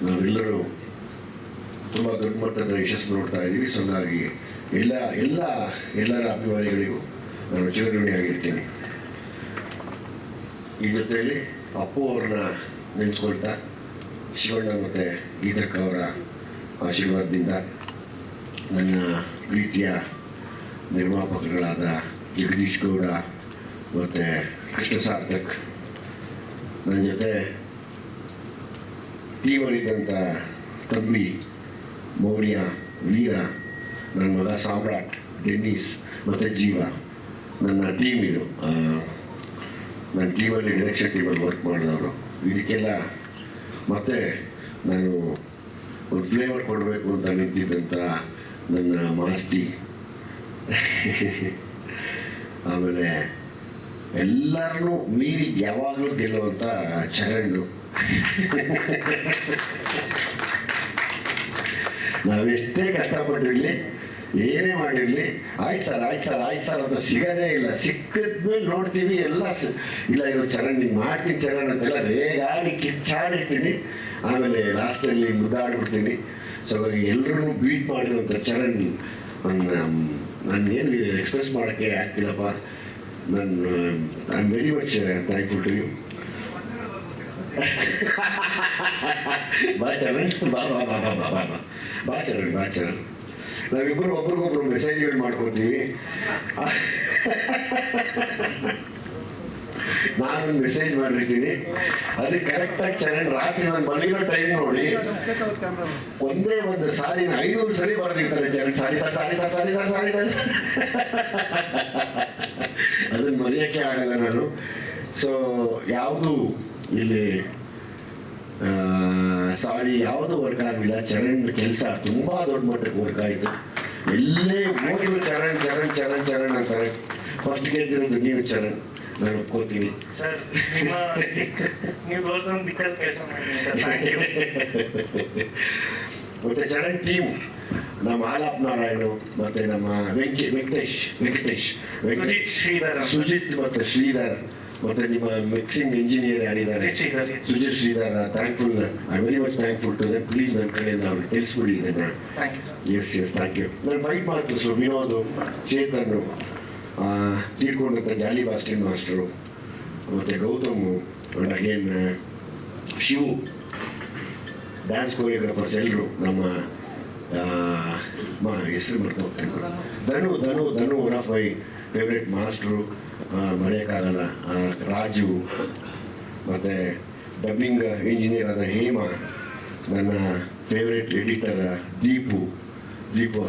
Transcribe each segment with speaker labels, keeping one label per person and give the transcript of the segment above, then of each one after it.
Speaker 1: ನಾವೆಲ್ಲರೂ ತುಂಬ ದೊಡ್ಡ ಮಟ್ಟದ ಯಶಸ್ಸು ನೋಡ್ತಾ ಇದ್ದೀವಿ. ಸೊ ಹಾಗಾಗಿ ಎಲ್ಲರ ಅಭಿಮಾನಿಗಳಿಗೂ ನಾನು ಚಿರಋಣಿಯಾಗಿರ್ತೀನಿ. ಈ ಜೊತೆಯಲ್ಲಿ ಅಪ್ಪು ಅವ್ರನ್ನ ನೆನೆಸ್ಕೊಳ್ತಾ ಶಿವಣ್ಣ ಮತ್ತು ಗೀತಕ್ಕ ಅವರ ಆಶೀರ್ವಾದದಿಂದ ನನ್ನ ಪ್ರೀತಿಯ ನಿರ್ಮಾಪಕರುಗಳಾದ ಜಗದೀಶ್ ಗೌಡ ಮತ್ತು ಕೃಷ್ಣ ಸಾರ್ಥಕ್, ನನ್ನ ಜೊತೆ ಟೀಮಲ್ಲಿದ್ದಂಥ ತಂಬಿ ಮೌರ್ಯ, ವೀರ, ನನ್ನ ಮಗ ಸಾಮ್ರಾಟ್, ಡೆನ್ನಿಸ್ ಮತ್ತು ಜೀವ, ನನ್ನ ಟೀಮ್ ಇದು. ನನ್ನ ಟೀಮಲ್ಲಿ ಡೈರೆಕ್ಷನ್ ಟೀಮಲ್ಲಿ ವರ್ಕ್ ಮಾಡಿದವರು. ಇದಕ್ಕೆಲ್ಲ ಮತ್ತು ನಾನು ಒಂದು ಫ್ಲೇವರ್ ಕೊಡಬೇಕು ಅಂತ ನಿಂತಿದ್ದಂಥ ನನ್ನ ಮಾಸ್ತಿ, ಆಮೇಲೆ ಎಲ್ಲರನ್ನೂ ಮೀರಿ ಯಾವಾಗಲೂ ಗೆಲ್ಲುವಂಥ ಚರಣ್ಣು. ನಾವೆಷ್ಟೇ ಕಷ್ಟಪಟ್ಟಿರಲಿ, ಏನೇ ಮಾಡಿರಲಿ, ಆಯ್ತು ಸರ್ ಅಂತ ಸಿಗೋದೇ ಇಲ್ಲ. ಸಿಕ್ಕಿದ್ಮೇಲೆ ನೋಡ್ತೀವಿ ಎಲ್ಲ ಇಲ್ಲ ಇರೋ ಚರಣ್ ಹಿಂಗೆ ಮಾಡ್ತೀನಿ ಚರಣ್ ಅಂತೆಲ್ಲ ರೇಗಾಡಿ ಕಿಚ್ಚಾಡಿರ್ತೀನಿ. ಆಮೇಲೆ ಲಾಸ್ಟಲ್ಲಿ ಮುದ್ದಾಡ್ಬಿಡ್ತೀನಿ. ಸೊ ಎಲ್ಲರೂ ಬೀಟ್ ಮಾಡಿರುವಂಥ ಚರಣ್ ನನಗೇನು ಎಕ್ಸ್ಪ್ರೆಸ್ ಮಾಡೋಕ್ಕೆ ಆಗ್ತಿಲ್ಲಪ್ಪ. I am very much thankful to you. ಬಾ ಚರಣ್, ಬಾ ಚರಣ್. ನಾವಿಬ್ಬರು ಒಬ್ರಿಗೊಬ್ರು ಮೆಸೇಜ್ಗಳು ಮಾಡ್ಕೋತೀವಿ. ನಾನೊಂದು ಮೆಸೇಜ್ ಮಾಡಿರ್ತೀನಿ, ಅದಕ್ಕೆ ಕರೆಕ್ಟಾಗಿ ಚರಣ್ ರಾತ್ರಿ ನಾನು ಮಲಗಿರೋ ಟೈಮ್ ನೋಡಿ ಒಂದೇ ಒಂದು ಸಾಲಿನ 500 ಸರಿ ಬರೆದಿರ್ತಾರೆ ಚರಣ್. ಸಾರಿ ಅದನ್ನು ಮರೆಯೋಕ್ಕೆ ಆಗಲ್ಲ ನಾನು. ಸೊ ಯಾವುದು ಇಲ್ಲಿ ಯಾವುದು ವರ್ಕ್ ಆಗಲಿಲ್ಲ. ಚರಣ್ ಕೆಲಸ ತುಂಬ ದೊಡ್ಡ ಮಟ್ಟಕ್ಕೆ ವರ್ಕ್ ಆಯಿತು. ಎಲ್ಲೇ ಹೋಗಿದ್ರು ಚರಣ್ ಅಂತಾರೆ. ಫಸ್ಟ್ ಗೆದ್ದಿರೋದು ನೀವು ಚರಣ್, ನಾನು ಒಪ್ಕೋತೀನಿ. ಮತ್ತೆ ಚರಣ್ ಟೀಮ್ ನಮ್ಮ ಆಲಾಪ್ ನಾರಾಯಣು ಮತ್ತು ನಮ್ಮ ವೆಂಕಟೇಶ್ ಸುಜಿತ್ ಮತ್ತು ಶ್ರೀಧರ್ ಮತ್ತು ನಿಮ್ಮ ಮಿಕ್ಸಿಂಗ್ ಇಂಜಿನಿಯರ್ ಯಾರಿದ್ದಾರೆ Sujith Sridhar, thankful. I very much thankful to them. Please ನನ್ನ ಕಡೆಯಿಂದ ಅವ್ರಿಗೆ ತಿಳಿಸ್ಬಿಡಿ ಇದನ್ನು. Yes thank you. ನನ್ನ ಫೈಟ್ ಮಾಸ್ಟರ್ಸು ವಿನೋದು, ಚೇತನ್ನು, ತೀರ್ಕೊಂಡಂಥ ಜಾಲಿ ಬಾಸ್ಟಿನ್ ಮಾಸ್ಟರು, ಮತ್ತು Gautam, and again Shivu, dance choreographers ಎಲ್ಲರೂ, ನಮ್ಮ ಹೆಸರು ಮರ್ತು ಹೋಗ್ತಾನೆ, Dhanu one of my favourite master, ಮರೆಯೋಕ್ಕಾಗಲ್ಲ. ರಾಜು, ಮತ್ತು ಡಬ್ಬಿಂಗ್ ಇಂಜಿನಿಯರ್ ಆದ ಹೇಮ, ನನ್ನ favourite editor Deepu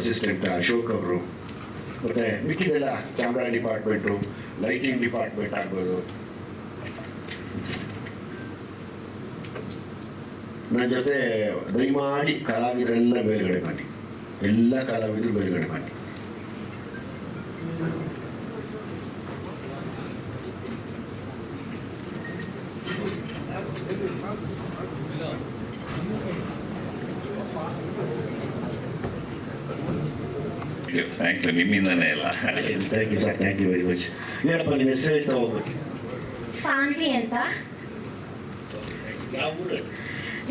Speaker 1: assistant Ashok ಅವರು, ಮತ್ತು ಮಿಕ್ಕಿದೆಲ್ಲ ಕ್ಯಾಮ್ರಾ ಡಿಪಾರ್ಟ್ಮೆಂಟು, ಲೈಟಿಂಗ್ ಡಿಪಾರ್ಟ್ಮೆಂಟ್ ಆಗ್ಬೋದು. ನನ್ನ ಜೊತೆ ದಯಮಾಡಿ ಕಲಾವಿದರೆಲ್ಲ ಮೇಲ್ಗಡೆ ಬನ್ನಿ, ಎಲ್ಲ ಕಲಾವಿದರು ಮೇಲ್ಗಡೆ ಬನ್ನಿ.
Speaker 2: Thank you. ನಿಮ್ಮಿಂದನೇ ಎಲ್ಲ.
Speaker 1: Thank you sir, thank you very much. ಹೇಳಪ್ಪ ನಿನ್ನ ಹೆಸರು ಹೇಳ್ತಾ ಹೋಗ್ಬೇಕು.
Speaker 3: ಸಾನ್ವಿ ಅಂತ.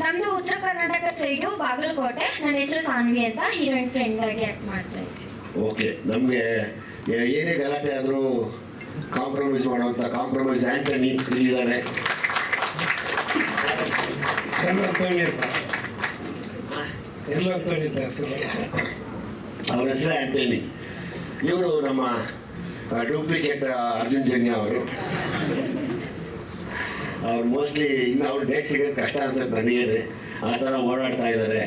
Speaker 3: ನಮ್ದು ಉತ್ತರ ಕರ್ನಾಟಕ ಸೈಡು ಬಾಗಲಕೋಟೆ. ನನ್ನ ಹೆಸರು ಸಾನ್ವಿ ಅಂತ. ಹೀರೋಯಿನ್ ಫ್ರೆಂಡ್ ಆಗಿ ಆಕ್ಟ್ ಮಾಡ್ತಾ ಇದ್ದೆ.
Speaker 1: ಓಕೆ. ನಮಗೆ ಏನೇ ಗಲಾಟೆ ಆದರೂ ಕಾಂಪ್ರಮೈಸ್ ಮಾಡುವಂಥ ಕಾಂಪ್ರಮೈಸ್ ಆ್ಯಂಟನಿ ಇಲ್ಲಿದ್ದಾರೆ. ಅವ್ರ ಹೆಸರೇ ಆ್ಯಂಟನಿ. ಇವರು ನಮ್ಮ ಡೂಪ್ಲಿಕೇಟ್ ಅರ್ಜುನ್ ಜನ್ಯ ಅವರು. ಅವ್ರು ಮೋಸ್ಟ್ಲಿ ಇನ್ನು ಅವ್ರು ಡೇಟ್ ಸಿಗೋದು ಕಷ್ಟ ಅನ್ಸುತ್ತೆ ನನಗೇನೆ. ಆ ಥರ ಓಡಾಡ್ತಾ ಇದ್ದಾರೆ.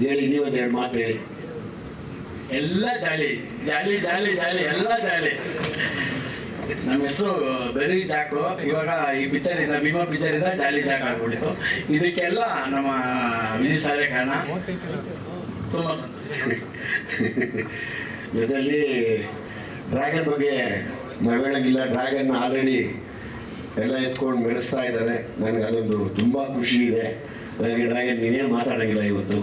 Speaker 1: ಹೇಳಿ, ನೀವೊಂದೆರಡು ಮಾತು ಹೇಳಿ.
Speaker 4: ಎಲ್ಲ ಜಾಲಿ ಎಲ್ಲ ಜಾಲಿ. ನಮ್ಮ ಹೆಸರು ಬೆರಿ ಜಾಕು. ಇವಾಗ ಈ ಪಿಕ್ಚರಿಂದ, ಭೀಮಾ ಪಿಕ್ಚರಿಂದ ಜಾಲಿ ಜಾಕ್ ಆಗ್ಬಿಟ್ಟಿತ್ತು. ಇದಕ್ಕೆಲ್ಲ ನಮ್ಮ ವಿಜಯ್ ಸಾರೇ ಕಾರಣ. ತುಂಬ ಸಂತೋಷ.
Speaker 1: ಜೊತೆಯಲ್ಲಿ ಡ್ರ್ಯಾಗನ್ ಬಗ್ಗೆ ಹೇಳಂಗಿಲ್ಲ. ಡ್ರ್ಯಾಗನ್ ಆಲ್ರೆಡಿ ಎಲ್ಲ ಎತ್ಕೊಂಡು ಮೆರೆಸ್ತಾ ಇದ್ದಾರೆ. ನನಗೆ ಅದೊಂದು ತುಂಬ ಖುಷಿ ಇದೆ. ನನಗೆ ಡ್ರ್ಯಾಗನ್ ನೀನೇನು ಮಾತಾಡೋಂಗಿಲ್ಲ ಇವತ್ತು.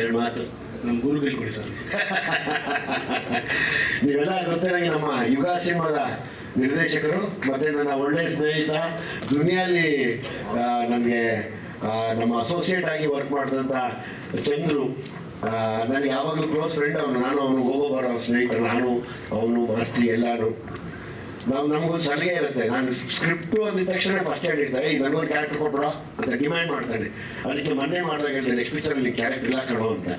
Speaker 1: ಎರಡು ಮಾತು
Speaker 4: ನಮ್ಮ ಗುರುಗಳು ಕೊಡಿ ಸರ್.
Speaker 1: ನೀವೆಲ್ಲ ಗೊತ್ತೇ, ನನಗೆ ನಮ್ಮ ಯುಗ ಸಿನಿಮಾದ ನಿರ್ದೇಶಕರು ಮತ್ತು ನನ್ನ ಒಳ್ಳೆಯ ಸ್ನೇಹಿತ ದುನಿಯಲ್ಲಿ ನನಗೆ ನಮ್ಮ ಅಸೋಸಿಯೇಟ್ ಆಗಿ ವರ್ಕ್ ಮಾಡಿದಂಥ ಚಂದ್ರು, ನನಗೆ ಯಾವಾಗಲೂ ಕ್ಲೋಸ್ ಫ್ರೆಂಡ್ ಅವನು. ನಾನು ಅವನು ಹೋಗೋ ಬರೋ ಸ್ನೇಹಿತ, ನಾನು ಅವನು ಮಾಸ್ತಿ ಎಲ್ಲರೂ. ನಮಗೂ ಸಲಿಗೆ ಇರುತ್ತೆ. ನಾನು ಸ್ಕ್ರಿಪ್ಟು ಅಂದಿದ ತಕ್ಷಣ ಫಸ್ಟ್ ಹೇಳಿರ್ತಾರೆ, ಈಗ ನನಗೊಂದು ಕ್ಯಾರೆಕ್ಟರ್ ಕೊಟ್ಬಿಡೋ ಅಂತ ಡಿಮ್ಯಾಂಡ್ ಮಾಡ್ತಾನೆ. ಅದಕ್ಕೆ ಮೊನ್ನೆ ಮಾಡಿದಾಗ ಹೇಳಿದೆ, ನೆಕ್ಸ್ಟ್ ಪಿಕ್ಚರಲ್ಲಿ ಕ್ಯಾರೆಕ್ಟರ್ ಇಲ್ಲ ಕಣೋ ಅಂತ.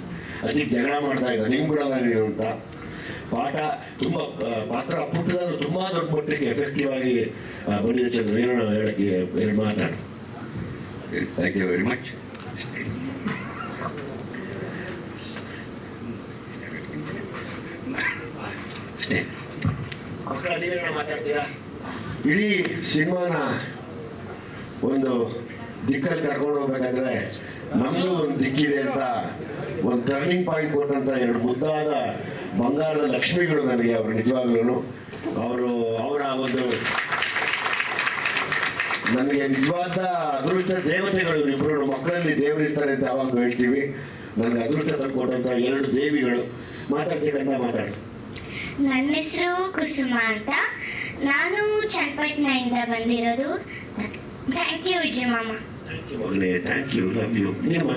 Speaker 1: ಅದಕ್ಕೆ ಜಗಳ ಮಾಡ್ತಾ ಇದ್ದ, ಹೆಂಗೆ ಬಿಡೋಲ್ಲ ನೀನು ಅಂತ. ಪಾಠ ತುಂಬ ಪಾತ್ರ ಪುಟ್ಟದಾದ್ರು ತುಂಬ ದೊಡ್ಡ ಮಟ್ಟಿಗೆ ಎಫೆಕ್ಟಿವ್ ಆಗಿ ಬಂದಿದೆ. ಚಂದ್ರ, ಏನೋ ನಾವು ಹೇಳಕ್ಕೆ ಎರಡು ಮಾತಾಡು.
Speaker 2: Thank you very much. ಅಷ್ಟೇ.
Speaker 1: ಮಕ್ಕಳ ನೀವೇನೋ ಮಾತಾಡ್ತೀರಾ? ಇಡೀ ಸಿನಿಮಾನ ಒಂದು ದಿಕ್ಕಲ್ಲಿ ಕರ್ಕೊಂಡು ಹೋಗ್ಬೇಕಾದ್ರೆ ನಮಗೂ ಒಂದು ದಿಕ್ಕಿದೆ ಅಂತ ಒಂದು ಟರ್ನಿಂಗ್ ಪಾಯಿಂಟ್ ಕೊಟ್ಟಂತ ಎರಡು ಮುದ್ದಾದ ಬಂಗಾರದ ಲಕ್ಷ್ಮಿಗಳು ನನಗೆ. ಅವರು ನಿಜವಾಗ್ಲೂ ಅವರ ಒಂದು ನನಗೆ ನಿಜವಾದ ಅದೃಷ್ಟ ದೇವತೆಗಳು. ಇಬ್ಬರು ಮಕ್ಕಳಲ್ಲಿ ದೇವರು ಇರ್ತಾರೆ ಅಂತ ಯಾವಾಗ ಹೇಳ್ತೀವಿ. ನನಗೆ ಅದೃಷ್ಟ ತಂದು ಕೊಟ್ಟಂತ ಎರಡು ದೇವಿಗಳು. ಮಾತಾಡ್ಬೇಕಂತ ಮಾತಾಡು.
Speaker 5: ನನ್ನ ಹೆಸರು ಕುಸುಮ ಅಂತ, ನಾನು ಚನ್ನಪಟ್ಟಣದಿಂದ ಬಂದಿರೋದು. ಥ್ಯಾಂಕ್ ಯು ವಿಜಯ ಮಾಮ.
Speaker 1: ಮಗನೇ, ಥ್ಯಾಂಕ್ ಯು, ಲವ್ ಯು. ನಿಮ್ಮ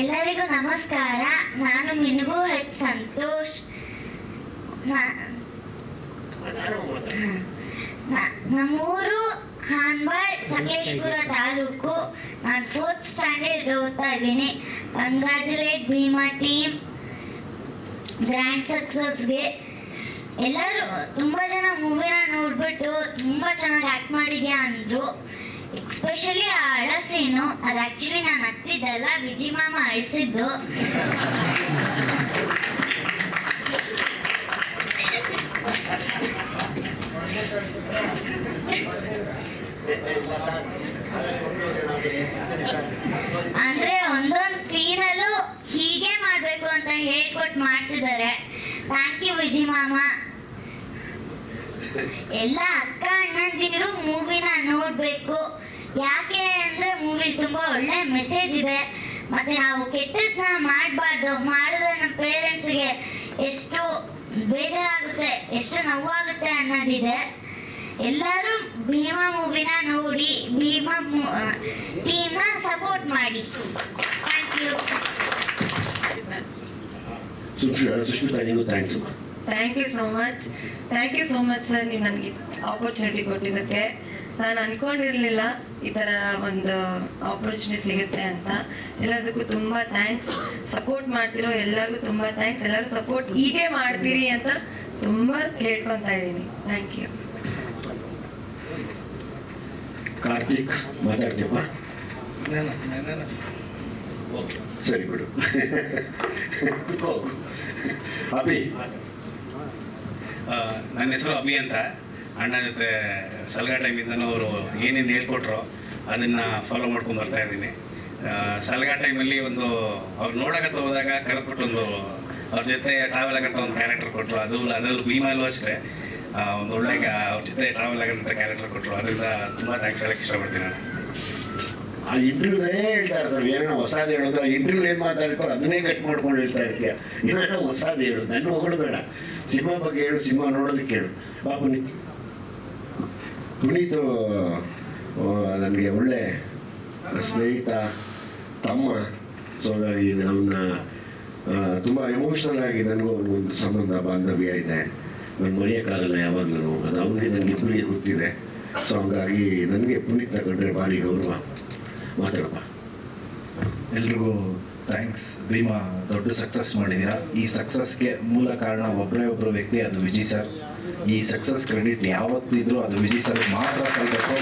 Speaker 5: ಎಲ್ಲರಿಗೂ ನಮಸ್ಕಾರ. ನಾನು ಮಿನುಗು ಹೆಚ್ ಸಂತೋಷ್. ನಮ್ಮೂರು ಹಾನ್ಬಾಳ್, ಸಕಲೇಶ್ಪುರ ತಾಲೂಕು. ನಾನು 4th ಸ್ಟ್ಯಾಂಡರ್ಡ್ ಓದ್ತಾ ಇದ್ದೀನಿ. ಕಂಗ್ರ್ಯಾಚುಲೇಟ್ ಭೀಮಾ ಟೀಮ್ ಗ್ರ್ಯಾಂಡ್ ಸಕ್ಸಸ್ಗೆ. ಎಲ್ಲರೂ ತುಂಬ ಜನ ಮೂವಿನ ನೋಡ್ಬಿಟ್ಟು ತುಂಬ ಚೆನ್ನಾಗಿ ಆ್ಯಕ್ಟ್ ಮಾಡಿದ್ಯಾ ಅಂದರು. ಎಕ್ಸ್ಪೆಷಲಿ ಆ ಅಳ ಸೀನು, ಅದು ಆ್ಯಕ್ಚುಲಿ ನಾನು ಹತ್ತಿದ್ದಲ್ಲ, ವಿಜಿ ಮಾಮ ಅಳಿಸಿದ್ದು. ಅಂದ್ರೆ ಒಂದೊಂದು ಸೀನಲ್ಲೂ ಹೀಗೆ ಮಾಡಬೇಕು ಅಂತ ಹೇಳ್ಕೊಟ್ಟು ಮಾಡಿಸಿದ್ದಾರೆ. ಥ್ಯಾಂಕ್ ಯು ವಿಜಿ ಮಾಮ. ಎಲ್ಲ ಅಕ್ಕ ಅಣ್ಣಂದಿರು ಮೂವಿನ ನೋಡಬೇಕು. ಯಾಕೆ ಅಂದರೆ ಮೂವಿ ತುಂಬ ಒಳ್ಳೆ ಮೆಸೇಜ್ ಇದೆ. ಮತ್ತು ನಾವು ಕೆಟ್ಟದನ್ನ ಮಾಡಬಾರ್ದು. ಮಾಡಿದ್ರೆ ನಮ್ಮ ಪೇರೆಂಟ್ಸ್ಗೆ ಎಷ್ಟು ಬೇಜಾರಾಗುತ್ತೆ, ಎಷ್ಟು ನೋವಾಗುತ್ತೆ ಅನ್ನೋದಿದೆ. ಎಲ್ಲರೂ ಭೀಮಾ ಮೂವಿನ ನೋಡಿ ಭೀಮಾ ಟೀಮ್ನ ಸಪೋರ್ಟ್ ಮಾಡಿ. Thank you.
Speaker 1: ಸುಷ್ಮಿತಾ, ನೀವು thanks.
Speaker 6: Thank you so much sir, ನೀವು ನನಗೆ ಆಪರ್ಚುನಿಟಿ ಕೊಟ್ಟಿದ್ದಕ್ಕೆ. ನಾನು ಅಂದ್ಕೊಂಡಿರಲಿಲ್ಲ ಈ ಥರ ಒಂದು ಆಪರ್ಚುನಿಟಿ ಸಿಗುತ್ತೆ ಅಂತ. ಎಲ್ಲದಕ್ಕೂ ತುಂಬ ಥ್ಯಾಂಕ್ಸ್. ಸಪೋರ್ಟ್ ಮಾಡ್ತಿರೋ ಎಲ್ಲರಿಗೂ ತುಂಬ ಥ್ಯಾಂಕ್ಸ್. ಎಲ್ಲರೂ ಸಪೋರ್ಟ್ ಹೀಗೆ ಮಾಡ್ತೀರಿ ಅಂತ ತುಂಬ ಕೇಳ್ಕೊತಾ ಇದ್ದೀನಿ. Thank you.
Speaker 1: ಕಾರ್ತಿಕ್, ಮಾತಾಡ್ತೀಯಪ್ಪ? ಓಕೆ, ಸರಿ ಬಿಡು. ಅಭಿ.
Speaker 7: ನನ್ನ ಹೆಸರು ಅಭಿ ಅಂತ. ಅಣ್ಣ ಜೊತೆ ಸಲ್ಗಾ ಟೈಮಿಂದನೂ ಅವರು ಏನೇನು ಹೇಳ್ಕೊಟ್ರೋ ಅದನ್ನು ಫಾಲೋ ಮಾಡ್ಕೊಂಡು ಬರ್ತಾ ಇದ್ದೀನಿ. ಸಲ್ಗಾ ಟೈಮಲ್ಲಿ ಒಂದು ಅವ್ರು ನೋಡಕತ್ತ ಹೋದಾಗ ಕರೆದ್ಬಿಟ್ಟು ಅವ್ರ ಜೊತೆ ಟ್ರಾವೆಲ್ ಆಗಂತ ಒಂದು ಕ್ಯಾರೆಕ್ಟರ್ ಕೊಟ್ಟರು. ಅದರಲ್ಲೂ ಭೀಮಲ್ಲೂ ಅಷ್ಟೇ ಒಂದು ಒಳ್ಳೆ ಅವ್ರ ಜೊತೆ ಟ್ರಾವೆಲ್ ಆಗಂತ ಕ್ಯಾರೆಕ್ಟರ್ ಕೊಟ್ಟರು. ಅದರಿಂದ ತುಂಬ ಥ್ಯಾಂಕ್ಸ್ ಹೇಳಕ್ಕೆ ಇಷ್ಟಪಡ್ತೀನಿ ನಾನು.
Speaker 1: ಆ ಇಂಟರ್ವ್ಯೂನೇ ಹೇಳ್ತಾ ಇರ್ತಾರೆ, ಏನೇನೋ ಹೊಸದು ಹೇಳೋದು. ಆ ಇಂಟರ್ವ್ಯೂ ಏನು ಮಾತಾಡ್ತಾರೋ ಅದನ್ನೇ ಕಟ್ ಮಾಡ್ಕೊಂಡು ಹೇಳ್ತಾ ಇರ್ತೀಯ. ಏನೇನೋ ಹೊಸದು ಹೇಳು, ನನ್ನ ಹೊಗಳಬೇಡ. ಸಿನಿಮಾ ಬಗ್ಗೆ ಹೇಳು, ಸಿನಿಮಾ ನೋಡೋದಕ್ಕೆ ಹೇಳು. ಬಾ ಪುನೀತು ನನಗೆ ಒಳ್ಳೆ ಸ್ನೇಹಿತ, ತಮ್ಮ. ಸೊ ಹಾಗಾಗಿ ಅವನ್ನ ತುಂಬ ಎಮೋಷ್ನಲ್ ಆಗಿ ನನಗೂ ಒಂದು ಸಂಬಂಧ ಬಾಂಧವ್ಯ ಇದೆ. ನಾನು ಮರೆಯೋಕ್ಕಾಗಲ್ಲ ಯಾವಾಗಲೂ. ಅದು ಅವನಿಗೆ ನನಗೆ ಇಬ್ಬರಿಗೆ ಗೊತ್ತಿದೆ. ಸೊ ಹಂಗಾಗಿ ನನಗೆ ಪುನೀತ್ನ ಕಂಡ್ರೆ ಭಾರಿ ಗೌರವ. ಮಾತಾಡಪ್ಪ.
Speaker 8: ಎಲ್ರಿಗೂ ಥ್ಯಾಂಕ್ಸ್. ಭೀಮಾ ದೊಡ್ಡ ಸಕ್ಸಸ್ ಮಾಡಿದ್ದೀರಾ. ಈ ಸಕ್ಸಸ್ಗೆ ಮೂಲ ಕಾರಣ ಒಬ್ಬರೇ ಒಬ್ಬರು ವ್ಯಕ್ತಿ, ಅದು ವಿಜಯ್ ಸರ್. ಈ ಸಕ್ಸಸ್ ಕ್ರೆಡಿಟ್ ಯಾವತ್ತಿದ್ರೂ ಅದು ವಿಜಯ್ ಸರ್ ಮಾತ್ರ ಸಲ್ಲಬೇಕು.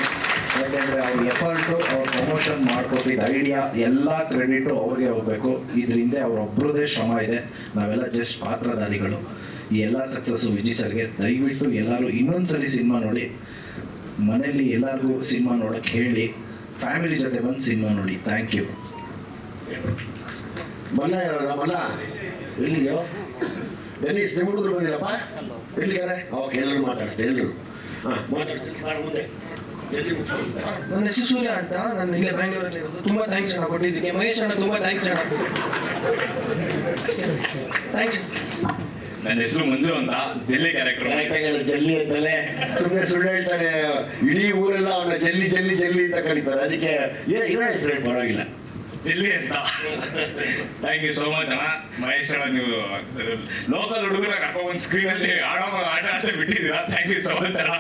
Speaker 8: ಯಾಕೆಂದರೆ ಅವ್ರ ಎಫರ್ಟು, ಅವ್ರ ಪ್ರಮೋಷನ್ ಮಾಡ್ಕೊಟ್ಟಿದ್ದ ಐಡಿಯಾ ಎಲ್ಲ ಕ್ರೆಡಿಟು ಅವ್ರಿಗೆ ಹೋಗಬೇಕು. ಇದರಿಂದ ಅವರೊಬ್ಬರದೇ ಶ್ರಮ ಇದೆ, ನಾವೆಲ್ಲ ಜಸ್ಟ್ ಪಾತ್ರಧಾರಿಗಳು. ಈ ಎಲ್ಲ ಸಕ್ಸಸ್ಸು ವಿಜಯ್ ಸರ್ಗೆ. ದಯವಿಟ್ಟು ಎಲ್ಲರೂ ಇನ್ನೊಂದ್ಸಲಿ ಸಿನಿಮಾ ನೋಡಿ. ಮನೆಯಲ್ಲಿ ಎಲ್ಲರಿಗೂ ಸಿನಿಮಾ ನೋಡೋಕ್ಕೆ ಹೇಳಿ, ಫ್ಯಾಮಿಲಿ ಜೊತೆ ಬಂದು ಸಿನಿಮಾ ನೋಡಿ. Thank you.
Speaker 1: ಮಲ್ಲ ಹೇಳೋದ? ಮಲ್ಲ ಎಲ್ಲಿಗೋ? ಡೆನ್ನಿಸ್, ನಿಮ್ಮ ಹುಡುಗರು ಬಂದಿಲ್ಲಪ್ಪ? ಎಲ್ಲಿದ್ದಾರೆ? ಓಕೆ, ಎಲ್ಲರೂ ಮಾತಾಡ್ತೀನಿ. ಎಲ್ಲರೂ ಮಾತಾಡ್ತೀನಿ. ಮುಂದೆ
Speaker 9: ನನ್ನ ಹೆಸರು ಸೂರ್ಯ ಅಂತ. ನಾನು ಇಲ್ಲೇ ಬ್ಯಾಂಗ್ಳೂರಲ್ಲಿ ಇರೋದು. ತುಂಬ ಥ್ಯಾಂಕ್ಸ್ ಅಣ್ಣ ಕೊಟ್ಟಿದ್ದಕ್ಕೆ. ಮಹೇಶ್ ಅಣ್ಣ ತುಂಬ ಥ್ಯಾಂಕ್ಸ್ ಅಣ್ಣ. ಥ್ಯಾಂಕ್ಸ್.
Speaker 7: ನನ್ನ ಹೆಸರು ಮಂಜು ಅಂತ, ಜಲ್ಲಿ ಕ್ಯಾರೆಕ್ಟರ್.
Speaker 1: ಜಲ್ಲಿ ಅಂತಲೇ ಸುಮ್ಮನೆ ಸುಳ್ಳು ಹೇಳ್ತಾನೆ. ಇಡೀ ಊರೆಲ್ಲ ಅವನ ಜಲ್ಲಿ ಜಲ್ಲಿ ಜಲ್ಲಿ ಅಂತ ಕರೀತಾರೆ. ಅದಕ್ಕೆ ಇರೋ ಹೆಸರು ಪರವಾಗಿಲ್ಲ,
Speaker 7: ಜಲ್ಲಿ ಅಂತ. ಥ್ಯಾಂಕ್ ಯು ಸೋ ಮಚ್ ಅಣ್ಣ. ಮಹೇಶ್ ಅಣ್ಣ, ನೀವು ಲೋಕಲ್ ಹುಡುಗರ ಕರ್ಕೊಂಡ್ಬಂದು ಸ್ಕ್ರೀನಲ್ಲಿ ಆಟ ಆಡ್ತಾ ಬಿಟ್ಟಿದ್ದೀರಾ. ಥ್ಯಾಂಕ್ ಯು ಸೋ ಮಚ್ ಅಣ್ಣ.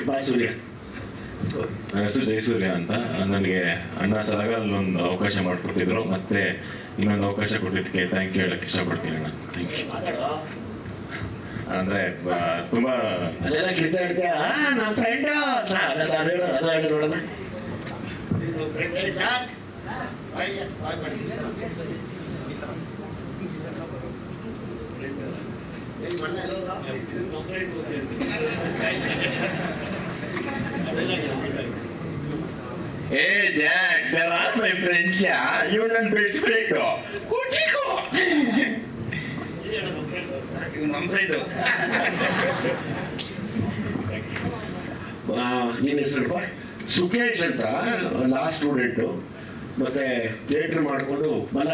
Speaker 1: ಬಾ ಸೂರ್ಯ.
Speaker 10: ನನ್ನ ಹೆಸರು ಜಯಸೂರ್ಯ ಅಂತ. ನನಗೆ ಅಣ್ಣ ಸಲಗಲ್ ಒಂದು ಅವಕಾಶ ಮಾಡಿಕೊಟ್ಟಿದ್ರು, ಮತ್ತೆ ಇನ್ನೊಂದು ಅವಕಾಶ ಕೊಟ್ಟಿದ್ದಕ್ಕೆ ಥ್ಯಾಂಕ್ ಯು ಹೇಳಕ್ಕೆ ಇಷ್ಟಪಡ್ತೀನಿ ಅಣ್ಣ. Thank you. ಅಂದರೆ ತುಂಬ
Speaker 1: ಅಲ್ಲೆಲ್ಲ ಕಿತ್ತಾಡ್ತೀಯ, ನಮ್ಮ ಫ್ರೆಂಡು ಅದು ಹೇಳಿ ನೋಡೋಣ.
Speaker 2: Hey Jack, there are my friends, yeah. You're not best friend. Kuchiko. You ನಮ್ಮ ಫ್ರೆಂಡು.
Speaker 1: ನಿನ್ನ ಹೆಸರು ಸುಖೇಶ್ ಅಂತ, ಲಾಸ್ಟ್ ಸ್ಟೂಡೆಂಟು. ಮತ್ತು ಥಿಯೇಟ್ರ್ ಮಾಡಿಕೊಂಡು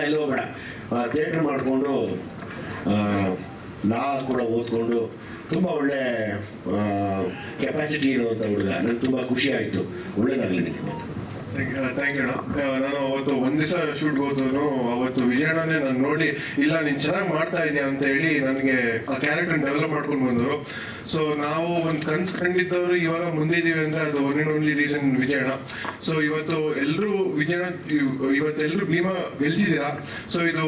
Speaker 1: ಎಲ್ಲೋ ಬೇಡ, ಥಿಯೇಟ್ರ್ ಮಾಡಿಕೊಂಡು ಲಾ ಕೂಡ ಓದ್ಕೊಂಡು ತುಂಬ ಒಳ್ಳೆ ಕೆಪಾಸಿಟಿ ಇರುವಂಥ ಹುಡುಗ. ನನಗೆ ತುಂಬ ಖುಷಿ ಆಯಿತು. ಒಳ್ಳೇದಾಗಲಿ ನಿಮಗೆ.
Speaker 11: ಥ್ಯಾಂಕ್ ಯು ಅಣ್ಣ. ನಾನು ಅವತ್ತು ಒಂದು ದಿವಸ ಶೂಟ್ಗೆ ಹೋದವನು, ಅವತ್ತು ವಿಜಯಣ್ಣನೇ ನಾನು ನೋಡಿ, ಇಲ್ಲ ನೀನು ಚೆನ್ನಾಗಿ ಮಾಡ್ತಾ ಇದೆಯಾ ಅಂತ ಹೇಳಿ ನನಗೆ ಆ ಕ್ಯಾರೆಕ್ಟರ್ ಡೆವಲಪ್ ಮಾಡ್ಕೊಂಡು ಬಂದವರು. ಸೊ ನಾವು ಒಂದು ಕನ್ಸು ಕಂಡಿದ್ದವರು ಇವಾಗ ಮುಂದಿದ್ದೀವಿ ಅಂದರೆ ಅದು ಒನ್ ಆ್ಯಂಡ್ ಓನ್ಲಿ ರೀಸನ್ ವಿಜಯಣ್ಣ. ಸೊ ಇವತ್ತು ಎಲ್ಲರೂ ಇವತ್ತೆಲ್ಲರೂ ಭೀಮಾ ಗೆಲ್ಸಿದ್ದೀರಾ. ಸೊ ಇದು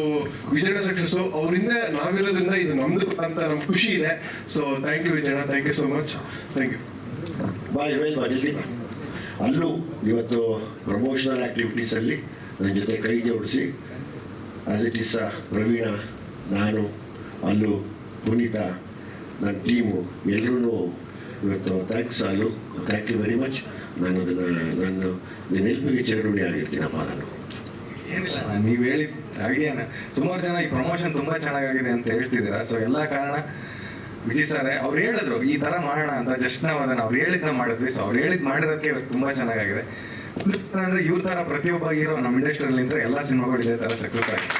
Speaker 11: ವಿಜಯಣ್ಣ ಸಕ್ಸಸ್ಸು. ಅವರಿಂದ ನಾವಿರೋದ್ರಿಂದ ಇದು ನಮ್ಮದು ಅಂತ ನಮ್ಗೆ ಖುಷಿ ಇದೆ. ಸೊ ಥ್ಯಾಂಕ್ ಯು ವಿಜಯಣ್ಣ, thank you so much. Thank you.
Speaker 1: ಬಾ ಜಲ್ದಿ ಬಾ. ಅಲ್ಲೂ ಇವತ್ತು ಪ್ರಮೋಷನಲ್ ಆ್ಯಕ್ಟಿವಿಟೀಸಲ್ಲಿ ನನ್ನ ಜೊತೆ ಕೈ ಜೋಡಿಸಿ ಆಸ್ ಇಟ್ ಇಸ್ ಪ್ರವೀಣ, ನಾನು, ಅಲ್ಲು, ಪುನೀತ, ನನ್ನ ಟೀಮು ಎಲ್ಲರೂ ಇವತ್ತು ಥ್ಯಾಂಕ್ಸ್ ಅಲ್ಲು, ಥ್ಯಾಂಕ್ ಯು ವೆರಿ ಮಚ್. ನಾನು ನಿನ್ನ ನೆನಪಿಗೆ ಚಿರಋಣಿ ಆಗಿರ್ತೀನಪ್ಪ ನಾನು.
Speaker 12: ಏನಿಲ್ಲ, ನೀವು ಹೇಳಿದ ಐಡಿಯಾನ ಸುಮಾರು ಜನ ಈ ಪ್ರಮೋಷನ್ ತುಂಬ ಚೆನ್ನಾಗಾಗಿದೆ ಅಂತ ಹೇಳ್ತಿದ್ದೀರಾ. ಸೊ ಎಲ್ಲ ಕಾರಣ ವಿಜಯ್ ಸರ್. ಅವ್ರು ಹೇಳಿದ್ರು ಈ ಥರ ಮಾಡೋಣ ಅಂತ, ಜಸ್ಟ್ ನಾವು ಅದನ್ನು ಅವ್ರು ಹೇಳಿದ್ನ ಮಾಡಿದ್ವಿ. ಸೊ ಅವ್ರು ಹೇಳಿದ್ ಮಾಡಿರೋದಕ್ಕೆ ತುಂಬ ಚೆನ್ನಾಗಾಗಿದೆ. ಅಂದರೆ ಇವ್ರ ಥರ ಪ್ರತಿಯೊಬ್ಬ ಹೀರೋ ನಮ್ಮ ಇಂಡಸ್ಟ್ರಿಯಲ್ಲಿ ನಿಂತರೆ ಎಲ್ಲ ಸಿನಿಮಾಗಳು ಇದೇ ಥರ ಸಕ್ಸಸ್ ಆಗಿದೆ.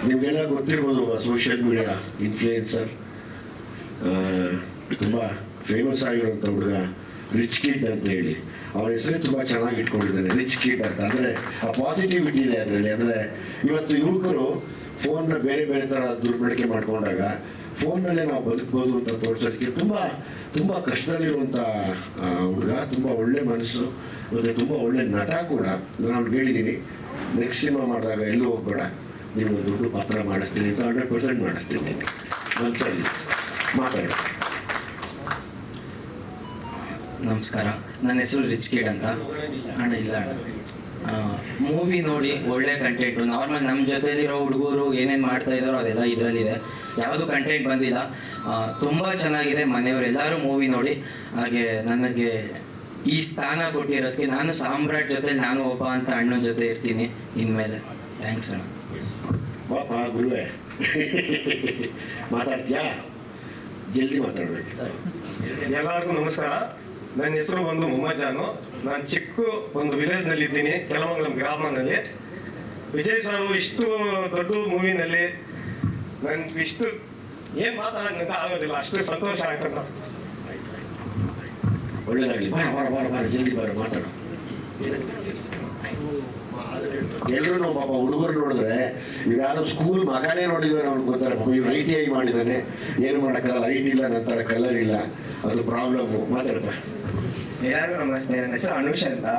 Speaker 1: ನಿಮಗೆಲ್ಲ ಗೊತ್ತಿರ್ಬೋದು, ಸೋಷಿಯಲ್ ಮೀಡಿಯಾ ಇನ್ಫ್ಲೂಯೆನ್ಸರ್, ತುಂಬ ಫೇಮಸ್ ಆಗಿರೋಂಥ ಹುಡುಗ ರಿಚ್ ಕಿಡ್ ಅಂತ ಹೇಳಿ. ಅವನ ಹೆಸರೇ ತುಂಬ ಚೆನ್ನಾಗಿ ಇಟ್ಕೊಂಡಿದ್ದಾನೆ, ರಿಚ್ ಕಿಡ್ ಅಂತ. ಅಂದರೆ ಆ ಪಾಸಿಟಿವಿಟಿ ಇದೆ ಅದರಲ್ಲಿ. ಅಂದರೆ ಇವತ್ತು ಯುವಕರು ಫೋನ್ನ ಬೇರೆ ಬೇರೆ ಥರ ದುರ್ಬಳಕೆ ಮಾಡ್ಕೊಂಡಾಗ ಫೋನ್ನಲ್ಲೇ ನಾವು ಬದುಕ್ಬೋದು ಅಂತ ತೋರಿಸೋದಕ್ಕೆ ತುಂಬ ಕಷ್ಟದಲ್ಲಿರುವಂಥ ಹುಡುಗ. ತುಂಬ ಒಳ್ಳೆ ಮನಸ್ಸು ಮತ್ತು ತುಂಬ ಒಳ್ಳೆ ನಟ ಕೂಡ. ನಾನು ಹೇಳಿದ್ದೀನಿ, ನೆಕ್ಸ್ಟ್ ಸಿನಿಮಾ ಮಾಡಿದಾಗ ಎಲ್ಲೂ ಹೋಗ್ಬೇಡ, ನೀವು ದುಡ್ಡು ಪಾತ್ರ ಮಾಡಿಸ್ತೀನಿ ಅಂತ 100% ಮಾಡಿಸ್ತೀನಿ. ನಿಮಗೆ ಮನಸ್ಸಲ್ಲಿ ಮಾತಾಡಿ.
Speaker 13: ನಮಸ್ಕಾರ, ನನ್ನ ಹೆಸರು ರಿಚ್ ಕಿಡ್ ಅಂತ ಅಣ್ಣ. ಇಲ್ಲ ಅಣ್ಣ, ಮೂವಿ ನೋಡಿ ಒಳ್ಳೆ ಕಂಟೆಂಟು. ನಾರ್ಮಲ್ ನಮ್ಮ ಜೊತೆಲಿರೋ ಹುಡುಗರು ಏನೇನು ಮಾಡ್ತಾ ಇದ್ದಾರೋ ಅದೆಲ್ಲ ಇದರಲ್ಲಿದೆ. ಯಾವುದು ಕಂಟೆಂಟ್ ಬಂದಿಲ್ಲ, ತುಂಬ ಚೆನ್ನಾಗಿದೆ. ಮನೆಯವರೆಲ್ಲರೂ ಮೂವಿ ನೋಡಿ ಹಾಗೆ ನನಗೆ ಈ ಸ್ಥಾನ ಕೊಟ್ಟಿರೋದಕ್ಕೆ, ನಾನು ಸಾಮ್ರಾಟ್ ಜೊತೆ ನಾನು ಒಬ್ಬ ಅಂತ ಅಣ್ಣನ ಜೊತೆ ಇರ್ತೀನಿ ಇನ್ಮೇಲೆ. ಥ್ಯಾಂಕ್ಸ್ ಅಣ್ಣ.
Speaker 1: ಪಾಪ ಗುರುವೇ ಮಾತಾಡ್ತೀಯಾ? ಜಲ್ದಿ ಮಾತಾಡ್ಬೇಕು.
Speaker 14: ಎಲ್ಲರಿಗೂ ನಮಸ್ಕಾರ. ನನ್ನ ಹೆಸರು ಬಂದು ಮೊಹಮ್ಮದ್ ಜಾನು. ನಾನು ಚಿಕ್ಕ ಒಂದು ವಿಲೇಜ್ನಲ್ಲಿ ಇದ್ದೀನಿ, ಕೆಲಮಂಗಲಂ ಗ್ರಾಮನಲ್ಲಿ. ವಿಜಯ್ ಸರ್ ಇಷ್ಟು ದೊಡ್ಡ ಮೂವಿನಲ್ಲಿ ನನ್ಗೆ ಇಷ್ಟು ಏನು ಮಾತಾಡೋಕ್ಕೆ ಆಗೋದಿಲ್ಲ, ಅಷ್ಟು ಸಂತೋಷ ಆಯ್ತಲ್ಲ.
Speaker 1: ಒಳ್ಳೇದಾಗಲಿ. ಬಾರ ಜಲ್ದಿ ಬಾರ, ಮಾತಾಡು. ಎಲ್ಲರೂ ಪಾಪ ಹುಡುಗರು ನೋಡಿದ್ರೆ ಇವ್ಯಾರು ಸ್ಕೂಲ್ ಮಗನೇ ನೋಡಿದ್ದಾರೆ ಅನ್ಕೋತಾರೆ. ಪಾಪ ಇವ್ರು ITI ಮಾಡಿದ್ದಾನೆ, ಏನು ಮಾಡೋಕ್ಕಾಗಲ್ಲ. IT ಇಲ್ಲ, ನಂತರ ಕಲರ್ ಇಲ್ಲ, ಅದು ಪ್ರಾಬ್ಲಮ್ಮು. ಮಾತಾಡಪ್ಪ.
Speaker 15: ಎಲ್ಲರಿಗೂ ನಮಸ್ತೆ. ನನ್ನ ಹೆಸರು ಅನುಷ್ ಅಂತ.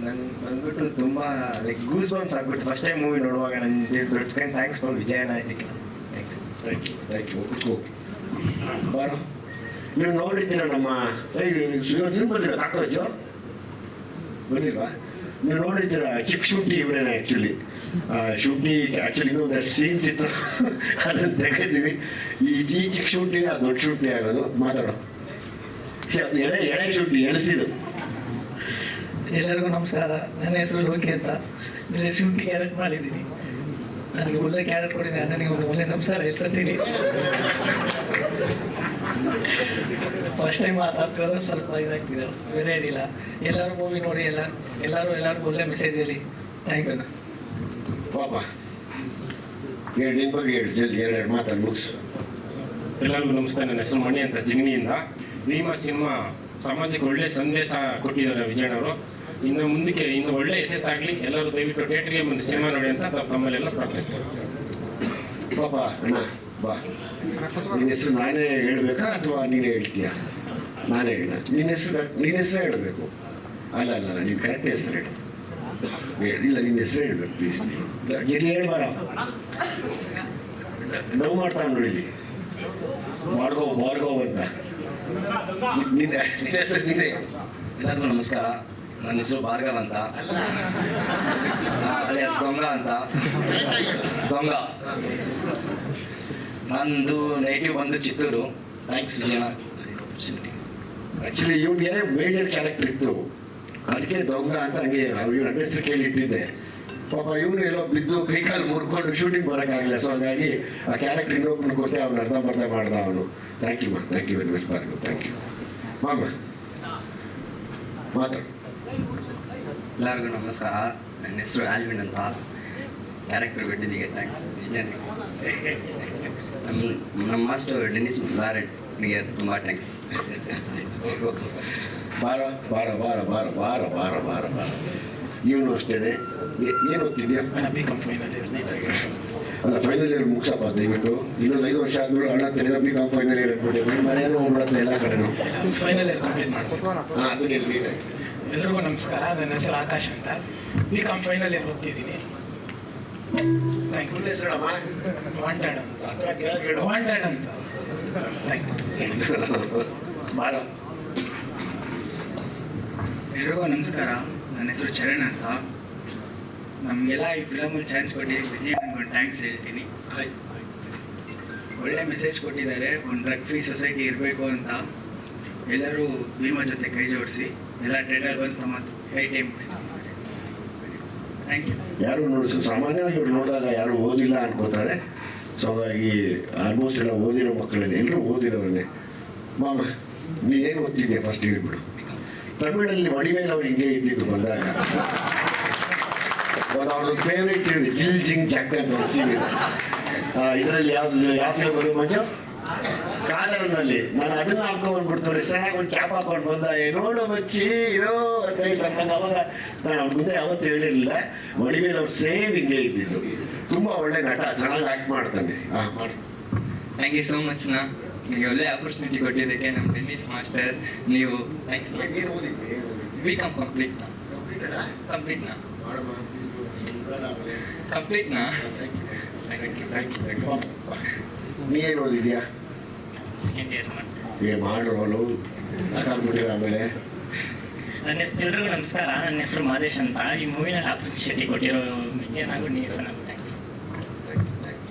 Speaker 15: ನಾನು ಬಂದ್ಬಿಟ್ಟು ತುಂಬ ಲೈಕ್ ಗೂಸ್ ಬಂಪ್ಸ್ ಆಗ್ಬಿಟ್ಟು ಫಸ್ಟ್ ಟೈಮ್ ಮೂವಿ ನೋಡುವಾಗ ನನ್ನ ದೊಡ್ಸ್ಕೊಂಡು ಥ್ಯಾಂಕ್ಸ್ ಫಾರ್ ವಿಜಯನ.
Speaker 1: Thank you. ಕೂತ್ಕೋ ಬಾರ. ನೀವು ನೋಡಿದ್ದೀರ ನಮ್ಮ ಸುಯೋಜನೆ ಬಂದಿರ ಕಾಕ್ರೋಚು ಬಂದಿಲ್ವಾ? ನೀವು ನೋಡಿದ್ದೀರ ಚಿಕ್ಕ ಶುಂಠಿ ಇವನೇನೆ. ಆ್ಯಕ್ಚುಲಿ ಶುಂಠಿ ಆ್ಯಕ್ಚುಲಿ ಇನ್ನೊಂದಷ್ಟು ಸೀನ್ಸ್ ಇತ್ತು, ಅದನ್ನು ತೆಗೆದ್ವಿ. ಈ ಚಿಕ್ಕ ಶುಂಠಿ ಅದು ದೊಡ್ಡ ಶುಂಠಿ ಆಗೋದು. ಮಾತಾಡೋ. ಅದು ಎಳೆ ಶುಂಠಿ ಎಳೆಸಿದ್ದು.
Speaker 16: ಎಲ್ಲರಿಗೂ ನಮಸ್ಕಾರ. ನನ್ನ ಹೆಸರು ಲೋಕಿ ಅಂತ. ಶುಂಠಿ ಕ್ಯಾರೆಕ್ಟ್ ಮಾಡಿದ್ದೀನಿ. ನನಗೆ ಒಳ್ಳೆ ಕ್ಯಾರೆಕ್ಟ್ ಕೊಟ್ಟಿದ್ದೆ. ನನಗೆ ಒಂದು ಒಳ್ಳೆ ನಮಸ್ಕಾರ ಹೇಳ್ತೀನಿ. ಫಸ್ಟ್ ಟೈಮ್ ಮಾತಾಡ್ತಿರೋದು ಸ್ವಲ್ಪ ಇದಾಗ್ತಿದೆ, ಬೇರೆ ಏನಿಲ್ಲ. ಎಲ್ಲರೂ ಮೂವಿ ನೋಡಿ ಎಲ್ಲರಿಗೂ ಒಳ್ಳೆ ಮೆಸೇಜ್ ಹೇಳಿ. Thank you.
Speaker 1: ಪಾಪ ಹೇಳಿ ನಿನ್ನ ಬಗ್ಗೆ ಹೇಳಿ ಜಲ್ದಿ ಎರಡು ಮಾತನ್ನು ಮುಗಿಸು.
Speaker 17: ಎಲ್ಲರಿಗೂ ನಮಸ್ತೆ. ನನ್ನ ಹೆಸರು ಮಣಿ ಅಂತ ಜಿಗಣಿಯಿಂದ. ಭೀಮಾ ಸಿನಿಮಾ ಸಮಾಜಕ್ಕೆ ಒಳ್ಳೆ ಸಂದೇಶ ಕೊಟ್ಟಿದ್ದಾರೆ ವಿಜಯಣ್ಣವರು. ಇನ್ನು ಮುಂದಕ್ಕೆ ಇನ್ನು ಒಳ್ಳೆ ಯಶಸ್ಸಾಗಲಿ. ಎಲ್ಲರೂ ದಯವಿಟ್ಟು ಥಿಯೇಟ್ರಿಗೆ ಬಂದು ಸಿನಿಮಾ ನೋಡಿ ಅಂತ ತಮ್ಮಲ್ಲೆಲ್ಲ ಪ್ರಾರ್ಥಿಸ್ತೇವೆ.
Speaker 1: ಪಾಪ ಅಣ್ಣ ಬಾ. ನಿನ್ನ ಹೆಸರು ನಾನೇ ಹೇಳಬೇಕಾ ಅಥವಾ ನೀನೇ ಹೇಳ್ತೀಯಾ? ನಾನೇ ಹೇಳ. ನಿನ್ನ ಹೆಸರು ಹೇಳಬೇಕು. ಅಲ್ಲ ನೀನು ಕರೆಕ್ಟ್ ಹೆಸರು ಹೇಳು. ಇಲ್ಲ ನಿನ್ನ ಹೆಸರು ಹೇಳ್ಬೇಕು ಪ್ಲೀಸ್. ಗಿರಿ ಹೇಳ್ಬಾರ. ನೋವು ಮಾಡ್ತಾನೆ ನೋಡಿಲಿ. ಭಾರ್ಗವ್ ಅಂತ. ನಿನ್ನ ಹೆಸರು ನೀನೇ.
Speaker 13: ಎಲ್ಲರಿಗೂ ನಮಸ್ಕಾರ. ನನ್ನ ಹೆಸರು ಭಾರ್ಗವ್ ಅಂತ, ಅಲಿಯಾಸ್ ದೊಂಗ ಅಂತ. ನಂದು ನೇಟಿವ್ ಬಂದು ಚಿತ್ತೂರು. ಥ್ಯಾಂಕ್ಸ್ ವಿಜಯಣ್ಣ.
Speaker 1: ಆ್ಯಕ್ಚುಲಿ ಇವನಿಗೆ ಮೇಜರ್ ಕ್ಯಾರೆಕ್ಟರ್ ಇತ್ತು, ಅದಕ್ಕೆ ದೊಂಗ ಅಂತ ಹಂಗೆ ಇವನ ಹೆಸರು ಕೇಳಿಟ್ಟಿದ್ದೆ. ಪಾಪ ಇವನು ಎಲ್ಲೋ ಬಿದ್ದು ಕೈಕಾಲು ಮುರ್ಕೊಂಡು ಶೂಟಿಂಗ್ ಬರೋಕ್ಕಾಗಲಿಲ್ಲ. ಸೊ ಹಾಗಾಗಿ ಆ ಕ್ಯಾರೆಕ್ಟರ್ ಇನ್ನೊಬ್ಬನು ಕೊಟ್ಟೆ ಅವ್ನು ಅರ್ಧಂಬರ್ಧ ಮಾಡ್ದ ಅವನು. Thank you very much Bhargav. Thank you ಮಾಮ. ಮಾತಾಡು.
Speaker 18: ಎಲ್ಲರಿಗೂ ನಮಸ್ಕಾರ. ನನ್ನ ಹೆಸರು ಆಲ್ವಿನ್ ಅಂತ. ಕ್ಯಾರೆಕ್ಟರ್ ಬಿಟ್ಟಿದ್ದೀಗೆ ಥ್ಯಾಂಕ್ಸ್ ವಿಜಯನ್. ನಮ್ಮ ಮಾಸ್ಟರ್ ಡೆನಿಸ್ ಲಾರೆಟ್ ನಿಗೆ ತುಂಬ ಥ್ಯಾಂಕ್ಸ್.
Speaker 1: ಬಾರ ಇವನು ಅಷ್ಟೇ. ಏನು ಓದ್ತಿದ್ಯಾ? ಅಲ್ಲ ಫೈನಲ್ ಇಯರ್ ಮುಗಿಸಪ್ಪ ದಯವಿಟ್ಟು. ಇನ್ನೊಂದು 5 ವರ್ಷ ಆದ್ಮೇಲೆ ಅಣ್ಣ ತೆಲುಗ BCom ಫೈನಲ್ ಇಯರ್ ಅಂದ್ಬಿಟ್ಟಿದ್ವಿ. ಮನೆಯೂ ಹೋಗ್ಬಿಡತ್ತೆ ಎಲ್ಲ ಕಡೆನೂ.
Speaker 9: ಫೈನಲ್ ಇಯರ್ ಕಂಪ್ಲೀಟ್ ಮಾಡ್ಬೇಕು.
Speaker 1: ಹಾಂ ಅದು ನೀಟಾಗಿ.
Speaker 9: ಎಲ್ರಿಗೂ ನಮಸ್ಕಾರ. ನನ್ನ ಹೆಸರು ಆಕಾಶ್ ಅಂತ. BCom ಫೈನಲ್ ಇಯರ್ ಓದ್ತಿದ್ದೀನಿ. Thank you. ವಾಂಟೆಡ್ ಅಂತ. Thank you.
Speaker 1: ಬಾರ.
Speaker 19: ಎಲ್ರಿಗೂ ನಮಸ್ಕಾರ. ನನ್ನ ಹೆಸರು ಚರಣ್ ಅಂತ. ನಮಗೆಲ್ಲ ಈ ಫಿಲಮಲ್ಲಿ ಚಾನ್ಸ್ ಕೊಟ್ಟಿದ್ದು ವಿಜಯ್ ನನಗೊಂದು ಥ್ಯಾಂಕ್ಸ್ ಹೇಳ್ತೀನಿ. ಒಳ್ಳೆ ಮೆಸೇಜ್ ಕೊಟ್ಟಿದ್ದಾರೆ. ಒಂದು ಡ್ರಗ್ ಫ್ರೀ ಸೊಸೈಟಿ ಇರಬೇಕು ಅಂತ. ಎಲ್ಲರೂ ಭೀಮಾ ಜೊತೆ ಕೈ ಜೋಡಿಸಿ ಎಲ್ಲ ಥಿಯೇಟರ್ ಬಂದು ತಮ್ಮ ಕೈ ಟೈಮ್ ಥ್ಯಾಂಕ್ ಯು.
Speaker 1: ಯಾರು ಸಾಮಾನ್ಯವಾಗಿ ಇವ್ರು ನೋಡಿದಾಗ ಯಾರು ಓದಿಲ್ಲ ಅನ್ಕೋತಾರೆ. ಸೊ ಹಾಗಾಗಿ ಆಲ್ಮೋಸ್ಟ್ ಎಲ್ಲ ಓದಿರೋ ಮಕ್ಕಳನ್ನೇ, ಎಲ್ಲರೂ ಓದಿರೋರನ್ನೇ. ಮಾಮ ನೀನೇನು ಓದ್ತಿದ್ಯಾ ಫಸ್ಟ್ ಹೇಳ್ಬಿಡು. ತಮಿಳಲ್ಲಿ ವಡಿವೇಲ್ ಅವ್ರು ಹಿಂಗೆ ಇದ್ದಿದ್ದು ಬಂದಾಗ ಅವ್ರದ್ದು ಫೇವ್ರೇಟ್ ಸೀನ್ ಜಿಲ್ ಜಿಂಗ್ ಜಕ್ ಅಂತ ಒಂದು ಸೀನ್ ಇದೆ. ಇದರಲ್ಲಿ ಯಾವ ಫಿಲಮ್ ಬರೋ ಮಂಜು ಕಾಲರ್ನಲ್ಲಿ ನಾನು ಅದನ್ನ ಹಾಕೊಂಡ್ಬಂದ್ಬಿಡ್ತಾರೆ. ಚೆನ್ನಾಗಿ ಒಂದು ಕ್ಯಾಪ್ ಹಾಕೊಂಡು ಬಂದ ನೋಡು ಮಚ್ಚಿ ಇದೋ ಅಂತ ಹೇಳ್ತಾರೆ. ನಂಗೆ ಅವಾಗ ನಾನು ಅವ್ರ ಮುಂದೆ ಯಾವತ್ತೂ ಹೇಳಿರಲಿಲ್ಲ. ವಡಿವೇಲ್ ಅವ್ರು ಸೇಮ್ ಹಿಂಗೆ ಇದ್ದಿದ್ದು. ತುಂಬ ಒಳ್ಳೆ ನಟ, ಚೆನ್ನಾಗಿ ಆ್ಯಕ್ಟ್ ಮಾಡ್ತಾನೆ. ಮಾಡಿ.
Speaker 18: ಥ್ಯಾಂಕ್ ಯು ಸೋ ಮಚ್ ನಾ. ನಿಮಗೆ ಒಳ್ಳೆ ಆಪರ್ಚುನಿಟಿ ಕೊಟ್ಟಿದ್ದಕ್ಕೆ ನಮ್ಮ ಡೆನ್ನಿಸ್ ಮಾಸ್ಟರ್ ನೀವು ಥ್ಯಾಂಕ್ಸ್. BCom ಕಂಪ್ಲೀಟ್ನಾ.
Speaker 1: ನೀ ಏನು ಓದಿದ್ಯಾ? ಮಾಡೋರು ಹಾಕಾಗ್ಬಿಟ್ಟಿರ ಆಮೇಲೆ.
Speaker 16: ಎಲ್ರಿಗೂ ನಮಸ್ಕಾರ. ನನ್ನ ಹೆಸರು ಮಾದೇಶ್ ಅಂತ. ಈ ಮೂವಿನ ಆಪರ್ಚುನಿಟಿ ಕೊಟ್ಟಿರೋ ವಿಜಯ್ ಹಾಗೂ ನೀಸನ್ ಥ್ಯಾಂಕ್ಸ್.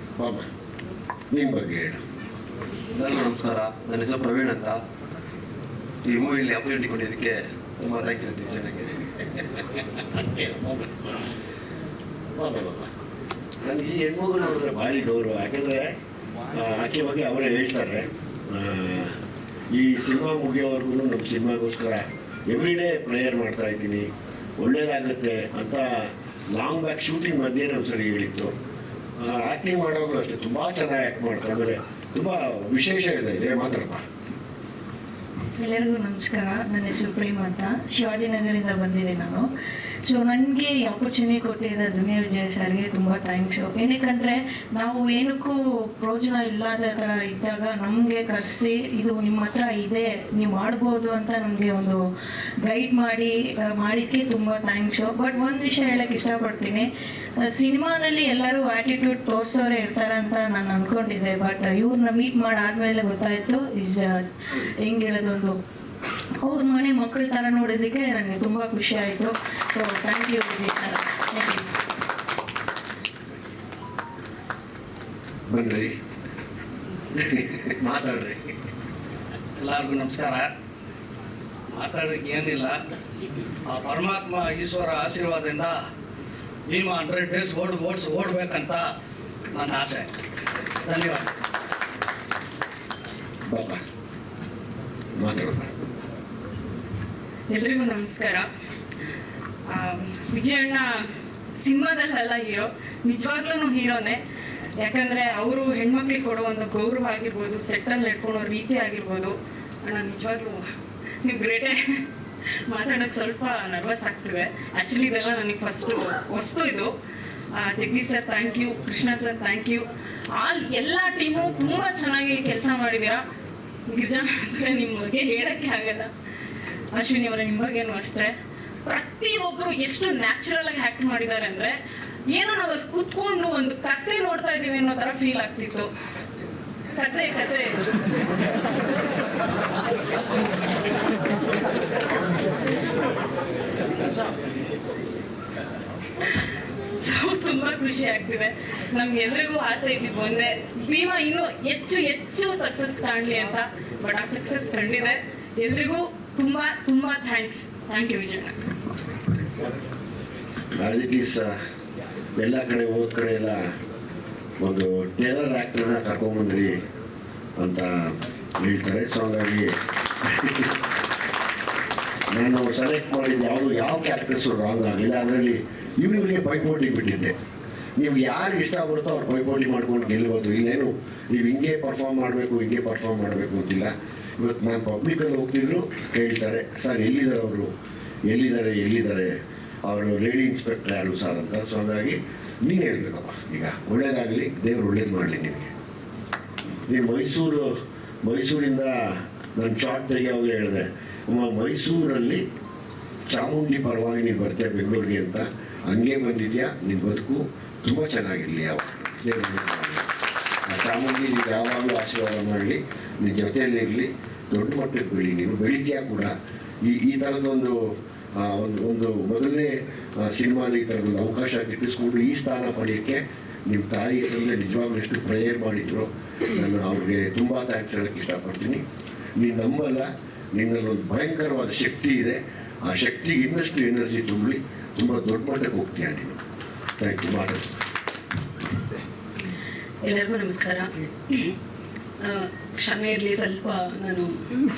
Speaker 1: ನಿಮ್ಮ ಬಗ್ಗೆ ಹೇಳು.
Speaker 12: ಎಲ್ಲರಿಗೂ ನಮಸ್ಕಾರ. ನನ್ನ ಹೆಸರು ಪ್ರವೀಣ್ ಅಂತ. ಈ ಮೂವಿಯಲ್ಲಿ ಆಪರ್ಚುನಿಟಿ ಕೊಟ್ಟಿದ್ದಕ್ಕೆ ತುಂಬ ಥ್ಯಾಂಕ್ಸ್ ಹೇಳ್ತೀವಿ ವಿಜಯನಿಗೆ.
Speaker 1: ನನಗೆ ಈ ಹೆಣ್ಮಗು ನೋಡಿದ್ರೆ ಭಾರಿ ಗೌರವ. ಯಾಕೆಂದರೆ ಆಕೆ ಬಗ್ಗೆ ಅವರೇ ಹೇಳ್ತಾರೆ. ಈ ಸಿನಿಮಾ ಮುಗಿಯೋವರೆಗೂ ನಮ್ಮ ಸಿನಿಮಾಗೋಸ್ಕರ ಎವ್ರಿ ಡೇ ಪ್ರೇಯರ್ ಮಾಡ್ತಾ ಇದ್ದೀನಿ, ಒಳ್ಳೇದಾಗುತ್ತೆ ಅಂತ ಲಾಂಗ್ ಬ್ಯಾಕ್ ಶೂಟಿಂಗ್ ಮಧ್ಯೆ ನಾವು ಸರಿ ಹೇಳಿತ್ತು. ಆ್ಯಕ್ಟಿಂಗ್ ಮಾಡೋರು ಅಷ್ಟೇ ತುಂಬ ಚೆನ್ನಾಗಿ ಆ್ಯಕ್ಟ್ ಮಾಡ್ತಾರೆ. ಆಮೇಲೆ ತುಂಬ ವಿಶೇಷ ಇದೆ. ಮಾತಾಡಪ್ಪ.
Speaker 16: ಎಲ್ಲರಿಗೂ ನಮಸ್ಕಾರ. ನನ್ನ ಹೆಸರು ಪ್ರೇಮ್ ಅಂತ. ಶಿವಾಜಿನಗರಿಂದ ಬಂದಿದ್ದೆ ನಾನು. ಸೊ ನನಗೆ ಈ ಆಪರ್ಚುನಿಟಿ ಕೊಟ್ಟಿದ್ದ ದುನಿಯಾ ವಿಜಯ್ ಸರ್ಗೆ ತುಂಬ ಥ್ಯಾಂಕ್ಸು. ಏನಕ್ಕಂದರೆ ನಾವು ಏನಕ್ಕೂ ಪ್ರಯೋಜನ ಇಲ್ಲದ ಥರ ಇದ್ದಾಗ ನಮಗೆ ಕರೆಸಿ ಇದು ನಿಮ್ಮ ಹತ್ರ ಇದೆ, ನೀವು ಮಾಡ್ಬೋದು ಅಂತ ನಮಗೆ ಒಂದು ಗೈಡ್ ಮಾಡಿದ್ದಕ್ಕೆ ತುಂಬ ಥ್ಯಾಂಕ್ಸು. ಬಟ್ ಒಂದು ವಿಷಯ ಹೇಳೋಕ್ಕೆ ಇಷ್ಟಪಡ್ತೀನಿ. ಸಿನಿಮಾದಲ್ಲಿ ಎಲ್ಲರೂ ಆ್ಯಟಿಟ್ಯೂಡ್ ತೋರಿಸೋರೇ ಇರ್ತಾರೆ ಅಂತ ನಾನು ಅಂದ್ಕೊಂಡಿದ್ದೆ. ಬಟ್ ಇವ್ರನ್ನ ಮೀಟ್ ಮಾಡಾದ್ಮೇಲೆ ಗೊತ್ತಾಯಿತು ಹೆಂಗೆ ಹೇಳೋದೊಂದು ಅವ್ರ ಮನೆ ಮಕ್ಕಳ ಥರ ನೋಡೋದಕ್ಕೆ ನನಗೆ ತುಂಬ ಖುಷಿ ಆಯಿತು. So thank you Vijay sir. Thank you.
Speaker 1: ಬನ್ರಿ ಮಾತಾಡ್ರಿ.
Speaker 20: ಎಲ್ಲರಿಗೂ ನಮಸ್ಕಾರ. ಮಾತಾಡೋಕ್ಕೆ ಏನಿಲ್ಲ. ಆ ಪರಮಾತ್ಮ ಈಶ್ವರ ಆಶೀರ್ವಾದದಿಂದ ಭೀಮಾ 100 days ಓಡಬೇಕಂತ ನನ್ನ ಆಸೆ. ಧನ್ಯವಾದ.
Speaker 1: ಬಾಬಾ ಮಾತಾಡೋಣ.
Speaker 21: ಎಲ್ರಿಗೂ ನಮಸ್ಕಾರ. ವಿಜಯಣ್ಣ
Speaker 16: ಸಿನಿಮಾದಲ್ಲೆಲ್ಲ ಹೀರೋ, ನಿಜವಾಗ್ಲೂ ಹೀರೋನೇ. ಯಾಕಂದರೆ ಅವರು ಹೆಣ್ಮಕ್ಳಿಗೆ ಕೊಡೋ ಒಂದು ಗೌರವ ಆಗಿರ್ಬೋದು, ಸೆಟ್ಟಲ್ಲಿ ನಡ್ಕೊಳೋ ರೀತಿ ಆಗಿರ್ಬೋದು. ಅಣ್ಣ ನಿಜವಾಗ್ಲೂ ನೀವು ಗ್ರೇಟೇ. ಮಾತಾಡೋಕ್ಕೆ ಸ್ವಲ್ಪ ನರ್ವಸ್ ಆಗ್ತಿದೆ. ಆ್ಯಕ್ಚುಲಿ ಇದೆಲ್ಲ ನನಗೆ ಫಸ್ಟು ಹೊಸ್ತು ಇದು. Jagadish sir thank you, Krishna sir thank you, ಎಲ್ಲ ಟೀಮು ತುಂಬ ಚೆನ್ನಾಗಿ ಕೆಲಸ ಮಾಡಿದ್ದೀರಾ. ಗಿರಿಜಾ ನಿಮ್ಮ ಬಗ್ಗೆ ಹೇಳೋಕ್ಕೆ ಆಗಲ್ಲ. ಅಶ್ವಿನಿ ಅವರ ನಿಮ್ಮ ಬಗ್ಗೆನೂ ಅಷ್ಟೇ. ಪ್ರತಿಯೊಬ್ಬರು ಎಷ್ಟು ನ್ಯಾಚುರಲ್ ಆಗಿ ಆ್ಯಕ್ಟ್ ಮಾಡಿದ್ದಾರೆ ಅಂದರೆ ಏನೋ ನಾವು ಅಲ್ಲಿ ಕೂತ್ಕೊಂಡು ಒಂದು ಕತೆ ನೋಡ್ತಾ ಇದ್ದೀವಿ ಅನ್ನೋ ಥರ ಫೀಲ್ ಆಗ್ತಿತ್ತು. ಕತೆ ಸೊ ತುಂಬ ಖುಷಿ ಆಗ್ತಿದೆ. ನಮ್ಗೆ ಎಲ್ರಿಗೂ ಆಸೆ ಇದ್ದಿದ್ದು ಒಂದೇ, ಭೀಮಾ ಇನ್ನೂ ಹೆಚ್ಚು ಸಕ್ಸಸ್ ಕಾಣಲಿ ಅಂತ. ಬಟ್ ಆ ಸಕ್ಸಸ್ ಕಂಡಿದೆ. ಎಲ್ರಿಗೂ ತುಂಬ ಥ್ಯಾಂಕ್ಸ್. ಥ್ಯಾಂಕ್ ಯು ವಿಜಯಣ್ಣ.
Speaker 1: ಆಸ್ ಇಟ್ ಈಸ್ ಎಲ್ಲ ಕಡೆ ಹೋದ ಕಡೆ ಎಲ್ಲ ಒಂದು ಟೆರರ್ ಆ್ಯಕ್ಟರ್ನ ಕರ್ಕೊಂಬಂದ್ರಿ ಅಂತ ಹೇಳ್ತಾರೆ. ಸೊ ಹಾಗಾಗಿ ನಾನು ಸೆಲೆಕ್ಟ್ ಮಾಡಿದ್ದು ಯಾವ ಕ್ಯಾರೆಕ್ಟರ್ಸು ರಾಂಗ್ ಆಗಲಿಲ್ಲ. ಅದರಲ್ಲಿ ಇವ್ರಿಗೆ ಪೈಪೋಟಿ ಬಿಟ್ಟಿದ್ದೆ. ನಿಮ್ಗೆ ಯಾರು ಇಷ್ಟ ಬರುತ್ತೋ ಅವ್ರು ಪೈಪೋಟಿ ಮಾಡ್ಕೊಂಡು ಗೆಲ್ಬೋದು. ಇಲ್ಲೇನು ನೀವು ಹಿಂಗೆ ಪರ್ಫಾರ್ಮ್ ಮಾಡಬೇಕು ಅಂತಿಲ್ಲ. ಇವತ್ತು ನಾನು ಪಬ್ಲಿಕಲ್ಲಿ ಹೋಗ್ತಿದ್ರು ಕೇಳ್ತಾರೆ, ಸರ್ ಎಲ್ಲಿದ್ದಾರೆ ಅವರು ಲೇಡಿ ಇನ್ಸ್ಪೆಕ್ಟರ್ ಯಾರು ಸರ್ ಅಂತ. ಸೊ ಹಾಗಾಗಿ ನೀನು ಹೇಳ್ಬೇಕಪ್ಪ, ಈಗ ಒಳ್ಳೇದಾಗಲಿ, ದೇವ್ರು ಒಳ್ಳೇದು ಮಾಡಲಿ ನಿನಗೆ. ನೀನು ಮೈಸೂರಿಂದ ನಾನು ಶಾರ್ಟ್ ತೆಗಿಯಾಗಲೇ ಹೇಳಿದೆ, ಮೈಸೂರಲ್ಲಿ ಚಾಮುಂಡಿ ಪರವಾಗಿ ನೀನು ಬರ್ತೀಯ ಬೆಂಗಳೂರಿಗೆ ಅಂತ. ಹಂಗೆ ಬಂದಿದ್ಯಾ, ನಿನ್ನ ಬದುಕು ತುಂಬ ಚೆನ್ನಾಗಿರಲಿ. ದೇವ್ರು ಚಾಮುಂಡಿ ನಿಮ್ಗೆ ಯಾವಾಗಲೂ ಆಶೀರ್ವಾದ ಮಾಡಲಿ, ನಿನ್ನ ಜೊತೆಯಲ್ಲಿರಲಿ, ದೊಡ್ಡ ಮಟ್ಟಕ್ಕೆ ಬೆಳಿ. ನೀನು ಬೆಳಿತೀಯಾ ಕೂಡ. ಈ ಥರದೊಂದು ಒಂದು ಮೊದಲನೇ ಸಿನಿಮಾಲಿ ಈ ಥರದೊಂದು ಅವಕಾಶ ಗಿಟ್ಟಿಸ್ಕೊಂಡು ಈ ಸ್ಥಾನ ಪಡೆಯೋಕ್ಕೆ ನಿಮ್ಮ ತಾಯಿ ತಂದೆ ನಿಜವಾಗ್ಲೂ ಎಷ್ಟು ಪ್ರೇಯರ್ ಮಾಡಿದ್ರು. ನಾನು ಅವ್ರಿಗೆ ತುಂಬ ಥ್ಯಾಂಕ್ಸ್ ಹೇಳೋಕ್ಕೆ ಇಷ್ಟಪಡ್ತೀನಿ. ನೀನು ನಂಬಲ್ಲ, ನಿನ್ನಲ್ಲೊಂದು ಭಯಂಕರವಾದ ಶಕ್ತಿ ಇದೆ. ಆ ಶಕ್ತಿಗೆ ಇನ್ನಷ್ಟು ಎನರ್ಜಿ ತುಂಬಲಿ, ತುಂಬ ದೊಡ್ಡ ಮಟ್ಟಕ್ಕೆ ಹೋಗ್ತೀಯ ನೀನು. Thank you. ಮಾಡೋದು
Speaker 16: ಎಲ್ಲರಿಗೂ ನಮಸ್ಕಾರ. ಕ್ಷಮೆ ಇರಲಿ, ಸ್ವಲ್ಪ ನಾನು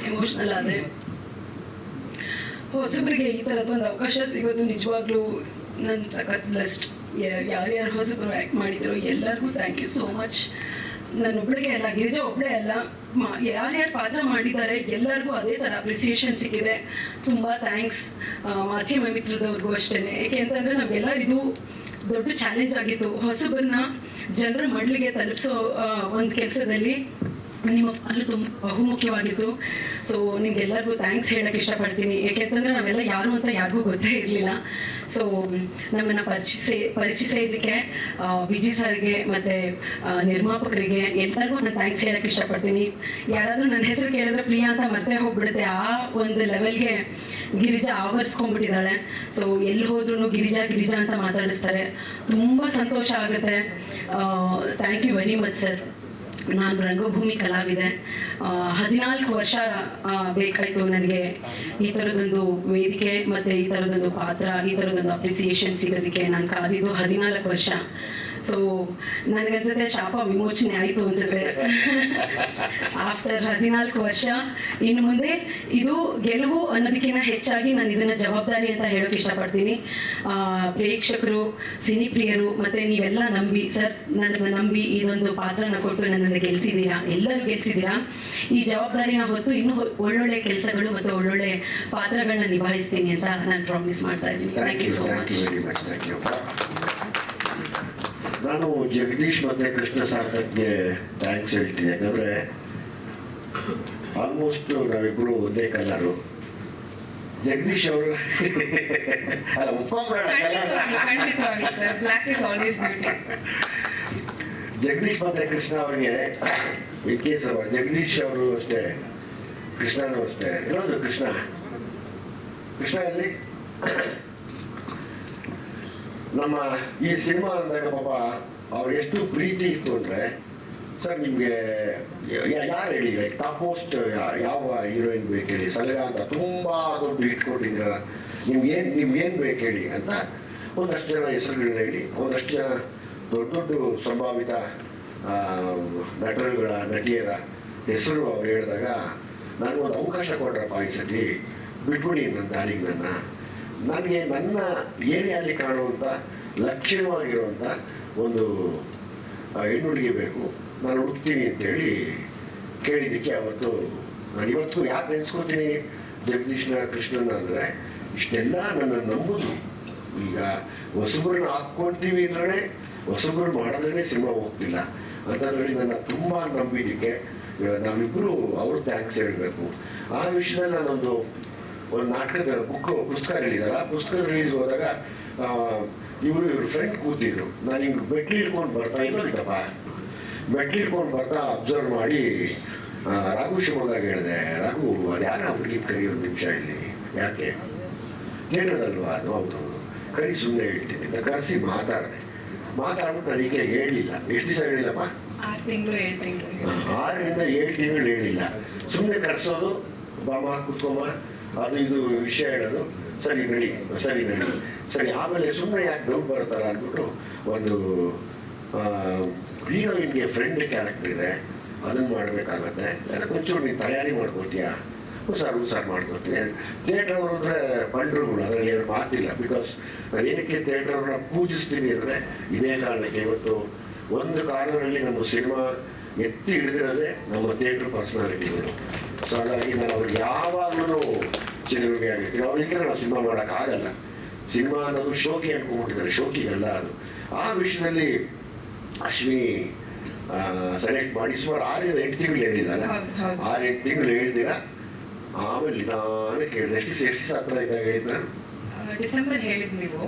Speaker 16: ಎಮೋಷ್ನಲ್ ಆದೆ. ಹೊಸಬರಿಗೆ ಈ ಥರದೊಂದು ಅವಕಾಶ ಸಿಗೋದು ನಿಜವಾಗ್ಲೂ ನನ್ನ ಸಖತ್ ಬ್ಲೆಸ್ಡ್. ಯಾರ್ಯಾರು ಹೊಸಬರು ಆ್ಯಕ್ಟ್ ಮಾಡಿದ್ರು ಎಲ್ಲರಿಗೂ ಥ್ಯಾಂಕ್ ಯು ಸೋ ಮಚ್. ನಾನೊಬ್ಬಳಿಗೆ ಅಲ್ಲ, ಗಿರಿಜಾ ಒಬ್ಬಳೇ ಅಲ್ಲ, ಯಾರ್ಯಾರು ಪಾತ್ರ ಮಾಡಿದ್ದಾರೆ ಎಲ್ಲರಿಗೂ ಅದೇ ಥರ ಅಪ್ರಿಸಿಯೇಷನ್ ಸಿಕ್ಕಿದೆ. ತುಂಬ ಥ್ಯಾಂಕ್ಸ್. ಮಾಧ್ಯಮ ಮಿತ್ರದವ್ರಿಗೂ ಅಷ್ಟೇ. ಏಕೆ ಅಂತಂದರೆ ನಮಗೆಲ್ಲ ಇದು ದೊಡ್ಡ ಚಾಲೆಂಜ್ ಆಗಿತ್ತು. ಹೊಸಬರನ್ನ ಜನರ ಮಡ್ಲಿಗೆ ತಲುಪಿಸೋ ಒಂದು ಕೆಲಸದಲ್ಲಿ ನಿಮ್ಮ ಪಾಲು ತುಂಬ ಬಹುಮುಖ್ಯವಾಗಿತ್ತು. ಸೊ ನಿಮ್ಗೆಲ್ಲರಿಗೂ ಥ್ಯಾಂಕ್ಸ್ ಹೇಳೋಕ್ಕೆ ಇಷ್ಟಪಡ್ತೀನಿ. ಏಕೆಂತಂದರೆ ನಾವೆಲ್ಲ ಯಾರು ಅಂತ ಯಾರಿಗೂ ಗೊತ್ತೇ ಇರಲಿಲ್ಲ. ಸೊ ನಮ್ಮನ್ನು ಪರಿಚಯಿಸೋದಕ್ಕೆ ವಿಜಯ್ ಸರ್ಗೆ ಮತ್ತು ನಿರ್ಮಾಪಕರಿಗೆ ಎಲ್ಲರಿಗೂ ನಾನು ಥ್ಯಾಂಕ್ಸ್ ಹೇಳೋಕ್ಕೆ ಇಷ್ಟಪಡ್ತೀನಿ. ಯಾರಾದರೂ ನನ್ನ ಹೆಸರು ಕೇಳಿದ್ರೆ ಪ್ರಿಯಾ ಅಂತ ಮತ್ತೆ ಹೋಗ್ಬಿಡುತ್ತೆ. ಆ ಒಂದು ಲೆವೆಲ್ಗೆ ಗಿರಿಜಾ ಆವರಿಸ್ಕೊಂಡ್ಬಿಟ್ಟಿದ್ದಾಳೆ. ಸೊ ಎಲ್ಲಿ ಹೋದ್ರೂ ಗಿರಿಜಾ ಅಂತ ಮಾತಾಡಿಸ್ತಾರೆ. ತುಂಬ ಸಂತೋಷ ಆಗುತ್ತೆ. Thank you very much sir. ನಾನು ರಂಗಭೂಮಿ ಕಲಾವಿದೆ. 14 ವರ್ಷ ಬೇಕಾಯಿತು ನನಗೆ ಈ ಥರದೊಂದು ವೇದಿಕೆ ಮತ್ತು ಈ ಥರದೊಂದು ಪಾತ್ರ, ಈ ಥರದೊಂದು ಅಪ್ರಿಸಿಯೇಷನ್ ಸಿಗೋದಕ್ಕೆ. ನಾನು ಕಾದಿದ್ದು 14 ವರ್ಷ. ಸೊ ನನಗನ್ಸುತ್ತೆ ಶಾಪ ವಿಮೋಚನೆ ಆಯಿತು ಅನ್ಸುತ್ತೆ ಆಫ್ಟರ್ 14 ವರ್ಷ. ಇನ್ನು ಮುಂದೆ ಇದು ಗೆಲುವು ಅನ್ನೋದಕ್ಕಿಂತ ಹೆಚ್ಚಾಗಿ ನಾನು ಇದನ್ನು ಜವಾಬ್ದಾರಿ ಅಂತ ಹೇಳೋಕೆ ಇಷ್ಟಪಡ್ತೀನಿ. ಪ್ರೇಕ್ಷಕರು, ಸಿನಿ ಪ್ರಿಯರು ಮತ್ತು ನೀವೆಲ್ಲ ನಂಬಿ, ಸರ್ ನನ್ನನ್ನು ನಂಬಿ ಇದೊಂದು ಪಾತ್ರನ ಕೊಟ್ಟು ನನ್ನನ್ನು ಗೆಲ್ಲಿಸಿದ್ದೀರಾ, ಎಲ್ಲರೂ ಗೆಲ್ಲಿಸಿದ್ದೀರಾ. ಈ ಜವಾಬ್ದಾರಿನ ಹೊತ್ತು ಇನ್ನೂ ಒಳ್ಳೊಳ್ಳೆ ಕೆಲಸಗಳು ಮತ್ತು ಒಳ್ಳೊಳ್ಳೆ ಪಾತ್ರಗಳನ್ನ ನಿಭಾಯಿಸ್ತೀನಿ ಅಂತ ನಾನು ಪ್ರಾಮಿಸ್ ಮಾಡ್ತಾ ಇದ್ದೀನಿ. Thank you so much.
Speaker 1: ನಾನು ಜಗದೀಶ್ ಮತ್ತು ಕೃಷ್ಣ ಸಾರ್ಥಕ್ಗೆ ಥ್ಯಾಂಕ್ಸ್ ಹೇಳ್ತೀನಿ. ಯಾಕಂದರೆ ಆಲ್ಮೋಸ್ಟ್ ನಾವಿಬ್ಬರು ಒಂದೇ ಕಲರು. ಜಗದೀಶ್ ಅವರು ಅಲ್ಲ ಒಪ್ಕೊಂಡ್ಬೇಡ, ಜಗದೀಶ್ ಮತ್ತು ಕೃಷ್ಣ ಅವ್ರಿಗೆ ಇನ್ ಕೇಸ್ ಜಗದೀಶ್ ಅವರು ಅಷ್ಟೇ, ಕೃಷ್ಣನೂ ಅಷ್ಟೇ. ಇರೋದು ಕೃಷ್ಣ ಎಲ್ಲಿ ನಮ್ಮ ಈ ಸಿನಿಮಾ ಅಂದಾಗ ಪಾಪ ಅವ್ರು ಎಷ್ಟು ಪ್ರೀತಿ ಇತ್ತು ಅಂದರೆ, ಸರ್ ನಿಮಗೆ ಯಾರು ಹೇಳಿ ಲೈಕ್ ಟಾಪ್ ಮೋಸ್ಟ್ ಯಾವ ಹೀರೋಯಿನ್ ಬೇಕು ಹೇಳಿ, ಸಲಗಾ ಅಂತ ತುಂಬ ದೊಡ್ಡ ಹಿಟ್ ಕೊಟ್ಟಿದ್ದೀರ, ನಿಮ್ಗೇನು ಬೇಕು ಹೇಳಿ ಅಂತ ಒಂದಷ್ಟು ಜನ ಹೆಸರುಗಳನ್ನ ಹೇಳಿ, ಒಂದಷ್ಟು ಜನ ದೊಡ್ಡ ಸಂಭಾವಿತ ನಟಿಯರ ಹೆಸರು ಅವ್ರು ಹೇಳಿದಾಗ ನನಗೊಂದು ಅವಕಾಶ ಕೊಟ್ರಪ್ಪ ಈ ಸತಿ, ಬಿಟ್ಬಿಡಿ ನನ್ನ ದಾರಿಗೆ ನನಗೆ ನನ್ನ ಏರಿಯಲ್ಲಿ ಕಾಣುವಂಥ ಲಕ್ಷಣವಾಗಿರುವಂಥ ಒಂದು ಹೆಣ್ಣು ಹುಡುಗಿ ಬೇಕು, ನಾನು ಹುಡುಕ್ತೀನಿ ಅಂತೇಳಿ ಕೇಳಿದ್ದಕ್ಕೆ ಅವತ್ತು ನಾನು ಇವತ್ತು ಯಾಕೆ ನೆನೆಸ್ಕೋತೀನಿ ಜಗದೀಶ್ನ ಕೃಷ್ಣನ ಅಂದರೆ ಇಷ್ಟೆಲ್ಲ ನನ್ನನ್ನು ನಂಬೋದು. ಈಗ ಹೊಸಬ್ರನ್ನ ಹಾಕ್ಕೊಳ್ತೀವಿ ಅಂದ್ರೆ ಹೊಸಬ್ರು ಮಾಡಿದ್ರೇ ಸಿನಿಮಾ ಹೋಗ್ತಿಲ್ಲ ಅಂತಂದೇಳಿ ನನ್ನ ತುಂಬ ನಂಬಿದ್ದಕ್ಕೆ ನಾವಿಬ್ಬರು ಅವರು ಥ್ಯಾಂಕ್ಸ್ ಹೇಳಬೇಕು. ಆ ವಿಷಯದಲ್ಲಿ ನಾನೊಂದು ನಾಟಕದ ಪುಸ್ತಕ ರಿಲೀಸಲ್ಲ, ಪುಸ್ತಕ ರಿಲೀಸ್ ಹೋದಾಗ ಇವ್ರ ಫ್ರೆಂಡ್ ಕೂತಿದ್ರು. ನಾನು ಹಿಂಗೆ ಮೆಟ್ಲು ಇಟ್ಕೊಂಡು ಬರ್ತಾ ಇಲ್ಲಪ್ಪ, ಮೆಟ್ಲು ಇಟ್ಕೊಂಡು ಬರ್ತಾ ಅಬ್ಸರ್ವ್ ಮಾಡಿ ರಾಘು ಶಿವಮೊಗ್ಗ ಹೇಳಿದೆ, ರಾಘು ಅದು ಯಾರ ಹುಡುಗಿನ ಕರಿ ಒಂದು ನಿಮಿಷ ಇಲ್ಲಿ, ಯಾಕೆ ಥಿಯೇಟರ್ದಲ್ವಾ ಅದು? ಹೌದು ಕರಿ, ಸುಮ್ಮನೆ ಹೇಳ್ತೀನಿ ಅಂತ ಕರೆಸಿ ಮಾತಾಡ್ಬಿಟ್ಟು ನನಗೆ ಹೇಳಿಲ್ಲ. ಎಷ್ಟು ದಿವಸ ಹೇಳಿಲ್ಲಪ್ಪ?
Speaker 6: 6 ತಿಂಗಳು 7 ತಿಂಗಳು
Speaker 1: 6ರಿಂದ 7 ತಿಂಗಳು ಹೇಳಿಲ್ಲ. ಸುಮ್ಮನೆ ಕರೆಸೋದು, ಬಾಮ ಕೂತ್ಕೊಮ್ಮ, ಅದು ಇದು ವಿಷಯ ಹೇಳೋದು, ಸರಿ ನಡಿ ಸರಿ. ಆಮೇಲೆ ಸುಮ್ಮನೆ ಯಾಕೆ ಡೌಟ್ ಬರ್ತಾರ ಅಂದ್ಬಿಟ್ಟು ಒಂದು ಹೀರೋಯಿನ್ಗೆ ಫ್ರೆಂಡ್ ಕ್ಯಾರೆಕ್ಟರ್ ಇದೆ, ಅದನ್ನು ಮಾಡಬೇಕಾಗತ್ತೆ, ಅದಕ್ಕೆ ಒಂಚೂರು ನೀನು ತಯಾರಿ ಮಾಡ್ಕೋತೀಯಾ? ಹುಷಾರು ಮಾಡ್ಕೋತೀನಿ. ಥಿಯೇಟ್ರ್ ಅವರು ಅಂದರೆ ಬಂಡ್ರುಗಳು, ಅದರಲ್ಲಿ ಅವ್ರ ಮಾತಿಲ್ಲ. ಬಿಕಾಸ್ ನಾನು ಏನಕ್ಕೆ ಥಿಯೇಟ್ರ್ ಅವ್ರನ್ನ ಪೂಜಿಸ್ತೀನಿ ಅಂದರೆ ಇದೇ ಕಾರಣಕ್ಕೆ. ಇವತ್ತು ಒಂದು ಕಾರ್ನರಲ್ಲಿ ನಮ್ಮ ಸಿನಿಮಾ ಎತ್ತಿ ಹಿಡಿದಿರೋದೇ ನಮ್ಮ ಥಿಯೇಟ್ರ್ ಪರ್ಸನಾಲಿಟಿಗಳು. ಸೊ ಹಾಗಾಗಿ ನಾನು ಅವ್ರಿಗೆ ಯಾವಾಗಲೂ ಚಿರಋಣಿ ಆಗಿರ್ತೀನಿ. ಅವ್ರಿಗಿಂತ ನಾವು ಸಿನಿಮಾ ಮಾಡೋಕ್ಕಾಗಲ್ಲ. ಸಿನಿಮಾ ಅನ್ನೋದು ಶೋಕಿ ಅಂದ್ಕೊಂಡ್ಬಿಟ್ಟಿದ್ದಾರೆ, ಶೋಕಿಗಲ್ಲ ಅದು. ಆ ವಿಷಯದಲ್ಲಿ ಅಶ್ವಿನಿ ಸೆಲೆಕ್ಟ್ ಮಾಡಿ ಸುಮಾರು 6-8 ತಿಂಗಳು ಹೇಳಿದಲ್ಲ, 6-8 ತಿಂಗಳು ಹೇಳ್ತೀರಾ. ಆಮೇಲೆ ನಿಧಾನಕ್ಕೆ ಹೇಳಿದೆ. ಎಷ್ಟು ಹತ್ರ ಇದ್ದಾಗ ಹೇಳಿದ್ ನಾನು?
Speaker 6: ಡಿಸೆಂಬರ್ ಹೇಳಿದ್ ನೀವು,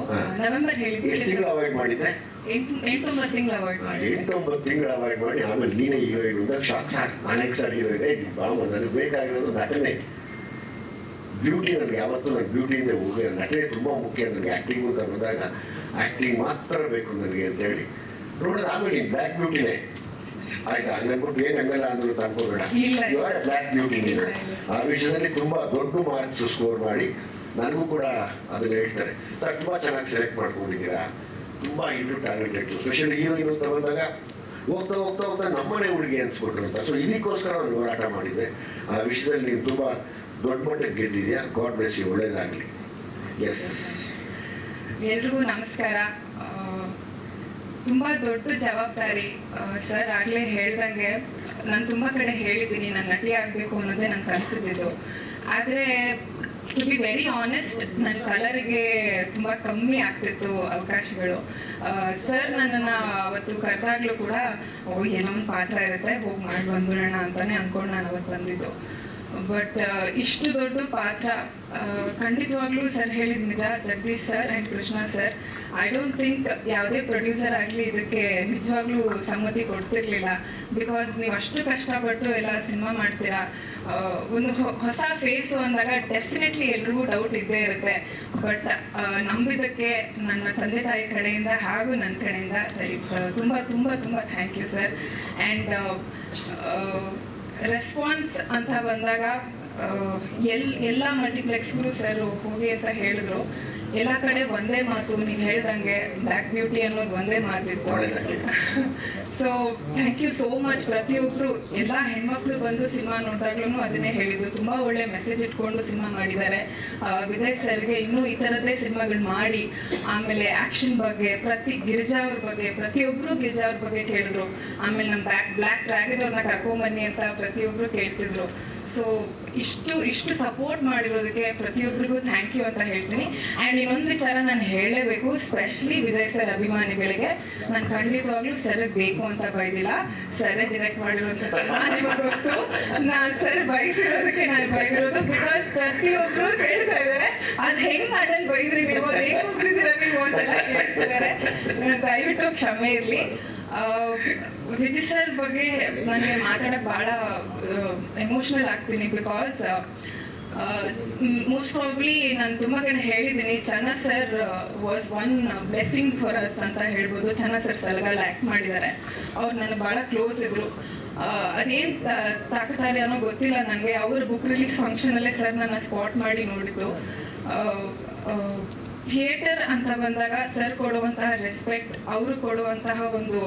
Speaker 6: ನವೆಂಬರ್ ಹೇಳಿದ್ವಿ.
Speaker 1: ಎಷ್ಟು ತಿಂಗಳು ಅವಾಯ್ಡ್ ಮಾಡಿದ್ದೆ?
Speaker 6: 8-9 ತಿಂಗಳು ಅವಾಯ್ಡ್ ಮಾಡಿ.
Speaker 1: 8-9 ತಿಂಗಳು ಅವಾಯ್ಡ್ ಮಾಡಿ ಆಮೇಲೆ ನೀನೇ ಹೀರೋಯಿನ್ ಅಂದಾಗ ಶಾಕ್ ಸಾಕು. ನಾನೇ ಸರ್ ಹೀರೋಯಿನ್ ಬಾಮ, ನನಗೆ ಬೇಕಾಗಿರೋದು ನಟನೆ, ಬ್ಯೂಟಿ. ನನಗೆ ಯಾವತ್ತೂ ನನ್ನ ಬ್ಯೂಟಿಯಿಂದ ಹೋಗಿ ನಟನೆ ತುಂಬ ಮುಖ್ಯ ನನಗೆ. ಆ್ಯಕ್ಟಿಂಗ್ ಅಂತ ಬಂದಾಗ ಆ್ಯಕ್ಟಿಂಗ್ ಮಾತ್ರ ಬೇಕು ನನಗೆ ಅಂತೇಳಿ ನೋಡಿದ್ರೆ ಆಮೇಲೆ ನೀನು ಬ್ಲ್ಯಾಕ್ ಬ್ಯೂಟಿನೇ ಆಯ್ತಾ, ಹಂಗನ್ಬಿಟ್ಟು ಏನು ಹಂಗಲ್ಲ ಅಂದ್ರು ತಂದ್ಕೋಬೇಡ, ಇವಾಗ ಬ್ಲ್ಯಾಕ್ ಬ್ಯೂಟಿ ನೀನು. ಆ ವಿಷಯದಲ್ಲಿ ತುಂಬ ದೊಡ್ಡ ಮಾರ್ಕ್ಸ್ ಸ್ಕೋರ್ ಮಾಡಿ ನನಗೂ ಕೂಡ ಅದನ್ನು ಹೇಳ್ತಾರೆ, ಸರ್ ತುಂಬ ಚೆನ್ನಾಗಿ ಸೆಲೆಕ್ಟ್ ಮಾಡ್ಕೊಂಡಿದ್ದೀರಾ, ತುಂಬ ಇನ್ನೂ ಟ್ಯಾಲೆಂಟೆಡ್, ಸ್ಪೆಷಲಿ ಹೀರೋಯಿನ್ ಅಂತ ಬಂದಾಗ ಹೋಗ್ತಾ ನಮ್ಮನೆ ಹುಡುಗಿ ಅನ್ಸ್ಬಿಟ್ರು ಅಂತ. ಸೊ ಇದಕ್ಕೋಸ್ಕರ ನಾನು ಹೋರಾಟ ಮಾಡಿದ್ದೆ. ಆ ವಿಷಯದಲ್ಲಿ ನೀನು ತುಂಬ ದೊಡ್ಡ ಮಟ್ಟಕ್ಕೆ ಗೆದ್ದಿದ್ಯಾ. ಗಾಡ್ ಬ್ಲೆಸ್ ಯು, ಒಳ್ಳೇದಾಗಲಿ. ಎಸ್,
Speaker 6: ಎಲ್ರಿಗೂ ನಮಸ್ಕಾರ. ತುಂಬ ದೊಡ್ಡ ಜವಾಬ್ದಾರಿ ಸರ್. ಆಗಲೇ ಹೇಳ್ದಂಗೆ ನಾನು ತುಂಬ ಕಡೆ ಹೇಳಿದ್ದೀನಿ ನಾನು ನಟಿ ಆಗಬೇಕು ಅನ್ನೋದೇ ನನ್ನ ಕನಸಿದ್ದು. ಆದರೆ ಟು ಬಿ ವೆರಿ ಆನೆಸ್ಟ್, ನನ್ನ ಕಲರ್ಗೆ ತುಂಬ ಕಮ್ಮಿ ಆಗ್ತಿತ್ತು ಅವಕಾಶಗಳು. ಸರ್ ನನ್ನನ್ನು ಅವತ್ತು ಕರೆದಾಗಲೂ ಕೂಡ ಏನೋ ಒಂದು ಪಾತ್ರ ಇರುತ್ತೆ, ಹೋಗಿ ಮಾಡಿ ಬಂದ್ಬಿಡೋಣ ಅಂತಲೇ ಅಂದ್ಕೊಂಡು ನಾನು ಅವತ್ತು ಬಂದಿದ್ದು. ಬಟ್ ಇಷ್ಟು ದೊಡ್ಡ ಪಾತ್ರ ಖಂಡಿತವಾಗ್ಲೂ ಸರ್ ಹೇಳಿದ ನಿಜ. Jagadish sir and Krishna sir, I don't think ಯಾವುದೇ ಪ್ರೊಡ್ಯೂಸರ್ ಆಗಲಿ ಇದಕ್ಕೆ ನಿಜವಾಗ್ಲೂ ಸಮ್ಮತಿ ಕೊಡ್ತಿರ್ಲಿಲ್ಲ. ಬಿಕಾಸ್ ನೀವು ಅಷ್ಟು ಕಷ್ಟಪಟ್ಟು ಎಲ್ಲ ಸಿನಿಮಾ ಮಾಡ್ತೀರಾ, ಒಂದು ಹೊಸ ಫೇಸು ಅಂದಾಗ ಡೆಫಿನೆಟ್ಲಿ ಎಲ್ರಿಗೂ ಡೌಟ್ ಇದ್ದೇ ಇರುತ್ತೆ. ಬಟ್ ನಂಬಿದ್ದಕ್ಕೆ ನನ್ನ ತಂದೆ ತಾಯಿ ಕಡೆಯಿಂದ ಹಾಗೂ ನನ್ನ ಕಡೆಯಿಂದ ತುಂಬ ತುಂಬ ತುಂಬ thank you sir. And response ಅಂತ ಬಂದಾಗ ಎಲ್ಲ ಮಲ್ಟಿಪ್ಲೆಕ್ಸ್ಗೂ ಸರ್ ಹೋಗಿ ಅಂತ ಹೇಳಿದ್ರು. ಎಲ್ಲ ಕಡೆ ಒಂದೇ ಮಾತು, ನೀವು ಹೇಳ್ದಂಗೆ ಬ್ಲ್ಯಾಕ್ ಬ್ಯೂಟಿ ಅನ್ನೋದು ಒಂದೇ ಮಾತಿತ್ತು. So thank you so much. ಪ್ರತಿಯೊಬ್ಬರು ಎಲ್ಲ ಹೆಣ್ಮಕ್ಳು ಬಂದು ಸಿನಿಮಾ ನೋಡಿದಾಗ್ಲೂ ಅದನ್ನೇ ಹೇಳಿದ್ದು, ತುಂಬ ಒಳ್ಳೆ ಮೆಸೇಜ್ ಇಟ್ಕೊಂಡು ಸಿನಿಮಾ ಮಾಡಿದ್ದಾರೆ. ವಿಜಯ್ ಸರ್ಗೆ ಇನ್ನೂ ಈ ಥರದ್ದೇ ಸಿನಿಮಾಗಳು ಮಾಡಿ, ಆಮೇಲೆ ಆ್ಯಕ್ಷನ್ ಬಗ್ಗೆ ಗಿರಿಜಾ ಅವ್ರ ಬಗ್ಗೆ ಪ್ರತಿಯೊಬ್ಬರು ಗಿರಿಜಾ ಅವ್ರ ಬಗ್ಗೆ ಕೇಳಿದ್ರು. ಆಮೇಲೆ ನಮ್ಮ ಬ್ಲ್ಯಾಕ್ ಡ್ರ್ಯಾಗನ್ ಅವ್ರನ್ನ ಕರ್ಕೊಂಬನ್ನಿ ಅಂತ ಪ್ರತಿಯೊಬ್ಬರು ಕೇಳ್ತಿದ್ರು. ಸೊ ಇಷ್ಟು ಸಪೋರ್ಟ್ ಮಾಡಿರೋದಕ್ಕೆ ಪ್ರತಿಯೊಬ್ಬರಿಗೂ ಥ್ಯಾಂಕ್ ಯು ಅಂತ ಹೇಳ್ತೀನಿ. ಆ್ಯಂಡ್ ಇನ್ನೊಂದು ವಿಚಾರ ನಾನು ಹೇಳಲೇಬೇಕು, ಸ್ಪೆಷಲಿ ವಿಜಯ್ ಸರ್ ಅಭಿಮಾನಿಗಳಿಗೆ, ನಾನು ಖಂಡಿತವಾಗ್ಲೂ ಸರ್ಗೆ ಬೇಕು ಅಂತ ಬೈದಿಲ್ಲ. ಸರೇ ಡೈರೆಕ್ಟ್ ಮಾಡಿರುವಂಥ ನಿಮಗೆ ಗೊತ್ತು. ನಾನು ಸರ್ ಬಯಸಿರೋದಕ್ಕೆ ನಾನು ಬೈದಿರೋದು. ಬಿಕಾಸ್ ಪ್ರತಿಯೊಬ್ಬರು ಕೇಳ್ತಾ ಇದ್ದಾರೆ, ಅದು ಹೆಂಗೆ ಮಾಡಲ್ ಬೈದ್ರಿ ನೀವು, ಅದು ಹೆಂಗೆ ಹೋಗ್ತಿದ್ದೀರಾ ನೀವು ಅಂತೆಲ್ಲ ಕೇಳ್ತಿದ್ದಾರೆ. ದಯವಿಟ್ಟು ಕ್ಷಮೆ ಇರಲಿ. ವಿಜಯ್ ಸರ್ ಬಗ್ಗೆ ನನಗೆ ಮಾತಾಡೋಕ್ಕೆ ಭಾಳ ಎಮೋಷ್ನಲ್ ಆಗ್ತೀನಿ. ಬಿಕಾಸ್ ಮೋಸ್ಟ್ ಪ್ರಾಬ್ಲಿ ನಾನು ತುಂಬ ಕಡೆ ಹೇಳಿದ್ದೀನಿ, Channa sir was one blessing for us ಅಂತ ಹೇಳ್ಬೋದು. ಚನ್ನ ಸರ್ ಸಲಗಾಲ ಆ್ಯಕ್ಟ್ ಮಾಡಿದ್ದಾರೆ. ಅವ್ರು ನನಗೆ ಭಾಳ ಕ್ಲೋಸ್ ಇದ್ದರು. ಅದೇನು ತಾಕತಾರೆ ಅನ್ನೋ ಗೊತ್ತಿಲ್ಲ ನನಗೆ. ಅವ್ರ ಬುಕ್ ರಿಲೀಸ್ ಫಂಕ್ಷನಲ್ಲೇ ಸರ್ ನನ್ನ ಸ್ಪಾಟ್ ಮಾಡಿ ನೋಡಿದ್ದು.
Speaker 21: ಥಿಯೇಟರ್ ಅಂತ ಬಂದಾಗ ಸರ್ ಕೊಡುವಂತಹ ರೆಸ್ಪೆಕ್ಟ್, ಅವರು ಕೊಡುವಂತಹ ಒಂದು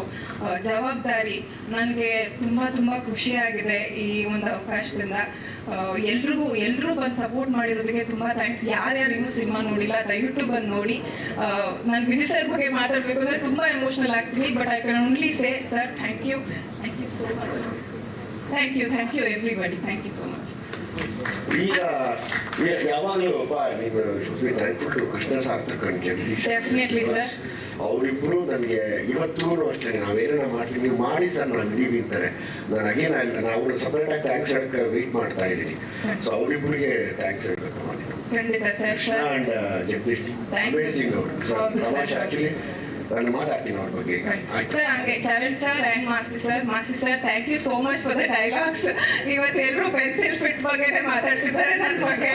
Speaker 21: ಜವಾಬ್ದಾರಿ ನನಗೆ ತುಂಬ ಖುಷಿಯಾಗಿದೆ ಈ ಒಂದು ಅವಕಾಶದಿಂದ. ಎಲ್ಲರೂ ಬಂದು ಸಪೋರ್ಟ್ ಮಾಡಿರೋದಕ್ಕೆ ತುಂಬ ಥ್ಯಾಂಕ್ಸ್. ಯಾರ್ಯಾರು ಇನ್ನೂ ಸಿನಿಮಾ ನೋಡಿಲ್ಲ ದಯವಿಟ್ಟು ಬಂದು ನೋಡಿ. ನಾನು ವಿಜಯ್ ಸರ್ ಬಗ್ಗೆ ಮಾತಾಡಬೇಕು ಅಂದರೆ ತುಂಬ ಎಮೋಷ್ನಲ್ ಆಗ್ತೀನಿ, but I can only say sir thank you so much. Thank you everybody, thank you so much.
Speaker 1: ಈಗ ಯಾವಾಗಲೂ ನೀನು should be thankful to Krishna Sarthak and Jagadish.
Speaker 21: Definitely sir.
Speaker 1: ಅವರಿಬ್ಬರು ನನಗೆ ಇವತ್ತೂ ಅಷ್ಟೇ, ನಾವೇನ ಮಾಡ್ತೀವಿ ನೀವು ಮಾಡಿ ಸರ್ ನಾವು ಇದೀವಿ ಅಂತಾರೆ. ನಾನು ಅಗೇನ್ ನಾವು ಸಪ್ರೇಟಾಗಿ ಥ್ಯಾಂಕ್ಸ್ ಹೇಳಕ್ಕೆ ವೆಯ್ಟ್ ಮಾಡ್ತಾ ಇದ್ದೀನಿ. ಸೊ ಅವರಿಬ್ಬರಿಗೆ ಥ್ಯಾಂಕ್ಸ್ ಹೇಳ್ಬೇಕಮ್ಮ ನೀನು.
Speaker 21: ಖಂಡಿತ sir.
Speaker 1: Krishna and Jagadish amazing ಅವರು. ತಮಾಷೆ ಆ್ಯಕ್ಚುಲಿ ನಾನು ಮಾತಾಡ್ತೀನಿ ಅವ್ರ ಬಗ್ಗೆ.
Speaker 21: ಸರ್ ಹಂಗೆ Charan sir and Masti sir thank you so much for the dialogues. ಇವತ್ತು ಎಲ್ಲರೂ ಪೆನ್ಸಿಲ್ ಫಿಟ್ ಬಗ್ಗೆನೇ ಮಾತಾಡ್ತಿದ್ದಾರೆ ನನ್ನ ಬಗ್ಗೆ.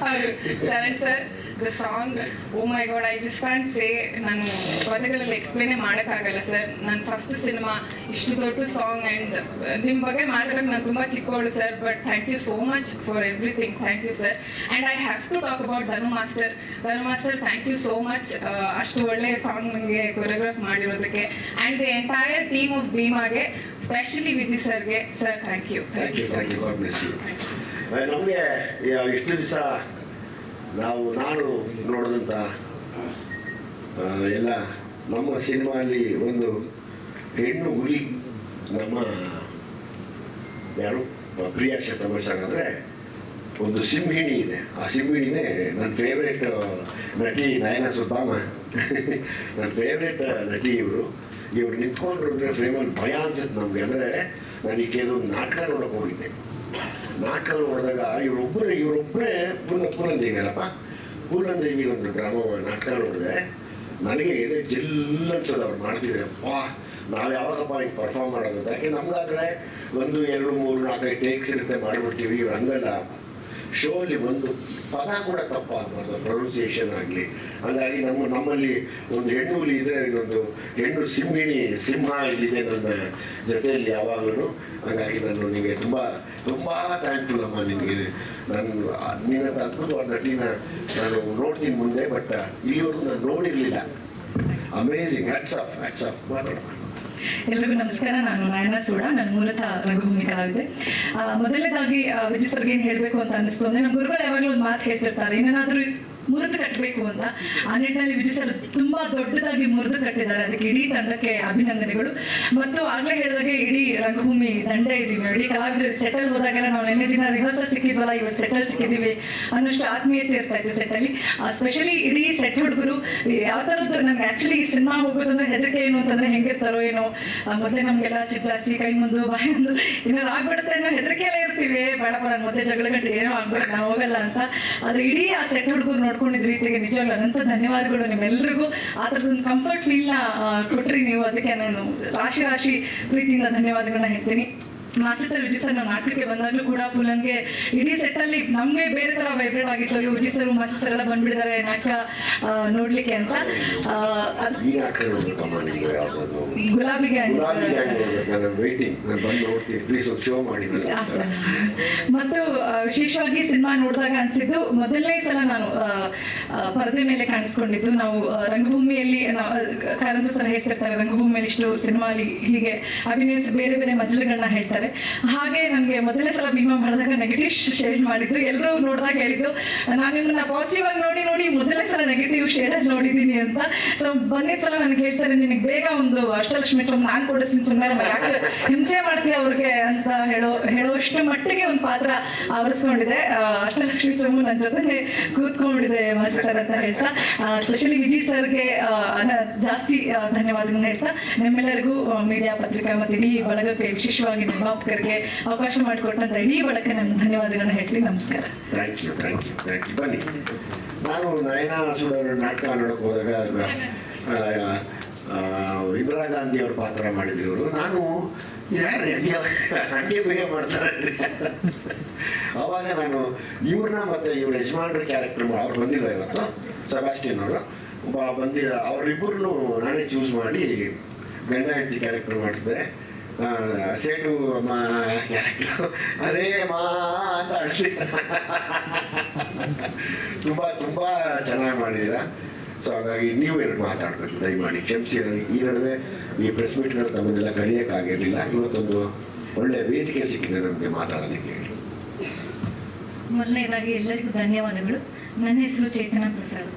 Speaker 21: ಹೌದು Charan sir the song, oh my god, I just can't say. ನಾನು ಪದಗಳಲ್ಲಿ ಎಕ್ಸ್ಪ್ಲೇನೇ ಮಾಡೋಕ್ಕಾಗಲ್ಲ ಸರ್. ನನ್ನ ಫಸ್ಟ್ ಸಿನಿಮಾ, ಇಷ್ಟು ದೊಡ್ಡ ಸಾಂಗ್, ಆ್ಯಂಡ್ ನಿಮ್ಮ ಬಗ್ಗೆ ಮಾತಾಡೋಕೆ ನಾನು ತುಂಬ ಚಿಕ್ಕವಳು sir. But thank you so much for everything. Thank you sir. And I have to talk about Dhanu master thank you so much. ಅಷ್ಟು ಒಳ್ಳೆ ಸಾಂಗ್ ನನಗೆ ಕೊರಿಯೋಗ್ರಾಫ್ ಮಾಡಿರೋದಕ್ಕೆ. And the entire team of ಭೀಮಾಗೆ, ಸ್ಪೆಷಲಿ ವಿಜಯ್ ಸರ್ಗೆ ಸರ್ ಥ್ಯಾಂಕ್ ಯು.
Speaker 1: ನಮಗೆ ಇಷ್ಟು ದಿವಸ ನಾನು ನೋಡಿದಂಥ ಎಲ್ಲ ನಮ್ಮ ಸಿನಿಮಾಲ್ಲಿ ಒಂದು ಹೆಣ್ಣು ಹುಲಿ, ನಮ್ಮ ಯಾರು ಪ್ರಿಯಾ ಶತಮರ್ಸನ್ ಅಂದರೆ ಒಂದು ಸಿಂಹಿಣಿ ಇದೆ. ಆ ಸಿಂಹಿಣಿನೇ ನನ್ನ ಫೇವ್ರೇಟ್ ನಟಿ ನಯನ ಸುಬ್ಬಾಮ. ನನ್ನ ಫೇವ್ರೇಟ್ ನಟಿ ಇವರು ನಿಂತ್ಕೊಂಡ್ರು ಅಂದರೆ ಫ್ರೇಮಲ್ಲಿ ಭಯ ಅನ್ಸುತ್ತೆ ನಮಗೆ. ಅಂದರೆ ನಾನು ಈ ಕೆಲವೊಂದು ನಾಟಕ ನೋಡೋಕೆ ಹೋಗಿದ್ದೆ. ನಾಟಕ ನೋಡಿದಾಗ ಇವರೊಬ್ಬರೇ ಪೂರ್ಣದೇವಿಯಲ್ಲಪ್ಪ, ಪೂರ್ಣದೇವಿ ಒಂದು ಡ್ರಾಮಾ ನಾಟಕ ನೋಡಿದೆ. ನನಗೆ ಎದೆ ಜಿಲ್ ಅನ್ಸೋದು ಅವ್ರು ಮಾಡ್ತಿದ್ರೆ. ನಾವು ಯಾವಾಗಪ್ಪ ಹಿಂಗೆ ಪರ್ಫಾರ್ಮ್ ಮಾಡೋದು ಅಂತ. ಯಾಕೆ ನಮಗಾದ್ರೆ 1, 2, 3, 4, 5 ಟೇಕ್ಸ್ ಇರುತ್ತೆ, ಮಾಡಿಬಿಡ್ತೀವಿ. ಇವ್ರು ಹಂಗಲ್ಲ, ಶೋಲಿ ಒಂದು ಪದ ಕೂಡ ತಪ್ಪಾಗಬಾರ್ದು, ಪ್ರೊನೌನ್ಸಿಯೇಷನ್ ಆಗಲಿ. ಹಾಗಾಗಿ ನಮ್ಮಲ್ಲಿ ಒಂದು ಹೆಣ್ಣು ಹುಲಿ ಇದ್ರೆ, ಇನ್ನೊಂದು ಹೆಣ್ಣು ಸಿಂಹ ಇಲ್ಲಿದೆ ನನ್ನ ಜೊತೆಯಲ್ಲಿ ಯಾವಾಗಲೂ. ಹಾಗಾಗಿ ನಾನು ನಿಮಗೆ ತುಂಬ ಥ್ಯಾಂಕ್ಫುಲ್ ಅಮ್ಮ ನಿನಗೆ. ನಿನ್ನಂಥ ಅದ್ಭುತವಾದ ನಟಿನ ನಾನು ನೋಡ್ತೀನಿ ಮುಂದೆ, ಬಟ್ ಇಲ್ಲಿವರೆಗೂ ನಾನು ನೋಡಿರಲಿಲ್ಲ. ಅಮೇಝಿಂಗ್. ಹ್ಯಾಟ್ಸ್ ಆಫ್ ಮಾತಾಡೋಣ.
Speaker 22: ಎಲ್ರಿಗೂ ನಮಸ್ಕಾರ. ನಾನು ನಯನ ಸೂಡ, ನಾನು ಮೂಲತಃ ರಂಗಭೂಮಿ ಕಲಾವಿದೆ. ಮೊದಲನೇದಾಗಿ ವಿಜಯ್ ಸರ್ಗೆ ಏನು ಹೇಳಬೇಕು ಅಂತ ಅನ್ನಿಸ್ತು ಅಂದರೆ, ನಮ್ಮ ಗುರುಗಳು ಯಾವಾಗಲೂ ಒಂದು ಮಾತು ಹೇಳ್ತಿರ್ತಾರೆ, ಏನೇನಾದರೂ ಮುರಿದು ಕಟ್ಟಬೇಕು ಅಂತ. ಆ ನಿಟ್ಟಿನಲ್ಲಿ ವಿಜಯ್ ಸರ್ ತುಂಬ ದೊಡ್ಡದಾಗಿ ಮುರಿದು ಕಟ್ಟಿದ್ದಾರೆ. ಅದಕ್ಕೆ ಇಡೀ ತಂಡಕ್ಕೆ ಅಭಿನಂದನೆಗಳು. ಮತ್ತು ಆಗಲೇ ಹೇಳಿದಾಗೆ ಇಡೀ ರಂಗಭೂಮಿ ತಂಡ ಇದ್ದೀವಿ, ಇಡೀ ಕಲಾವಿದರು ಸೆಟಲ್ ಹೋದಾಗೆಲ್ಲ ನಾವು ನಿನ್ನೆ ದಿನ ರಿಹರ್ಸಲ್ ಸಿಕ್ಕಿದ್ವಲ್ಲ, ಇವತ್ತು ಸೆಟಲ್ ಸಿಕ್ಕಿದ್ದೀವಿ ಅನ್ನೋಷ್ಟು ಆತ್ಮೀಯತೆ ಇರ್ತಾ ಇತ್ತು ಸೆಟ್ಟಲ್ಲಿ. ಸ್ಪೆಷಲಿ ಇಡೀ ಸೆಟ್ ಹುಡುಗರು ಯಾವ ಥರದ್ದು, ನನಗೆ ಆ್ಯಕ್ಚುಲಿ ಈ ಸಿನಿಮಾ ಹೋಗೋದಂದ್ರೆ ಹೆದರಿಕೆ ಏನು ಅಂತಂದರೆ ಹೆಂಗಿರ್ತಾರೋ ಏನೋ, ಮೊದಲೇ ನಮಗೆಲ್ಲ ಸಿಟ್ಟು ಜಾಸ್ತಿ, ಕೈ ಮುಂದು ಬಾಯಿ ಮುಂದು ಏನಾರು ಆಗ್ಬಿಡುತ್ತೆ ಅನ್ನೋ ಹೆದರಿಕೆಯಲ್ಲೇ ಇರ್ತೀವಿ. ಬೇಡಪ್ಪ ನನ್ನ ಮೊದಲೇ ಜಗಳ ಗಂಟೆ ಏನೋ ಆಗ್ಬಿಡುತ್ತೆ, ನಾವು ಹೋಗಲ್ಲ ಅಂತ. ಆದರೆ ಇಡೀ ಆ ಸೆಟ್ ಹುಡುಗರು ನೋಡ್ಕೊಂಡಿದ್ದ ರೀತಿಗೆ ನಿಜವಾಗ್ಲೂ ಅನಂತ ಧನ್ಯವಾದಗಳು ನಿಮ್ಮೆಲ್ಲರಿಗೂ. ಆ ಥರದೊಂದು ಕಂಫರ್ಟ್ ಫೀಲ್ನ ಕೊಟ್ರಿ ನೀವು, ಅದಕ್ಕೆ ನಾನು ರಾಶಿ ಪ್ರೀತಿಯಿಂದ ಧನ್ಯವಾದಗಳನ್ನ ಹೇಳ್ತೀನಿ. ಮಾಸ್ತಿ ಸರ್, ವಿಜಯ್ ಸರ್ ನಾವು ನಾಟಕಕ್ಕೆ ಬಂದಾಗಲೂ ಕೂಡ ಪುಲನ್ಗೆ ಇಡೀ ಸೆಟ್ಟಲ್ಲಿ ನಮಗೆ ಬೇರೆ ಥರ ವೈಬ್ರೇಟ್ ಆಗಿತ್ತು. ವಿಜಯ್ ಸರ್ ಮಾಸ್ತಿ ಸರ್ ಎಲ್ಲ ಬಂದ್ಬಿಟ್ಟಿದ್ದಾರೆ ನಾಟಕ ನೋಡ್ಲಿಕ್ಕೆ ಅಂತ. ಗುಲಾಬಿ ಗ್ಯಾಂಗ್ ಮತ್ತು ವಿಶೇಷವಾಗಿ ಸಿನಿಮಾ ನೋಡಿದಾಗ ಅನಿಸಿದ್ದು, ಮೊದಲನೇ ಸಲ ನಾನು ಪರದೆ ಮೇಲೆ ಕಾಣಿಸ್ಕೊಂಡಿದ್ದು. ನಾವು ರಂಗಭೂಮಿಯಲ್ಲಿ ಕಾರಂತ ಸರ್ ಹೇಳ್ತಿರ್ತಾರೆ, ರಂಗಭೂಮಿಯಲ್ಲಿ ಇಷ್ಟು ಸಿನಿಮಾ ಹೀಗೆ ಅಭಿನಯಿಸಿ ಬೇರೆ ಬೇರೆ ಮಜಲುಗಳನ್ನ ಹೇಳ್ತಾರೆ. ಹಾಗೆ ನನಗೆ ಮೊದಲನೇ ಸಲ ಭೀಮಾ ಮಾಡಿದಾಗ ನೆಗೆಟಿವ್ ಶೇಡ್ ಮಾಡಿದ್ದು. ಎಲ್ಲರೂ ನೋಡಿದಾಗ ಹೇಳಿದ್ದು, ನಾನು ನಿಮ್ಮನ್ನ ಪಾಸಿಟಿವ್ ಆಗಿ ನೋಡಿ ಮೊದಲನೇ ಸಲ ನೆಗೆಟಿವ್ ಶೇಡಲ್ಲಿ ನೋಡಿದ್ದೀನಿ ಅಂತ. ಸೊ ಬಂದಿದ್ದ ಸಲ ನನಗೆ ಹೇಳ್ತಾರೆ, ನಿನಗೆ ಬೇಗ ಒಂದು ಅಷ್ಟಲಕ್ಷ್ಮಿ ಚೊಂಬು ನಾನು ಕೊಡಿಸ್ತೀನಿ, ಸುಮ್ಮನೆ ಯಾಕೆ ಹಿಂಸೆ ಮಾಡ್ತೀವಿ ಅವ್ರಿಗೆ ಅಂತ ಹೇಳೋಷ್ಟು ಮಟ್ಟಿಗೆ ಒಂದು ಪಾತ್ರ ಆವರಿಸ್ಕೊಂಡಿದೆ. ಅಷ್ಟಲಕ್ಷ್ಮಿ ಚೊಂಬು ನನ್ನ ಜೊತೆ ಕೂತ್ಕೊಂಡ್ಬಿಟ್ಟಿದೆ ಮಾಸ್ತಿ ಸರ್ ಅಂತ ಹೇಳ್ತಾ, ಸ್ಪೆಷಲಿ ವಿಜಯ್ ಸರ್ಗೆ ಜಾಸ್ತಿ ಧನ್ಯವಾದಗಳನ್ನ ಹೇಳ್ತಾ, ನಿಮ್ಮೆಲ್ಲರಿಗೂ ಮೀಡಿಯಾ, ಪತ್ರಿಕಾ ಮತ್ತು ಇಡೀ ಬಳಗಕ್ಕೆ, ವಿಶೇಷವಾಗಿ ನಿರ್ಮಾಪಕರಿಗೆ ಅವಕಾಶ ಮಾಡಿಕೊಟ್ಟಂತ ಇಡೀ ಬಳಕೆ ನನ್ನ ಧನ್ಯವಾದಗಳನ್ನ ಹೇಳ್ತೀನಿ. ನಮಸ್ಕಾರ.
Speaker 1: Thank you. ಬನ್ನಿ, ನಾನು ನಯನ ಸುಡೋರು ನಾಟಕ ನೋಡೋಕೆ ಹೋದಾಗ ಇಂದಿರಾ ಗಾಂಧಿ ಅವ್ರ ಪಾತ್ರ ಮಾಡಿದ್ರು ಇವರು. ನಾನು ಯಾರು ಹಂಗೆ ಬೇಗ ಮಾಡ್ತಾರೆ. ಅವಾಗ ನಾನು ಇವ್ರನ್ನ ಮತ್ತು ಇವ್ರ ಯಜಮಾನ್ರ ಕ್ಯಾರೆಕ್ಟರ್ ಅವ್ರು ಬಂದಿಲ್ಲ ಇವತ್ತು, ಸೆಬಾಸ್ಟಿಯನ್ ಅವರು ಬಂದಿರೋ ಅವರಿಬ್ಬರನ್ನು ನಾನೇ ಚೂಸ್ ಮಾಡಿ ಗಂಡ ಹೆಂಡತಿ ಕ್ಯಾರೆಕ್ಟರ್ ಮಾಡಿಸಿದೆ. ಸೇಟು ಅರೇ ಮಾ ಅಂತ ಅಳ್ತೀರ. ತುಂಬ ಚೆನ್ನಾಗಿ ಮಾಡಿದ್ದೀರಾ. ಸೊ ಹಾಗಾಗಿ ನೀವು ಎರಡು ಮಾತಾಡಬೇಕು ದಯಮಾಡಿ ಕ್ಷಮಿಸಿ. ಈ ನಡುವೆ ಈ ಪ್ರೆಸ್ ಮೀಟ್ಗಳು ತಮ್ಮನ್ನೆಲ್ಲ ಕರೆಯೋಕ್ಕಾಗಿರಲಿಲ್ಲ. ಇವತ್ತೊಂದು ಒಳ್ಳೆಯ ವೇದಿಕೆ ಸಿಕ್ಕಿದೆ ನಮಗೆ ಮಾತಾಡೋದಕ್ಕೆ ಹೇಳಿ.
Speaker 22: ಮೊದಲನೇದಾಗಿ ಎಲ್ಲರಿಗೂ ಧನ್ಯವಾದಗಳು. ನನ್ನ ಹೆಸರು ಚೇತನ ಪ್ರಸಾದ್,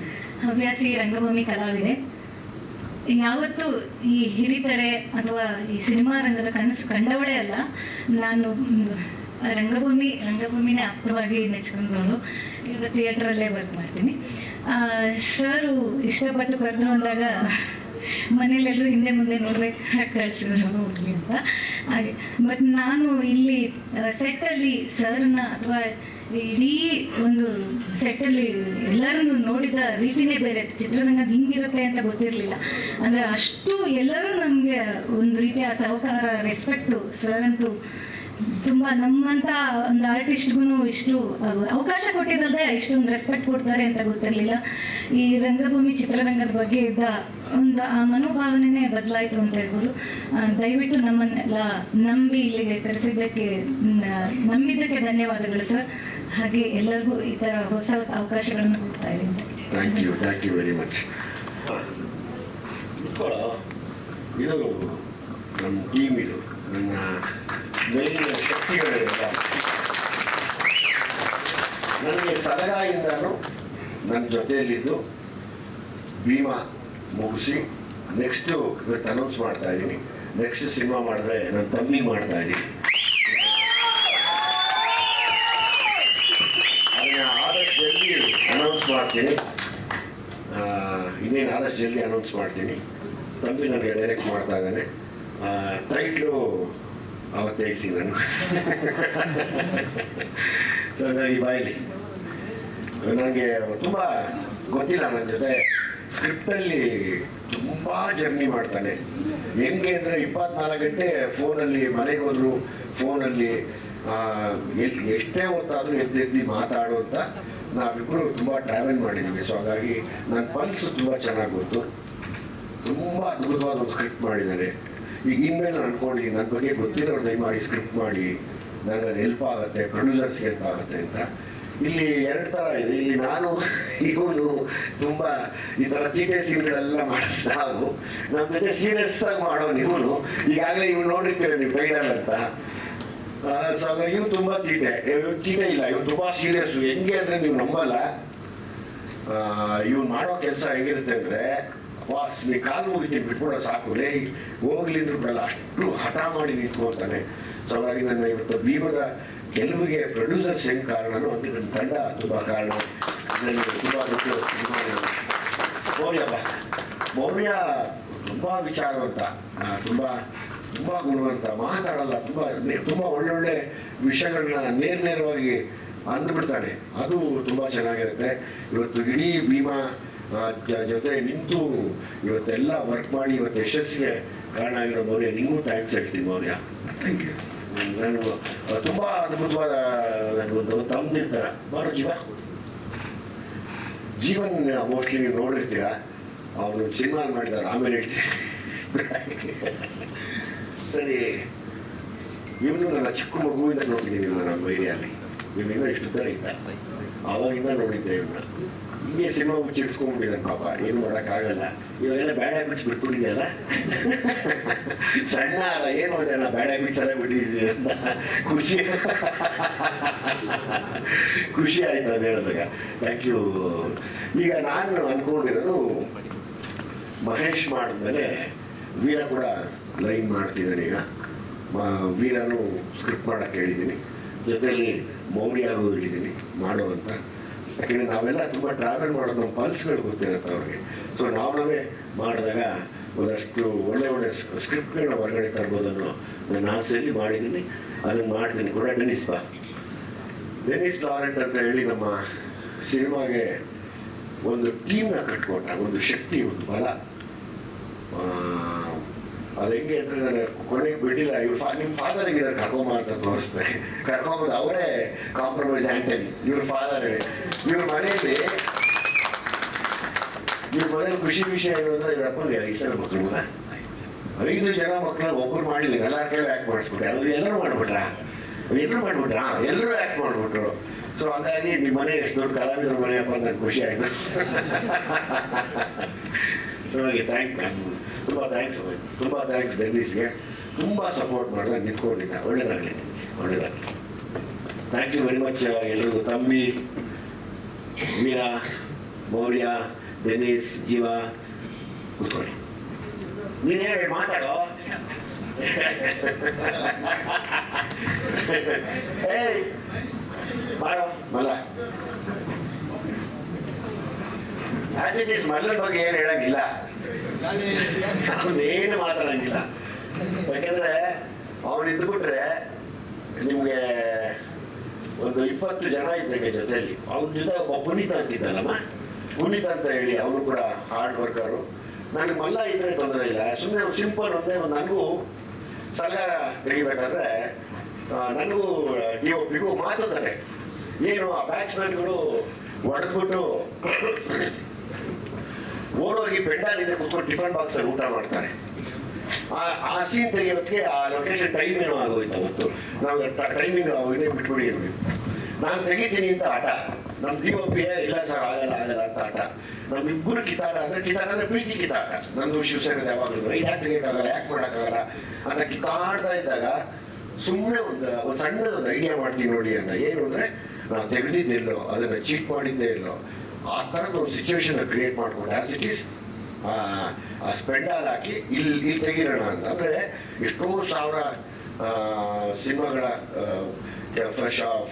Speaker 22: ಹವ್ಯಾಸಿ ರಂಗಭೂಮಿ ಕಲಾವಿದೆ. ಯಾವತ್ತೂ ಈ ಹಿರಿತೆರೆ ಅಥವಾ ಈ ಸಿನಿಮಾ ರಂಗದ ಕನಸು ಕಂಡವಳೇ ಅಲ್ಲ. ನಾನು ರಂಗಭೂಮಿನೇ ಆಪ್ತವಾಗಿ ನೆಚ್ಕೊಂಡ್ಕೊಂಡು ಈಗ ಥಿಯೇಟ್ರಲ್ಲೇ ವರ್ಕ್ ಮಾಡ್ತೀನಿ. ಸರು ಇಷ್ಟಪಟ್ಟು ಕರೆದ್ರು ಅಂದಾಗ ಮನೇಲೆಲ್ಲರೂ ಹಿಂದೆ ಮುಂದೆ ನೋಡ್ಬೇಕು ಕಳಿಸಿದ್ರು ಹೋಗ್ಲಿ ಅಂತ. ಹಾಗೆ ಬಟ್ ನಾನು ಇಲ್ಲಿ ಸೆಟ್ಟಲ್ಲಿ ಸರ್ನ ಅಥವಾ ಇಡೀ ಒಂದು ಸೆಟ್ಟಲ್ಲಿ ಎಲ್ಲರೂ ನೋಡಿದ ರೀತಿನೇ ಬೇರೆ. ಚಿತ್ರರಂಗದ ಹಿಂಗಿರುತ್ತೆ ಅಂತ ಗೊತ್ತಿರಲಿಲ್ಲ. ಅಂದರೆ ಅಷ್ಟು ಎಲ್ಲರೂ ನಮಗೆ ಒಂದು ರೀತಿಯ ಸಹಕಾರ, ರೆಸ್ಪೆಕ್ಟು. ಸರ್ ಅಂತೂ ತುಂಬ ನಮ್ಮಂಥ ಒಂದು ಆರ್ಟಿಸ್ಟ್ಗೂ ಇಷ್ಟು ಅವಕಾಶ ಕೊಟ್ಟಿದ್ದಲ್ಲದೆ ಇಷ್ಟೊಂದು ರೆಸ್ಪೆಕ್ಟ್ ಕೊಡ್ತಾರೆ ಅಂತ ಗೊತ್ತಿರಲಿಲ್ಲ. ಈ ರಂಗಭೂಮಿ ಚಿತ್ರರಂಗದ ಬಗ್ಗೆ ಇದ್ದ ಒಂದು ಆ ಮನೋಭಾವನೆ ಬದಲಾಯಿತು ಅಂತ ಹೇಳ್ಬೋದು. ದಯವಿಟ್ಟು ನಮ್ಮನ್ನೆಲ್ಲ ನಂಬಿ ಇಲ್ಲಿಗೆ ಕರೆಸಿದ್ದಕ್ಕೆ, ನಂಬಿದ್ದಕ್ಕೆ ಧನ್ಯವಾದಗಳು ಸರ್. ಹಾಗೆ ಎಲ್ಲರಿಗೂ ಈ ಥರ ಹೊಸ ಹೊಸ ಅವಕಾಶಗಳನ್ನು ಕೊಡ್ತಾ ಇದ್ದೀನಿ.
Speaker 1: Thank you very much. ಇದು ನಮ್ಮ ಟೀಮ್, ಇದು ನನ್ನ ಮೇಲಿನ ಶಕ್ತಿಗಳಿರಲ್ಲ. ನನಗೆ ಸಲಗಾಯಿಂದನೂ ನನ್ನ ಜೊತೆಯಲ್ಲಿದ್ದು ಭೀಮಾ ಮುಗಿಸಿ ನೆಕ್ಸ್ಟು ಇವತ್ತು ಅನೌನ್ಸ್ ಮಾಡ್ತಾ ಇದ್ದೀನಿ. ನೆಕ್ಸ್ಟ್ ಸಿನಿಮಾ ಮಾಡಿದ್ರೆ ನನ್ನ ತಮ್ಮಿ ಮಾಡ್ತಾ ಇದ್ದೀನಿ. ಅದನ್ನು ಆದಷ್ಟು ಜಲ್ದಿ ಅನೌನ್ಸ್ ಮಾಡ್ತೀನಿ. ಇನ್ನೇನು ಆದಷ್ಟು ಜಲ್ದಿ ಅನೌನ್ಸ್ ಮಾಡ್ತೀನಿ. ತಮ್ಮಿ ನನಗೆ ಡೈರೆಕ್ಟ್ ಮಾಡ್ತಾ ಇದ್ದಾನೆ. ಟೈಟ್ಲು ಅವತ್ತು ಹೇಳ್ತೀನಿ ನಾನು. ಸೊ ಹಾಗಾಗಿ ಬಾಯಲ್ಲಿ ನನಗೆ ತುಂಬ ಗೊತ್ತಿಲ್ಲ. ನನ್ನ ಜೊತೆ ಸ್ಕ್ರಿಪ್ಟಲ್ಲಿ ತುಂಬ ಜರ್ನಿ ಮಾಡ್ತಾನೆ. ಹೆಂಗೆ ಅಂದರೆ 24 ಗಂಟೆ ಫೋನಲ್ಲಿ, ಮನೆಗೆ ಹೋದ್ರು ಫೋನಲ್ಲಿ, ಎಷ್ಟೇ ಹೊತ್ತಾದರೂ ಎದ್ದು ಮಾತಾಡುವಂಥ ನಾವಿಬ್ಬರು ತುಂಬ ಟ್ರಾವೆಲ್ ಮಾಡಿದ್ದೀವಿ. ಸೊ ಹಾಗಾಗಿ ನನ್ನ ಪಲ್ಸು ತುಂಬ ಚೆನ್ನಾಗಿ ಗೊತ್ತು. ತುಂಬ ಅದ್ಭುತವಾದ ಒಂದು ಸ್ಕ್ರಿಪ್ಟ್ ಮಾಡಿದ್ದಾನೆ. ಈಗ ಇನ್ಮೇಲೆ ನಾನು ಅನ್ಕೊಂಡಿದ್ದೀನಿ ನನ್ನ ಬಗ್ಗೆ ಗೊತ್ತಿರೋರು ದಯಮಾಡಿ ಸ್ಕ್ರಿಪ್ಟ್ ಮಾಡಿ, ನನಗೆ ಅದು ಹೆಲ್ಪ್ ಆಗುತ್ತೆ, ಪ್ರೊಡ್ಯೂಸರ್ಸ್ಗೆ ಹೆಲ್ಪ್ ಆಗುತ್ತೆ ಅಂತ. ಇಲ್ಲಿ 2 ಥರ ಇದೆ. ಇಲ್ಲಿ ನಾನು ಇವನು ತುಂಬ ಈ ಥರ ತೀಟೆ ಸೀನ್ಗಳೆಲ್ಲ ಮಾಡೋದು ನಾವು. ನಮ್ಮ ಜೊತೆ ಸೀರಿಯಸ್ ಆಗಿ ಮಾಡೋನು ಇವನು. ಈಗಾಗಲೇ ಇವ್ನು ನೋಡಿರ್ತೀರ ನೀವು ಟ್ರೈಲರ್ ಅಂತ. ಸೊ ಹಾಗಾಗಿ ಇವ್ನು ತುಂಬ ತೀಟೆ ಇಲ್ಲ, ಇವನು ತುಂಬ ಸೀರಿಯಸ್ಸು. ಹೆಂಗೆ ಅಂದರೆ ನೀವು ನಂಬಲ್ಲ, ಇವ್ನು ಮಾಡೋ ಕೆಲಸ ಹೆಂಗಿರುತ್ತೆ ಅಂದರೆ, ವಾಸ್ ನೀ ಕಾಲು ಮುಗಿತೀನಿ ಬಿಟ್ಬಿಡೋ ಸಾಕು ಲೇ ಹೋಗ್ಲಿಂದ್ರು ಬಿಡಲ್ಲ, ಅಷ್ಟು ಹಠ ಮಾಡಿ ನಿಂತ್ಕೊಳ್ತಾನೆ. ಸೊ ಹಾಗಾಗಿ ನನ್ನ ಇವತ್ತು ಭೀಮದ ಗೆಲುವಿಗೆ ಪ್ರೊಡ್ಯೂಸರ್ಸ್ ಹೆಂಗೆ ಕಾರಣನೋ ಹಂಗೆ ನನ್ನ ತಂಡ ತುಂಬ ಕಾರಣ. ನನಗೆ ತುಂಬ ದೊಡ್ಡ ಮೌರ್ಯ ತುಂಬ ವಿಚಾರವಂತ, ತುಂಬ ಗುಣವಂತ, ಮಾತಾಡಲ್ಲ, ತುಂಬ ಒಳ್ಳೊಳ್ಳೆ ವಿಷಯಗಳನ್ನ ನೇರವಾಗಿ ಅಂದ್ಬಿಡ್ತಾನೆ. ಅದು ತುಂಬ ಚೆನ್ನಾಗಿರುತ್ತೆ. ಇವತ್ತು ಇಡೀ ಭೀಮಾ ಜೊತೆ ನಿಂತು ಇವತ್ತೆಲ್ಲ ವರ್ಕ್ ಮಾಡಿ ಇವತ್ತು ಯಶಸ್ಸಿಗೆ ಕಾರಣ ಆಗಿರೋ ಮೌರ್ಯ, ನಿಮಗೂ ಥ್ಯಾಂಕ್ಸ್ ಹೇಳ್ತೀನಿ ಮೌರ್ಯ. Thank you. ನಾನು ತುಂಬ ಅದ್ಭುತವಾದ ನನಗೊಂದು ತಮ್ಮದಿರ್ತಾರೆ ಬಾರೋ ಜೀವನ್ ಮೋಸ್ಟ್ಲಿ ನೀವು ನೋಡಿರ್ತೀರ. ಅವನು ಸಿನಿಮಾ ಮಾಡಿದ್ದಾರೆ, ಆಮೇಲೆ ಹೇಳ್ತೀನಿ. ಸರಿ, ಇವನು ನನ್ನ ಚಿಕ್ಕ ಮಗುವಿಂದ ನೋಡಿದ್ದೀನಿ ನಾನು ನಮ್ಮ ಏರಿಯಲ್ಲಿ. ಇವನಿಂದ ಇಷ್ಟು ಇದ್ದ, ಆವಾಗಿಂದ ನೋಡಿದ್ದೆ ಇವನ್ನ. ಹಿಂಗೆ ಸಿನಿಮಾ ಮುಚ್ಚಿಡ್ಸ್ಕೊಂಡ್ಬಿಟ್ಟಿದ್ದಾನೆ ಪಾಪ, ಏನು ಮಾಡೋಕ್ಕಾಗಲ್ಲ. ಇವಾಗೆಲ್ಲ ಬ್ಯಾಡ್ ಹ್ಯಾಬಿಟ್ಸ್ ಬಿಟ್ಬಿಟ್ಟಿದೆಯಲ್ಲ, ಸಣ್ಣ ಅದ ಏನು ಅದೇನ ಬ್ಯಾಡ್ ಹ್ಯಾಬಿಟ್ಸ್ ಎಲ್ಲ ಬಿಟ್ಟಿದ್ದೀವಿ ಅಂತ ಖುಷಿ ಆಯ್ತು ಅದು ಹೇಳಿದಾಗ. Thank you. ಈಗ ನಾನು ಅಂದ್ಕೊಂಡಿರೋದು ಮಹೇಶ್ ಮಾಡಿದ್ಮೇಲೆ ವೀರ ಕೂಡ ಲೈನ್ ಮಾಡ್ತಿದ್ದಾನೆ. ಈಗ ವೀರನು ಸ್ಕ್ರಿಪ್ಟ್ ಮಾಡೋಕ್ಕೆ ಹೇಳಿದ್ದೀನಿ, ಜೊತೆಯಲ್ಲಿ ಮೌರ್ಯಾಗೂ ಹೇಳಿದ್ದೀನಿ ಮಾಡೋ ಅಂತ. ಯಾಕೆಂದರೆ ನಾವೆಲ್ಲ ತುಂಬ ಟ್ರಾವೆಲ್ ಮಾಡೋದು, ನಮ್ಮ ಪಲ್ಸ್ಗಳು ಗೊತ್ತಿರುತ್ತೆ ಅವ್ರಿಗೆ. ಸೊ ನಾವೇ ಮಾಡಿದಾಗ ಒಂದಷ್ಟು ಒಳ್ಳೆ ಸ್ಕ್ರಿಪ್ಟ್ಗಳನ್ನ ಹೊರಗಡೆ ತರ್ಬೋದು ಅನ್ನೋ ನನ್ನ ಆಸೆಯಲ್ಲಿ ಮಾಡಿದ್ದೀನಿ. ಅದನ್ನು ಮಾಡ್ತೀನಿ ಕೂಡ. ಡೆನಿಸ್ ಲಾರೆಂಟ್ ಅಂತ ಹೇಳಿ ನಮ್ಮ ಸಿನಿಮಾಗೆ ಒಂದು ಟೀಮ್ನ ಕಟ್ಕೊಟ್ಟ, ಒಂದು ಶಕ್ತಿ, ಒಂದು ಬಲ. ಅದು ಹೆಂಗೆ ಅಂದರೆ ನಾನು ಕೊನೆಗೆ ಬಿಟ್ಟಿಲ್ಲ. ನಿಮ್ಮ ಫಾದರ್ಗೆ ಇದನ್ನು ಕರ್ಕೊಂಬ ಅಂತ ತೋರಿಸ್ದೆ. ಕರ್ಕೊಂಬಂದು ಅವರೇ ಕಾಂಪ್ರಮೈಸ್ ಆ್ಯಂಟನಿ, ಇವ್ರ ಫಾದರ್. ಇವ್ರ ಮನೆಯಲ್ಲಿ ಖುಷಿ ವಿಷಯ ಏನು ಅಂದರೆ ಇವ್ರ ಅಪ್ಪನಿಗೆ 5 ಜನ ಮಕ್ಕಳು. 5 ಜನ ಮಕ್ಕಳು ಒಬ್ಬರು ಮಾಡಿದ್ದೀನಿ, ಎಲ್ಲರ ಕೈಲಿ ಆ್ಯಕ್ಟ್ ಮಾಡಿಸ್ಬಿಟ್ರೆ ಅವ್ರು ಎಲ್ಲರೂ ಮಾಡಿಬಿಟ್ರಾ, ಎಲ್ಲರೂ ಆ್ಯಕ್ಟ್ ಮಾಡಿಬಿಟ್ರು. ಸೊ ಹಾಗಾಗಿ ನಿಮ್ಮ ಮನೆ ಎಷ್ಟು ದೊಡ್ಡ ಕಲಾವಿದ್ರ ಮನೆಯಪ್ಪ ನನಗೆ ಖುಷಿ ಆಯಿತು. ಸೊ ಹಾಗೆ ತುಂಬ ಥ್ಯಾಂಕ್ಸ್ ಡೆನ್ನಿಸ್ಗೆ, ತುಂಬ ಸಪೋರ್ಟ್ ಮಾಡಿದ್ರೆ ನಿಂತ್ಕೊಂಡಿದ್ದ. ಒಳ್ಳೇದಾಗಲಿ. ಥ್ಯಾಂಕ್ ಯು ವೆರಿ ಮಚ್ ಎಲ್ರಿಗೂ. ತಮ್ಮಿ, ಮೀರಾ, ಮೌರ್ಯ, ಡೆನ್ನಿಸ್, ಜೀವ, ಕೂತ್ಕೊಳ್ಳಿ. ನೀನೇ ಮಾತಾಡೋ. ಏಯ್ ಬಾರೋ ಮಲ್ಲ. ಆಸ್ ಇಟ್ ಈಸ್ ಮಲ್ಲನ ಬಗ್ಗೆ ಏನು ಹೇಳಂಗಿಲ್ಲ, ಅವನೇನು ಮಾತಾಡಂಗಿಲ್ಲ. ಯಾಕೆಂದ್ರೆ ಅವನು ಇದ್ಬಿಟ್ರೆ ನಿಮಗೆ ಒಂದು 20 ಜನ ಇದ್ದಂಗೆ ಜೊತೆಯಲ್ಲಿ. ಅವನ ಜೊತೆ ಒಬ್ಬ ಪುನೀತ ಅಂತಿದ್ದಲ್ಲಮ್ಮ, ಪುನೀತ ಅಂತ ಹೇಳಿ ಅವನು ಕೂಡ ಹಾರ್ಡ್ ವರ್ಕರು. ನನಗೆ ಮಲ್ಲ ಇದ್ರೆ ತೊಂದರೆ ಇಲ್ಲ, ಸುಮ್ಮನೆ ಸಿಂಪಲ್ ಒಂದೇ ಒಂದು. ನನಗೂ ಸಲಹೆ ತೆಗಿಬೇಕಾದ್ರೆ ನನಗೂ DOPಗೂ ಮಾತುತ್ತದೆ. ಏನು ಆ ಬ್ಯಾಟ್ಸ್ಮನ್ಗಳು ಹೊಡೆದ್ಬಿಟ್ಟು ಓಡೋಗಿ ಪೆಂಡಾಲಿಂದ ಕೂತ್ಕೊಂಡು ಟಿಫನ್ ಬಾಕ್ಸಲ್ಲಿ ಊಟ ಮಾಡ್ತಾರೆ. ಆ ಸೀನ್ ತೆಗಿಯೋದಕ್ಕೆ ಆ ಲೊಕೇಶನ್ ಟೈಮ್ ಏನೋ ಆಗೋಯ್ತು. ಅವತ್ತು ನಾವು ಟೈಮಿಂಗ್ ಇದೇ ಬಿಟ್ಬಿಡಿ ನೀವು, ನಾನು ತೆಗಿತೀನಿ ಅಂತ ಆಟ. ನಮ್ಮ DOP ಇಲ್ಲ ಸರ್ ಆಗಲ್ಲ ಅಂತ ಆಟ. ನಮ್ಮಿಬ್ಬರು ಕಿತಾಟ ಅಂದರೆ ಪ್ರೀತಿ ಕಿತಾಟ. ನಂದು ಶಿವಸೇನೆ ಯಾವಾಗಲೂ ಯಾಕೆ ತೆಗಿಯೋಕ್ಕಾಗಲ್ಲ, ಯಾಕೆ ಮಾಡೋಕ್ಕಾಗಲ್ಲ ಅಂತ ಕಿತಾಡ್ತಾ ಇದ್ದಾಗ ಸುಮ್ಮನೆ ಒಂದು ಸಣ್ಣದೊಂದು ಐಡಿಯಾ ಮಾಡ್ತೀನಿ ನೋಡಿ ಅಂತ. ಏನು ಅಂದರೆ ನಾವು ತೆಗೆದಿದ್ದೆಲ್ಲೋ, ಅದನ್ನು ಚೀಟ್ ಮಾಡಿದ್ದೇ ಇಲ್ಲೋ, ಆ ಥರದ್ದು ಒಂದು ಸಿಚುವೇಶನ್ ಕ್ರಿಯೇಟ್ ಮಾಡ್ಕೊಂಡು ಆ್ಯಸ್ ಇಟ್ ಈಸ್ ಆ ಸ್ಪೆಂಡಾಲ್ ಹಾಕಿ ಇಲ್ಲಿ ತೆಗಿರೋಣ ಅಂತ. ಅಂದರೆ ಎಷ್ಟೋ ಸಾವಿರ ಸಿನಿಮಾಗಳ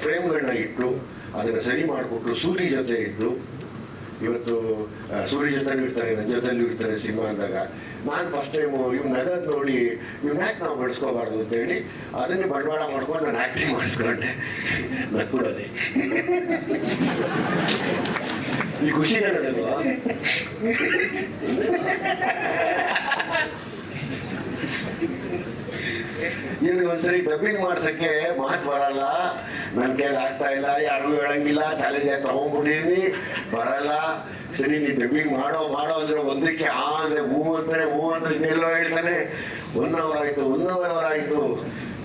Speaker 1: ಫ್ರೇಮ್ಗಳನ್ನ ಇಟ್ಟು ಅದನ್ನು ಸರಿ ಮಾಡಿಕೊಟ್ಟು ಸೂರಿ ಜೊತೆ ಇದ್ದು, ಇವತ್ತು ಸೂರಿ ಜೊತೆನೂ ಇರ್ತಾರೆ, ನನ್ನ ಜೊತೆಲೂ ಇರ್ತಾರೆ ಸಿನಿಮಾ ಅಂದಾಗ ನಾನು ಫಸ್ಟ್ ಟೈಮು ಇವ್ನು ನಗದು ನೋಡಿ ಇವ್ನ ಯಾಕೆ ನಾವು ಬಳಸ್ಕೋಬಾರ್ದು ಅಂತೇಳಿ ಅದನ್ನೇ ಬಂಡವಾಳ ಮಾಡ್ಕೊಂಡು ನಾನು ಆ್ಯಕ್ಟಿಂಗ್ ಮಾಡಿಸ್ಕೊಂಡೆ. ನಕ್ಕೊಡೋದೆ ಈ ಖುಷಿನೇ ನನಗೂ. ಇವ್ರಿಗೆ ಒಂದ್ಸರಿ ಡಬ್ಬಿಂಗ್ ಮಾಡ್ಸಕ್ಕೆ ಮಾತು ಬರಲ್ಲ, ನನ್ನ ಕೈಲಿ ಆಗ್ತಾ ಇಲ್ಲ, ಯಾರಿಗೂ ಹೇಳಂಗಿಲ್ಲ, ಚಾಲೆಂಜ್ ಆಗಿ ತಗೊಂಡ್ಬಿಟ್ಟಿದೀನಿ, ಬರಲ್ಲ. ಸರಿ ನೀನು ಡಬ್ಬಿಂಗ್ ಮಾಡೋ ಅಂದ್ರೆ ಒಂದಕ್ಕೆ ಆ ಅಂದರೆ ಹೂ ಅಂದ್ರೆ ಇನ್ನೆಲ್ಲೋ ಹೇಳ್ತಾನೆ. 1 ಅವರ್ ಆಯಿತು.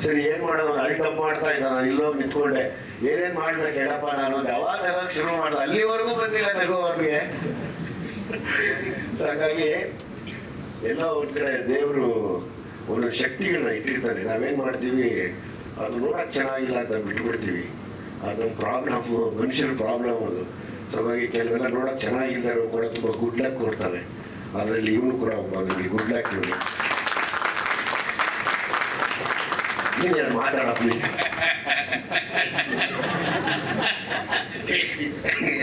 Speaker 1: ಸರಿ ಏನು ಮಾಡೋದು, ಅಲ್ಟಪ್ ಮಾಡ್ತಾ ಇದ್ದ. ನಾನು ಇಲ್ಲೋಗಿ ನಿಂತ್ಕೊಂಡೆ, ಏನೇನು ಮಾಡ್ಬೇಕು ಹೇಳಪ್ಪ ನಾನು ಅಂತ. ಅವಾಗ ಶುರು ಮಾಡ್ದೆ, ಅಲ್ಲಿವರೆಗೂ ಬಂದಿಲ್ಲ ನಗು ಅವ್ರಿಗೆ. ಸೊ ಹಾಗಾಗಿ ಎಲ್ಲೋ ಒಂದು ಕಡೆ ದೇವರು ಒಂದೊಂದು ಶಕ್ತಿಗಳನ್ನ ಇಟ್ಟಿರ್ತಾನೆ. ನಾವೇನು ಮಾಡ್ತೀವಿ, ಅದು ನೋಡೋಕೆ ಚೆನ್ನಾಗಿಲ್ಲ ಅಂತ ಬಿಟ್ಬಿಡ್ತೀವಿ. ಅದೊಂದು ಪ್ರಾಬ್ಲಮ್, ಮನುಷ್ಯರ ಪ್ರಾಬ್ಲಮ್ ಅದು. ಸೊ ಹಾಗಾಗಿ ಕೆಲವೆಲ್ಲ ನೋಡೋಕೆ ಚೆನ್ನಾಗಿದ್ದಾರೆ ಕೂಡ ತುಂಬ ಗುಡ್ ಲಕ್ ಕೊಡ್ತವೆ. ಅದರಲ್ಲಿ ಇವನು ಕೂಡ ಒಬ್ಬ, ಅದರಲ್ಲಿ ಗುಡ್ ಲಕ್ ಇವನು. ನೀನು ಮಾತಾಡ ಪ್ಲೀಸ್.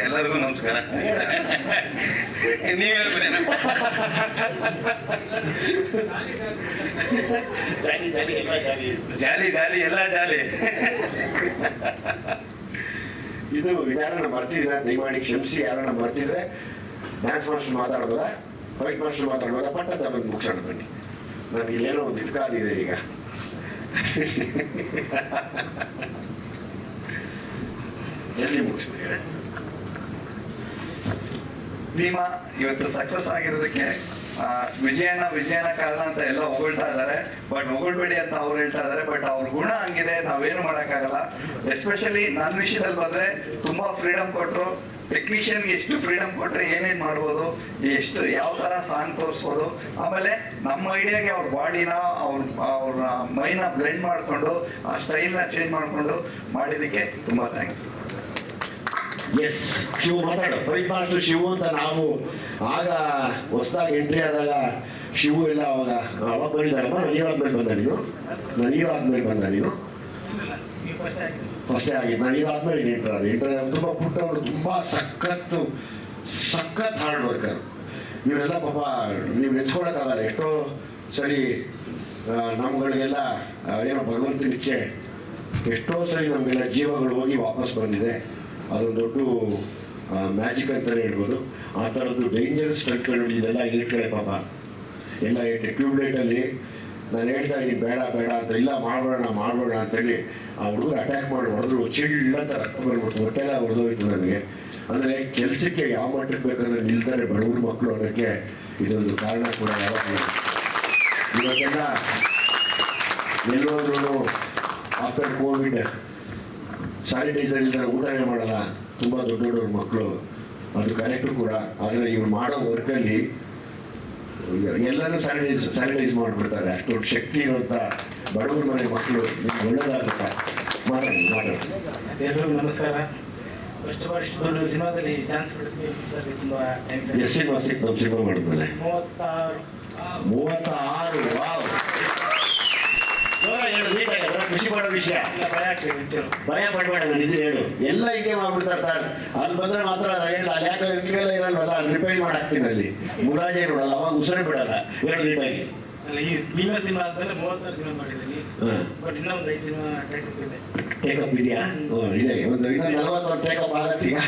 Speaker 3: ಎಲ್ಲರಿಗೂ ನಮಸ್ಕಾರ. ನೀವು ಹೇಳ್ಬಿಡಿ. ಜಾಲಿ ಎಲ್ಲ ಜಾಲಿ.
Speaker 1: ಇದು ಯಾರನ್ನ ಮರ್ತಿದ್ರೆ ದಯಮಾಡಿ ಕ್ಷಮಿಸಿ. ಯಾರನ್ನ ಮರ್ತಿದ್ರೆ ಡ್ಯಾನ್ಸ್ ಮಾಸ್ಟರ್ ಮಾತಾಡ್ಬೋದಾ, ಫೈಟ್ ಮಾಸ್ಟರ್ ಮಾತಾಡ್ಬೋದಾ, ಪಟ್ಟದ ಬಂದು ಮುಗಿಸೋಣ ಬನ್ನಿ. ನನಗೆ ಇಲ್ಲೇನೋ ಒಂದು ಇದ್ಕಾದಿದೆ ಈಗ. ಜಲ್ದಿ ಮುಗಿಸ್ಬಿಡಿ.
Speaker 3: ಭೀಮಾ ಇವತ್ತು ಸಕ್ಸಸ್ ಆಗಿರೋದಕ್ಕೆ ವಿಜಯಣ್ಣ ಕಾರಣ ಅಂತ ಎಲ್ಲ ಹೊಗಳ್ತಾ ಇದ್ದಾರೆ. ಬಟ್ ಹೊಗಳ್ಬೇಡಿ ಅಂತ ಅವ್ರು ಹೇಳ್ತಾ ಇದ್ದಾರೆ. ಬಟ್ ಅವ್ರ ಗುಣ ಹಂಗಿದೆ, ನಾವೇನು ಮಾಡೋಕ್ಕಾಗಲ್ಲ. ಎಸ್ಪೆಷಲಿ ನನ್ನ ವಿಷಯದಲ್ಲಿ ಬಂದರೆ ತುಂಬ ಫ್ರೀಡಮ್ ಕೊಟ್ಟರು. ಟೆಕ್ನಿಷಿಯನ್ಗೆ ಎಷ್ಟು ಫ್ರೀಡಮ್ ಕೊಟ್ಟರೆ ಏನೇನು ಮಾಡ್ಬೋದು, ಎಷ್ಟು ಯಾವ ಥರ ಸಾಂಗ್ ತೋರಿಸ್ಬೋದು. ಆಮೇಲೆ ನಮ್ಮ ಐಡಿಯಾಗೆ ಅವ್ರ ಬಾಡಿನ ಅವ್ರ ಮೈನ ಬ್ಲೆಂಡ್ ಮಾಡಿಕೊಂಡು ಆ ಸ್ಟೈಲ್ನ ಚೇಂಜ್ ಮಾಡಿಕೊಂಡು ಮಾಡಿದ್ದಕ್ಕೆ ತುಂಬ ಥ್ಯಾಂಕ್ಸ್.
Speaker 1: ಎಸ್, ಶಿವು ಮಾತಾಡು. ಫೈಟ್ ಮಾಸ್ಟರ್ ಶಿವು ಅಂತ ನಾವು ಆಗ ಹೊಸದಾಗಿ ಎಂಟ್ರಿ ಆದಾಗ ಶಿವು ಎಲ್ಲ ಅವಾಗ ಬಂದಿದ್ದಾರಮ್ಮ. ನೀರಾದ್ಮೇಲೆ ಬಂದ ನೀನು ಫಸ್ಟೇ ಆಗಿದ್ದು. ನಾನು ನೀರಾದ್ಮೇಲೆ ಎಂಟರ್ ತುಂಬ ಪುಟ್ಟವರು, ತುಂಬ ಸಖತ್ ಹಾರ್ಡ್ ವರ್ಕರ್ ಇವರೆಲ್ಲ. ಪಾಪ ನೀವು ನೆಚ್ಕೊಳಕ್ಕಾಗಲ್ಲ. ಎಷ್ಟೋ ಸರಿ ನಮ್ಗಳಿಗೆಲ್ಲ ಏನೋ ಭಗವಂತನ ಇಚ್ಛೆ, ಎಷ್ಟೋ ಸರಿ ನಮಗೆಲ್ಲ ಜೀವಗಳು ಹೋಗಿ ವಾಪಸ್ ಬಂದಿದೆ. ಅದೊಂದು ದೊಡ್ಡ ಮ್ಯಾಜಿಕ್ ಅಂತಲೇ ಹೇಳ್ಬೋದು. ಆ ಥರದ್ದು ಡೇಂಜರಸ್ ಸ್ಟಂಟ್ಗಳು ಇದೆಲ್ಲ ಏಟ್ಗಳೇ ಪಾಪ, ಎಲ್ಲ ಏಟೆ. ಟ್ಯೂಬ್ಲೈಟಲ್ಲಿ ನಾನು ಹೇಳ್ತಾ ಇದ್ದೀನಿ ಬೇಡ ಅಂತ, ಇಲ್ಲ ಮಾಡೋಣ ಅಂತೇಳಿ ಆ ಹುಡುಗರು ಅಟ್ಯಾಕ್ ಮಾಡಿ ಹೊಡೆದ್ರು. ಚಿಲ್ಲಂತ ರಕ್ತ ಬಂದ್ಬಿಡ್ತು, ಹೊಟ್ಟೆಲ್ಲ ಹೊಡೆದೋಯ್ತು ನನಗೆ. ಅಂದರೆ ಕೆಲಸಕ್ಕೆ ಯಾವ ಮಟ್ಟಕ್ಕೆ ಬೇಕಂದ್ರೆ ನಿಲ್ತಾರೆ ಬಡವ್ರ ಮಕ್ಕಳು ಅನ್ನೋಕ್ಕೆ ಇದೊಂದು ಕಾರಣ ಕೂಡ ಯಾವಾಗಲೂ. ಇವತ್ತೆಲ್ಲ ಎಲ್ಲೋದ್ರೂ ಆಫ್ಟರ್ ಕೋವಿಡ್ ಸ್ಯಾನಿಟೈಸರ್ ಇಲ್ದರೆ ಊಟನೇ ಮಾಡಲ್ಲ ತುಂಬ ದೊಡ್ಡ ದೊಡ್ಡವ್ರ ಮಕ್ಕಳು, ಅದು ಕರೆಕ್ಟು ಕೂಡ. ಆದರೆ ಇವ್ರು ಮಾಡೋ ವರ್ಕಲ್ಲಿ ಎಲ್ಲರೂ ಸ್ಯಾನಿಟೈಸ್ ಮಾಡಿಬಿಡ್ತಾರೆ. ಅಷ್ಟು ದೊಡ್ಡ ಶಕ್ತಿ ಇರುವಂಥ ಬಡವ್ರ ಮನೆ ಮಕ್ಕಳು ಒಳ್ಳೆಯದಾಗುತ್ತೆ. ಮಾತಾಡಿ.
Speaker 4: ಎಲ್ಲರಿಗೂ ನಮಸ್ಕಾರ. ಫಸ್ಟ್ ಆಫ್ ಆಲ್ ಇಷ್ಟು ದೊಡ್ಡ ಸಿನಿಮಾದಲ್ಲಿ ಚಾನ್ಸ್ ಕೊಡ್ತೀವಿ ಸರ್, ತುಂಬ ಥ್ಯಾಂಕ್ಸ್.
Speaker 1: ಎಷ್ಟು ಸಿನಿಮಾ ಸಿಕ್ತು ನಮ್ಮ ಸಿನಿಮಾ ಮಾಡಿದ್ಮೇಲೆ?
Speaker 4: 36.
Speaker 1: ವಾವ್, ಖುಷಿ ಮಾಡೋ ವಿಷಯ. ಭಯ ಪಡಬೇಡ, ನಾನು ಇದು ಹೇಳು. ಎಲ್ಲ ಹೀಗೆ ಮಾಡ್ಬಿಡ್ತಾರೆ ಸರ್. ಅಲ್ಲಿ ಬಂದ್ರೆ ಮಾತ್ರ ಹೇಳ, ಅಲ್ಲಿ ಯಾಕೆ ನೀವೆಲ್ಲ ಇರಲ್ವಲ್ಲ, ಅಲ್ಲಿ ರಿಪೇರಿ ಮಾಡಾಕ್ತೀನಿ. ಅಲ್ಲಿ ಮುರಾಜೆ ನೋಡಲ್ಲ, ಅವಾಗ ಉಸಿರೇ ಬಿಡಲ್ಲ. ಹೇಳು ನೀಟಾಗಿ.
Speaker 4: ಈ ಭೀಮಾ ಸಿನಿಮಾ ಆದ್ಮೇಲೆ 36 ಸಿನಿಮಾ ಮಾಡಿದ್ದೀನಿ. ಬಟ್ ಇನ್ನೂ ಒಂದು 5 ಸಿನಿಮಾ
Speaker 1: ಟೇಕಪ್ ಇದೆಯಾ? ಇದೆ. ಒಂದು ಇನ್ನೂ 41 ಟೇಕಪ್ ಆಗತ್ತೆ. ಈಗ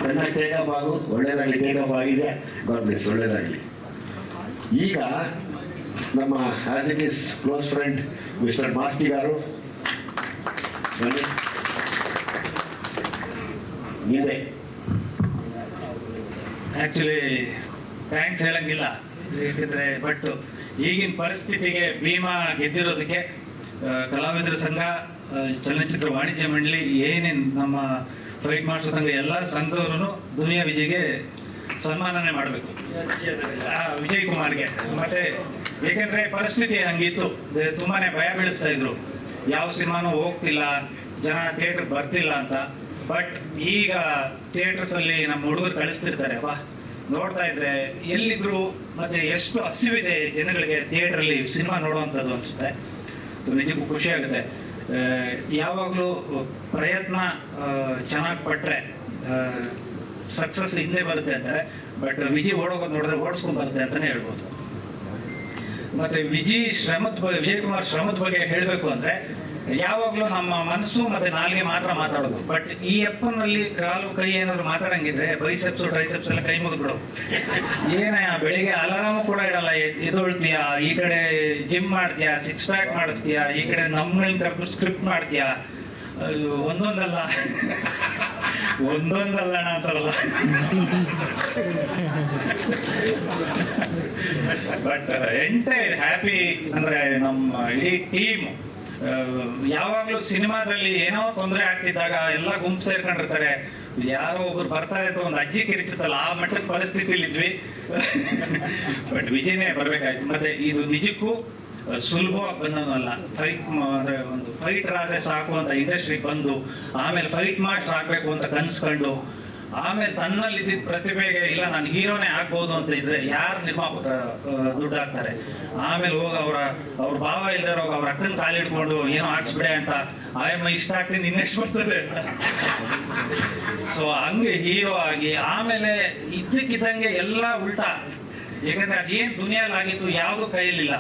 Speaker 1: ಚೆನ್ನಾಗಿ ಟೇಕಪ್ ಆಗು, ಒಳ್ಳೇದಾಗಲಿ. ಟೇಕಪ್ ಆಗಿದೆ, ಗಾಡ್ ಬ್ಲೆಸ್, ಒಳ್ಳೇದಾಗಲಿ. ಈಗ ನಮ್ಮ as it is close friend mister Masti gar ಬನ್ನಿ. ನಿಂದೆ
Speaker 19: ಆ್ಯಕ್ಚುಲಿ ಥ್ಯಾಂಕ್ಸ್ ಹೇಳಂಗಿಲ್ಲ, ಏಕೆಂದರೆ ಬಟ್ ಈಗಿನ ಪರಿಸ್ಥಿತಿಗೆ ಭೀಮಾ ಗೆದ್ದಿರೋದಕ್ಕೆ ಕಲಾವಿದರ ಸಂಘ, ಚಲನಚಿತ್ರ ವಾಣಿಜ್ಯ ಮಂಡಳಿ, ಏನೇನು ನಮ್ಮ ಫೈಟ್ ಮಾಸ್ಟರ್ ಸಂಘ ಎಲ್ಲ ಸಂಘದವರು ದುನಿಯಾ ವಿಜಯ್ಗೆ ಸನ್ಮಾನನೆ ಮಾಡಬೇಕು, ವಿಜಯ್ ಕುಮಾರ್ಗೆ. ಮತ್ತೆ ಏಕೆಂದರೆ ಪರಿಸ್ಥಿತಿ ಹಂಗಿತ್ತು, ತುಂಬಾ ಭಯ ಬೀಳಿಸ್ತಾ ಇದ್ರು, ಯಾವ ಸಿನಿಮಾನೂ ಹೋಗ್ತಿಲ್ಲ, ಜನ ಥಿಯೇಟ್ರ್ ಬರ್ತಿಲ್ಲ ಅಂತ. ಬಟ್ ಈಗ ಥಿಯೇಟರ್ಸಲ್ಲಿ ನಮ್ಮ ಹುಡುಗರು ಕಳಿಸ್ತಿರ್ತಾರೆ, ವಾ ನೋಡ್ತಾ ಇದ್ರೆ ಎಲ್ಲಿದ್ರು, ಮತ್ತೆ ಎಷ್ಟು ಹಸಿವಿದೆ ಜನಗಳಿಗೆ ಥಿಯೇಟ್ರಲ್ಲಿ ಸಿನಿಮಾ ನೋಡುವಂಥದ್ದು ಅನಿಸುತ್ತೆ. ಸೊ ನಿಜಕ್ಕೂ ಖುಷಿ ಆಗುತ್ತೆ. ಯಾವಾಗಲೂ ಪ್ರಯತ್ನ ಚೆನ್ನಾಗಿ ಪಟ್ಟರೆ ಸಕ್ಸಸ್ ಹಿಂದೆ ಬರುತ್ತೆ ಅಂತಾರೆ. ಬಟ್ ವಿಜಯ್ ಓಡೋಗೋದು ನೋಡಿದ್ರೆ ಓಡಿಸ್ಕೊಂಡು ಬರುತ್ತೆ ಅಂತಲೇ ಹೇಳ್ಬೋದು. ಮತ್ತು ವಿಜಯ್ ಕುಮಾರ್ ಶ್ರಮದ ಬಗ್ಗೆ ಹೇಳಬೇಕು ಅಂದರೆ, ಯಾವಾಗಲೂ ನಮ್ಮ ಮನಸ್ಸು ಮತ್ತು ನಾಲ್ಗೆ ಮಾತ್ರ ಮಾತಾಡೋದು. ಬಟ್ ಈ ಅಪ್ಪನಲ್ಲಿ ಕಾಲು ಕೈ ಏನಾದ್ರು ಮಾತಾಡಂಗಿದ್ರೆ ಬೈಸೆಪ್ಸು ಟ್ರೈಸೆಪ್ಸ್ ಎಲ್ಲ ಕೈ ಮುಗಿದ್ಬಿಡು. ಬೆಳಿಗ್ಗೆ ಅಲಾರಾಮು ಕೂಡ ಇಡಲ್ಲ, ಎದೊಳ್ತೀಯ, ಈ ಕಡೆ ಜಿಮ್ ಮಾಡ್ತೀಯಾ, 6 ಪ್ಯಾಕ್ ಮಾಡಿಸ್ತೀಯಾ, ಈ ಕಡೆ ನಮ್ಮಲ್ಲಿ ಕರೆದು ಸ್ಕ್ರಿಪ್ಟ್ ಮಾಡ್ತೀಯಾ, ಒಂದೊಂದಲ್ಲ ಒಂದೊಂದಲ್ಲಣ ಅಂತಾರಲ್ಲ. ಬಟ್ ಎಂಟೈರ್ ಹ್ಯಾಪಿ ಅಂದರೆ ನಮ್ಮ ಇಡೀ ಟೀಮ್. ಯಾವಾಗಲೂ ಸಿನಿಮಾದಲ್ಲಿ ಏನೋ ತೊಂದರೆ ಆಗ್ತಿದ್ದಾಗ ಎಲ್ಲ ಗುಂಪು ಸೇರ್ಕೊಂಡಿರ್ತಾರೆ, ಯಾರೋ ಒಬ್ರು ಬರ್ತಾರೆ ಅಂತ ಒಂದು ಅಜ್ಜಿ ಕಿರಿಸುತ್ತಲ್ಲ, ಆ ಮಟ್ಟದ ಪರಿಸ್ಥಿತಿಲಿ ಇದ್ವಿ. ಬಟ್ ವಿಜಯನೇ ಬರಬೇಕಾಯ್ತು. ಮತ್ತೆ ಇದು ನಿಜಕ್ಕೂ ಸುಲಭವಾಗಿ ಬಂದನಲ್ಲ. ಅಂದರೆ ಒಂದು ಫೈಟರ್ ಆದರೆ ಸಾಕು ಅಂತ ಇಂಡಸ್ಟ್ರಿಗೆ ಬಂದು, ಆಮೇಲೆ ಫೈಟ್ ಮಾಸ್ಟರ್ ಆಗಬೇಕು ಅಂತ ಕನ್ಸ್ಕೊಂಡು, ಆಮೇಲೆ ತನ್ನಲ್ಲಿದ್ದ ಪ್ರತಿಭೆಗೆ ಇಲ್ಲ ನಾನು ಹೀರೋನೇ ಆಗ್ಬೋದು ಅಂತ ಇದ್ರೆ ಯಾರು ನಿರ್ಮಾಪಕ ದುಡ್ಡು ಹಾಕ್ತಾರೆ. ಆಮೇಲೆ ಹೋಗಿ ಅವ್ರ ಭಾವ ಇಲ್ದಾರ ಹೋಗಿ ಅವ್ರ ಅಕ್ಕನ ಕಾಲಿಡ್ಕೊಂಡು ಏನೋ ಹಾಕ್ಸ್ಬಿಡೆ ಅಂತ, ಆಯಮ್ಮ ಇಷ್ಟ ಆಗ್ತೀನಿ ಇನ್ನೆಷ್ಟು ಬರ್ತದೆ. ಸೊ ಹಂಗೆ ಹೀರೋ ಆಗಿ ಆಮೇಲೆ ಇದ್ದಕ್ಕಿದ್ದಂಗೆ ಎಲ್ಲ ಉಲ್ಟಾ. ಯಾಕಂದ್ರೆ ಅದೇನು ದುನಿಯಲ್ಲಿ ಆಗಿತ್ತು ಯಾವುದು ಕೈಯಲ್ಲಿಲ್ಲ.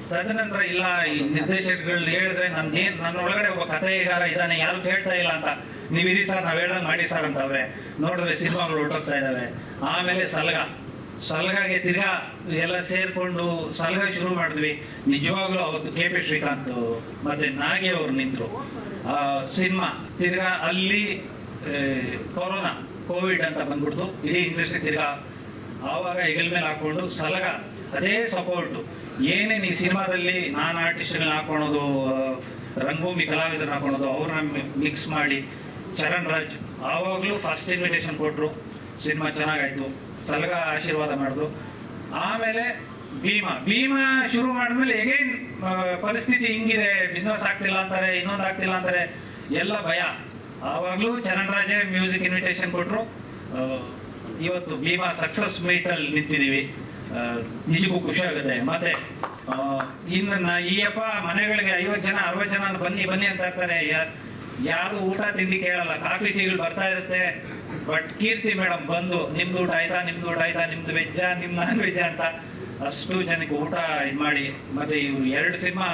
Speaker 19: ತದನಂತರ ಇಲ್ಲ, ಈ ನಿರ್ದೇಶಕಗಳು ಹೇಳಿದ್ರೆ ನನ್ನ ಒಳಗಡೆ ಒಬ್ಬ ಕಥೆಗಾರ ಇದ್ದಾನೆ, ಯಾರು ಕೇಳ್ತಾ ಇಲ್ಲ ಅಂತ, ನೀವು ಇರಿ ಸರ್, ನಾವು ಹೇಳ್ದಂಗೆ ಮಾಡಿ ಸರ್ ಅಂತವ್ರೆ. ನೋಡಿದ್ರೆ ಸಿನಿಮಾಗಳು ಹೊರಟೋಗ್ತಾ ಇದ್ದಾವೆ. ಆಮೇಲೆ ಸಲ್ಗಾಗೆ ತಿರ್ಗಾ ಎಲ್ಲ ಸೇರಿಕೊಂಡು ಸಲ್ಗ ಶುರು ಮಾಡಿದ್ವಿ. ನಿಜವಾಗ್ಲೂ ಅವತ್ತು KP ಶ್ರೀಕಾಂತ್ ಮತ್ತೆ ನಾಗಿ ಅವರು ನಿಂತರು. ಸಿನಿಮಾ ತಿರ್ಗಾ ಅಲ್ಲಿ ಕೋವಿಡ್ ಅಂತ ಬಂದ್ಬಿಡ್ತು, ಇಡೀ ಇಂಡಸ್ಟ್ರಿ ತಿರ್ಗಾ ಆವಾಗ ಹೆಗಲ್ ಮೇಲೆ ಹಾಕೊಂಡು ಸಲಗ ಅದೇ ಸಪೋರ್ಟು. ಏನೇನು ಈ ಸಿನಿಮಾದಲ್ಲಿ ನಾನು ಆರ್ಟಿಸ್ಟ್ಗಳನ್ನ ಹಾಕೊಳೋದು, ರಂಗಭೂಮಿ ಕಲಾವಿದರನ್ನ ಹಾಕೊಳೋದು, ಅವ್ರನ್ನ ಮಿಕ್ಸ್ ಮಾಡಿ ಚರಣ್ ರಾಜ್ ಆವಾಗಲೂ ಫಸ್ಟ್ ಇನ್ವಿಟೇಷನ್ ಕೊಟ್ಟರು. ಸಿನಿಮಾ ಚೆನ್ನಾಗಾಯ್ತು, ಸಲಗ ಆಶೀರ್ವಾದ ಮಾಡಿದ್ರು. ಆಮೇಲೆ ಭೀಮಾ ಶುರು ಮಾಡಿದ್ಮೇಲೆ ಹೇಗೇನು ಪರಿಸ್ಥಿತಿ ಹಿಂಗಿದೆ, ಬಿಸ್ನೆಸ್ ಆಗ್ತಿಲ್ಲ ಅಂತಾರೆ, ಇನ್ನೊಂದು ಆಗ್ತಿಲ್ಲ ಅಂತಾರೆ, ಎಲ್ಲ ಭಯ. ಆವಾಗಲೂ ಚರಣ್ ರಾಜೇ ಮ್ಯೂಸಿಕ್ ಇನ್ವಿಟೇಷನ್ ಕೊಟ್ಟರು. ಇವತ್ತು ಭೀಮಾ ಸಕ್ಸಸ್ ಮೀಟಲ್ಲಿ ನಿಂತಿದ್ದೀವಿ. ನಿಜಕ್ಕೂ ಖುಷಿ ಆಗುತ್ತೆ. ಮತ್ತೆ ಇನ್ನು ಈಯಪ್ಪ ಮನೆಗಳಿಗೆ 50 ಜನ 60 ಜನ ಬನ್ನಿ ಅಂತ ಇರ್ತಾರೆ. ಯಾರು ಊಟ ತಿಂಡಿ ಕೇಳಲ್ಲ, ಕಾಫಿ ಟೀಗಳು ಬರ್ತಾ ಇರುತ್ತೆ. ಬಟ್ ಕೀರ್ತಿ ಮೇಡಮ್ ಬಂದು ನಿಮ್ದು ಊಟ ಆಯ್ತಾ, ನಿಮ್ದು ವೆಜ್ಜಾ, ನಿಮ್ದು ನಾನ್ ವೆಜ್ಜಾ ಅಂತ ಅಷ್ಟು ಜನಕ್ಕೆ ಊಟ ಇದು ಮಾಡಿ. ಮತ್ತೆ ಇವ್ರು 2 ಸಿನಿಮಾ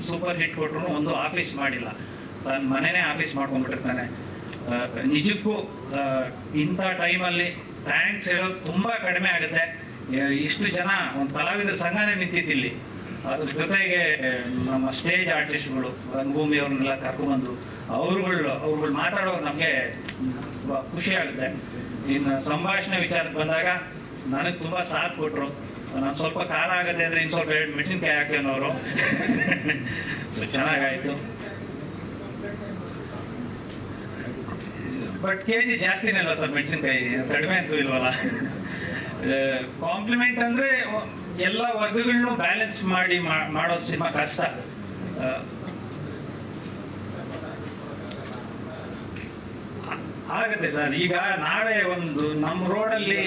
Speaker 19: ಸೂಪರ್ ಹಿಟ್ ಕೊಟ್ಟರು, ಒಂದು ಆಫೀಸ್ ಮಾಡಿಲ್ಲ, ತನ್ನ ಮನೆನೇ ಆಫೀಸ್ ಮಾಡ್ಕೊಂಡ್ಬಿಟ್ಟಿರ್ತಾನೆ. ನಿಜಕ್ಕೂ ಇಂಥ ಟೈಮಲ್ಲಿ ಥ್ಯಾಂಕ್ಸ್ ಹೇಳೋದು ತುಂಬ ಕಡಿಮೆ ಆಗುತ್ತೆ. ಇಷ್ಟು ಜನ ಒಂದು ಕಲಾವಿದರ ಸಂಘನೇ ನಿಂತಿದ್ದಿಲ್ಲಿ. ಅದ್ರ ಜೊತೆಗೆ ನಮ್ಮ ಸ್ಟೇಜ್ ಆರ್ಟಿಸ್ಟ್ಗಳು ರಂಗಭೂಮಿ ಅವ್ರನ್ನೆಲ್ಲ ಕರ್ಕೊಂಡ್ಬಂದು ಅವ್ರುಗಳು ಮಾತಾಡೋದು ನಮಗೆ ಖುಷಿ ಆಗುತ್ತೆ. ಇನ್ನು ಸಂಭಾಷಣೆ ವಿಚಾರಕ್ಕೆ ಬಂದಾಗ ನನಗೆ ತುಂಬ ಸಾಥ್ ಕೊಟ್ಟರು. ನಾನು ಸ್ವಲ್ಪ ಖಾರ ಆಗತ್ತೆ ಅಂದರೆ ಇನ್ನು ಸ್ವಲ್ಪ 2 ಮೆಣಸಿನ್ಕಾಯಿ ಹಾಕ್ಯೋನವರು. ಸೊ ಚೆನ್ನಾಗಾಯಿತು. ಬಟ್ ಕೆ ಜಿ ಜಾಸ್ತಿನೇ ಅಲ್ವ ಸರ್ ಮೆಣಸಿನ್ಕಾಯಿ, ಕಡಿಮೆ ಅಂತೂ ಇಲ್ವಲ್ಲ. ಕಾಂಪ್ಲಿಮೆಂಟ್ ಅಂದರೆ ಎಲ್ಲ ವರ್ಗಗಳನ್ನೂ ಬ್ಯಾಲೆನ್ಸ್ ಮಾಡಿ ಮಾಡೋದು ಸಿನಿಮಾ ಕಷ್ಟ. ಆಗತ್ತೆ ಸರ್. ಈಗ ನಾವೇ ಒಂದು ನಮ್ಮ ರೋಡಲ್ಲಿ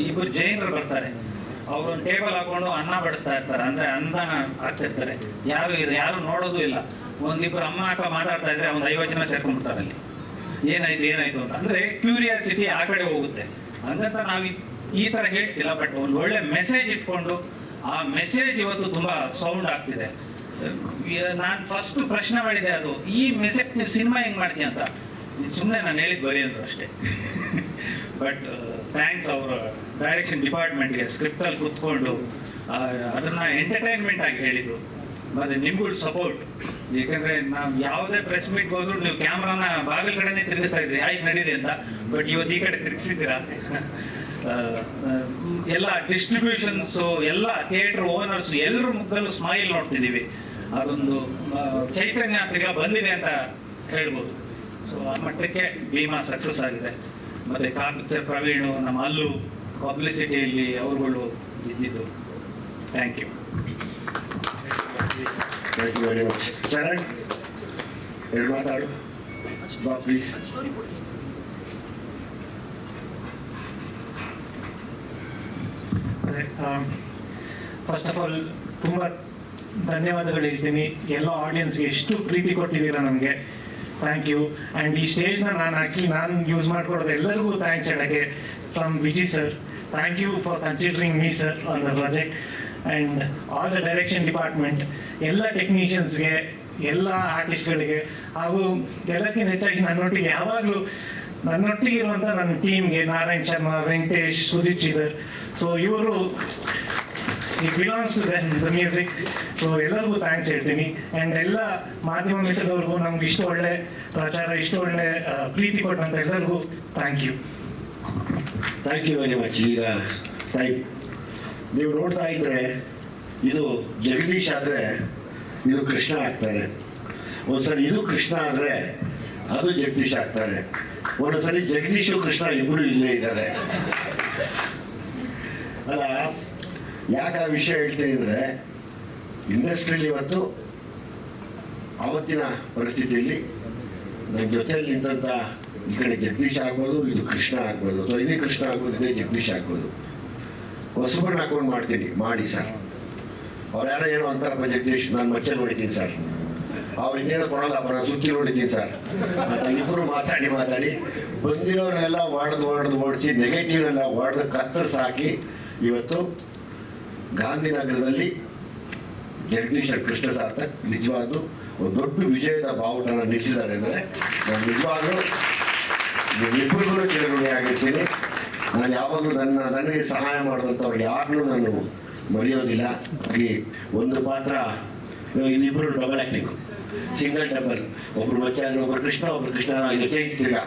Speaker 19: ಇಬ್ಬರು ಜೈನರು ಬರ್ತಾರೆ, ಅವರು ಒಂದು ಟೇಬಲ್ ಹಾಕೊಂಡು ಅನ್ನ ಬಡಿಸ್ತಾ ಇರ್ತಾರೆ, ಅಂದರೆ ಅನ್ನದಾನ ಹಾಕ್ತಿರ್ತಾರೆ, ಯಾರು ನೋಡೋದು ಇಲ್ಲ. ಒಂದಿಬ್ಬರು ಅಮ್ಮ ಅಕ್ಕ ಮಾತಾಡ್ತಾ ಇದ್ರೆ ಒಂದು 50 ಜನ ಸೇರ್ಕೊಂಡ್ಬಿಡ್ತಾರೆ ಅಲ್ಲಿ, ಏನಾಯ್ತು ಅಂತ. ಅಂದರೆ ಕ್ಯೂರಿಯಾಸಿಟಿ ಆ ಕಡೆ ಹೋಗುತ್ತೆ. ಹಂಗಂತ ನಾವು ಈ ಥರ ಹೇಳ್ತಿಲ್ಲ, ಬಟ್ ಒಂದು ಒಳ್ಳೆ ಮೆಸೇಜ್ ಇಟ್ಕೊಂಡು ಆ ಮೆಸೇಜ್ ಇವತ್ತು ತುಂಬ ಸೌಂಡ್ ಆಗ್ತಿದೆ. ನಾನು ಫಸ್ಟ್ ಪ್ರಶ್ನೆ ಮಾಡಿದೆ ಅದು, ಈ ಮೆಸೇಜ್ ನೀವು ಸಿನಿಮಾ ಹೆಂಗೆ ಮಾಡ್ತೀಯ ಅಂತ. ಸುಮ್ಮನೆ ನಾನು ಹೇಳಿದ್ದು ಬರೀ ಅಂದರು ಅಷ್ಟೇ. ಬಟ್ ಥ್ಯಾಂಕ್ಸ್ ಅವರ ಡೈರೆಕ್ಷನ್ ಡಿಪಾರ್ಟ್ಮೆಂಟ್ಗೆ, ಸ್ಕ್ರಿಪ್ಟಲ್ಲಿ ಕೂತ್ಕೊಂಡು ಅದನ್ನು ಎಂಟರ್ಟೈನ್ಮೆಂಟ್ ಆಗಿ ಹೇಳಿದ್ದು. ಮತ್ತು ನಿಮಗೂ ಸಪೋರ್ಟ್, ಏಕೆಂದರೆ ನಾವು ಯಾವುದೇ ಪ್ರೆಸ್ ಮೀಟ್ಗೆ ಹೋದ್ರು ನೀವು ಕ್ಯಾಮ್ರಾನ ಬಾಗಿಲ ಕಡೆನೇ ತಿರುಗಿಸ್ತಾ ಇದ್ರಿ, ಆಯ್ತು ನಡೀರಿ ಅಂತ. ಬಟ್ ಇವತ್ತು ಈ ಕಡೆ ತಿರುಗಿಸಿದ್ದೀರಾ. ಎಲ್ಲ ಡಿಸ್ಟ್ರಿಬ್ಯೂಷನ್ಸು, ಎಲ್ಲ ಥಿಯೇಟ್ರ್ ಓನರ್ಸು ಎಲ್ಲರ ಮುಖದಲ್ಲೂ ಸ್ಮೈಲ್ ನೋಡ್ತಿದ್ದೀವಿ. ಅದೊಂದು ಚೈತನ್ಯ ತಿರ್ಗಾ ಬಂದಿದೆ ಅಂತ ಹೇಳ್ಬೋದು. ಸೊ ಆ ಮಟ್ಟಕ್ಕೆ ಭೀಮಾ ಸಕ್ಸಸ್ ಆಗಿದೆ. ಮತ್ತು ಪಿಕ್ಚರ್ ಪ್ರವೀಣು, ನಮ್ಮ ಅಲ್ಲು ಪಬ್ಲಿಸಿಟಿಯಲ್ಲಿ ಅವರುಗಳು ಇದ್ದಿದ್ದು. Thank you.
Speaker 1: Thank you very much. Sharan, 2 ಮಾತಾಡು ಬಾ ಪ್ಲೀಸ್.
Speaker 4: ಫಸ್ಟ್ ಆಫ್ ಆಲ್ ತುಂಬ ಧನ್ಯವಾದಗಳು ಹೇಳ್ತೀನಿ ಎಲ್ಲ ಆಡಿಯನ್ಸ್ಗೆ. ಎಷ್ಟು ಪ್ರೀತಿ ಕೊಟ್ಟಿದ್ದೀರಾ ನಮಗೆ, ಥ್ಯಾಂಕ್ ಯು. ಆ್ಯಂಡ್ ಈ ಸ್ಟೇಜ್ನ ನಾನು ಯೂಸ್ ಮಾಡ್ಕೊಡೋದು ಎಲ್ಲರಿಗೂ ಥ್ಯಾಂಕ್ಸ್ ಹೇಳೋಕ್ಕೆ. From Viji sir, thank you for considering me sir on the project. And all the direction department, ಎಲ್ಲ ಟೆಕ್ನಿಷಿಯನ್ಸ್ಗೆ, ಎಲ್ಲ ಆರ್ಟಿಸ್ಟ್ಗಳಿಗೆ, ಹಾಗೂ ಎಲ್ಲಕ್ಕಿಂತ ಹೆಚ್ಚಾಗಿ ನನ್ನೊಟ್ಟಿಗೆ ಇರುವಂಥ ನನ್ನ ಟೀಮ್ಗೆ, ನಾರಾಯಣ್ ಶರ್ಮಾ, ವೆಂಕಟೇಶ್, ಸುದೀಪ್ ಶ್ರೀಧರ್. ಸೊ ಇವರು it belongs to the music. So ಎಲ್ಲರಿಗೂ ಥ್ಯಾಂಕ್ಸ್ ಹೇಳ್ತೀನಿ. ಆ್ಯಂಡ್ ಎಲ್ಲ ಮಾಧ್ಯಮ ಮಿತ್ರದವ್ರಿಗೂ, ನಮ್ಗೆ ಇಷ್ಟು ಒಳ್ಳೆ ಪ್ರಚಾರ, ಇಷ್ಟು ಒಳ್ಳೆ ಪ್ರೀತಿ ಕೊಟ್ಟಂತ ಎಲ್ಲರಿಗೂ thank you.
Speaker 1: Thank you very much. ಈಗ ಟೈಮ್ ನೀವು ನೋಡ್ತಾ ಇದ್ದರೆ, ಇದು ಜಗದೀಶ್ ಆದರೆ ಇದು ಕೃಷ್ಣ ಆಗ್ತಾರೆ, ಒಂದ್ಸರಿ ಇದು ಕೃಷ್ಣ ಆದರೆ ಅದು ಜಗದೀಶ್ ಆಗ್ತಾರೆ, ಒಂದೊಂದ್ಸರಿ ಜಗದೀಶು ಕೃಷ್ಣ ಇಬ್ಬರು ಇಲ್ಲೇ ಇದ್ದಾರೆ. ಅಲ್ಲ, ಯಾಕೆ ಆ ವಿಷಯ ಹೇಳ್ತೀನಿ ಅಂದರೆ, ಇಂಡಸ್ಟ್ರಿಯಲ್ಲಿ ಇವತ್ತು ಆವತ್ತಿನ ಪರಿಸ್ಥಿತಿಯಲ್ಲಿ ನನ್ನ ಜೊತೆಯಲ್ಲಿ ನಿಂತ ಈ ಕಡೆ ಜಗದೀಶ್ ಆಗ್ಬೋದು, ಇದು ಕೃಷ್ಣ ಆಗ್ಬೋದು, ಅಥವಾ ಇದೇ ಕೃಷ್ಣ ಆಗ್ಬೋದು, ಇದೇ ಜಗದೀಶ್ ಆಗ್ಬೋದು. ಹೊಸಬರನ್ನ ಹಾಕೊಂಡು ಮಾಡ್ತೀನಿ, ಮಾಡಿ ಸರ್. ಅವ್ರು ಯಾರೋ ಏನೋ ಅಂತಾರಪ್ಪ ಜಗದೀಶ್, ನಾನು ಮಚ್ಚೆ ನೋಡಿದ್ದೀನಿ ಸರ್, ಅವ್ರು ಇನ್ನೇನೋ ಕೊಡಲ್ಲಪ್ಪ, ನಾನು ಸುತ್ತಿ ನೋಡಿದ್ದೀನಿ ಸರ್ ಅಂತ ಇಬ್ಬರು ಮಾತಾಡಿ ಬಂದಿರೋರನ್ನೆಲ್ಲ ಓಡಿಸಿ, ನೆಗೆಟಿವ್ನೆಲ್ಲ ಹೊಡೆದು ಕತ್ತರಿಸಾಕಿ ಇವತ್ತು ಗಾಂಧಿನಗರದಲ್ಲಿ ಜಗದೀಶ್ ಕೃಷ್ಣ ಸಾರ್ಥಕ್ ನಿಜವಾಗ್ಲೂ ಒಂದು ದೊಡ್ಡ ವಿಜಯದ ಬಾವುಟನ ನಿಲ್ಲಿಸಿದ್ದಾರೆ. ಅಂದರೆ ನಾನು ನಿಜವಾಗ್ಲೂ ನಿಮ್ಮಿಬ್ಬರಿಗೂ ಚಿರಋಣಿ ಆಗಿರ್ತೀನಿ. ನಾನು ಯಾವಾಗಲೂ ನನಗೆ ಸಹಾಯ ಮಾಡಿದಂಥವ್ರು ಯಾರನ್ನೂ ನಾನು ಮರೆಯೋದಿಲ್ಲ. ಈ ಒಂದು ಪಾತ್ರ, ಇಲ್ಲಿಬ್ಬರು ಡಬಲ್ ಆ್ಯಕ್ಟಿಂಗು, ಸಿಂಗಲ್ ಡಬಲ್, ಒಬ್ರು ಮಚ್ಚ ಅಂದರೆ ಒಬ್ರು ಕೃಷ್ಣ, ಒಬ್ರು ಕೃಷ್ಣ. ಇದು ಚೇಂಜ್ ತಿರ್ಗಾ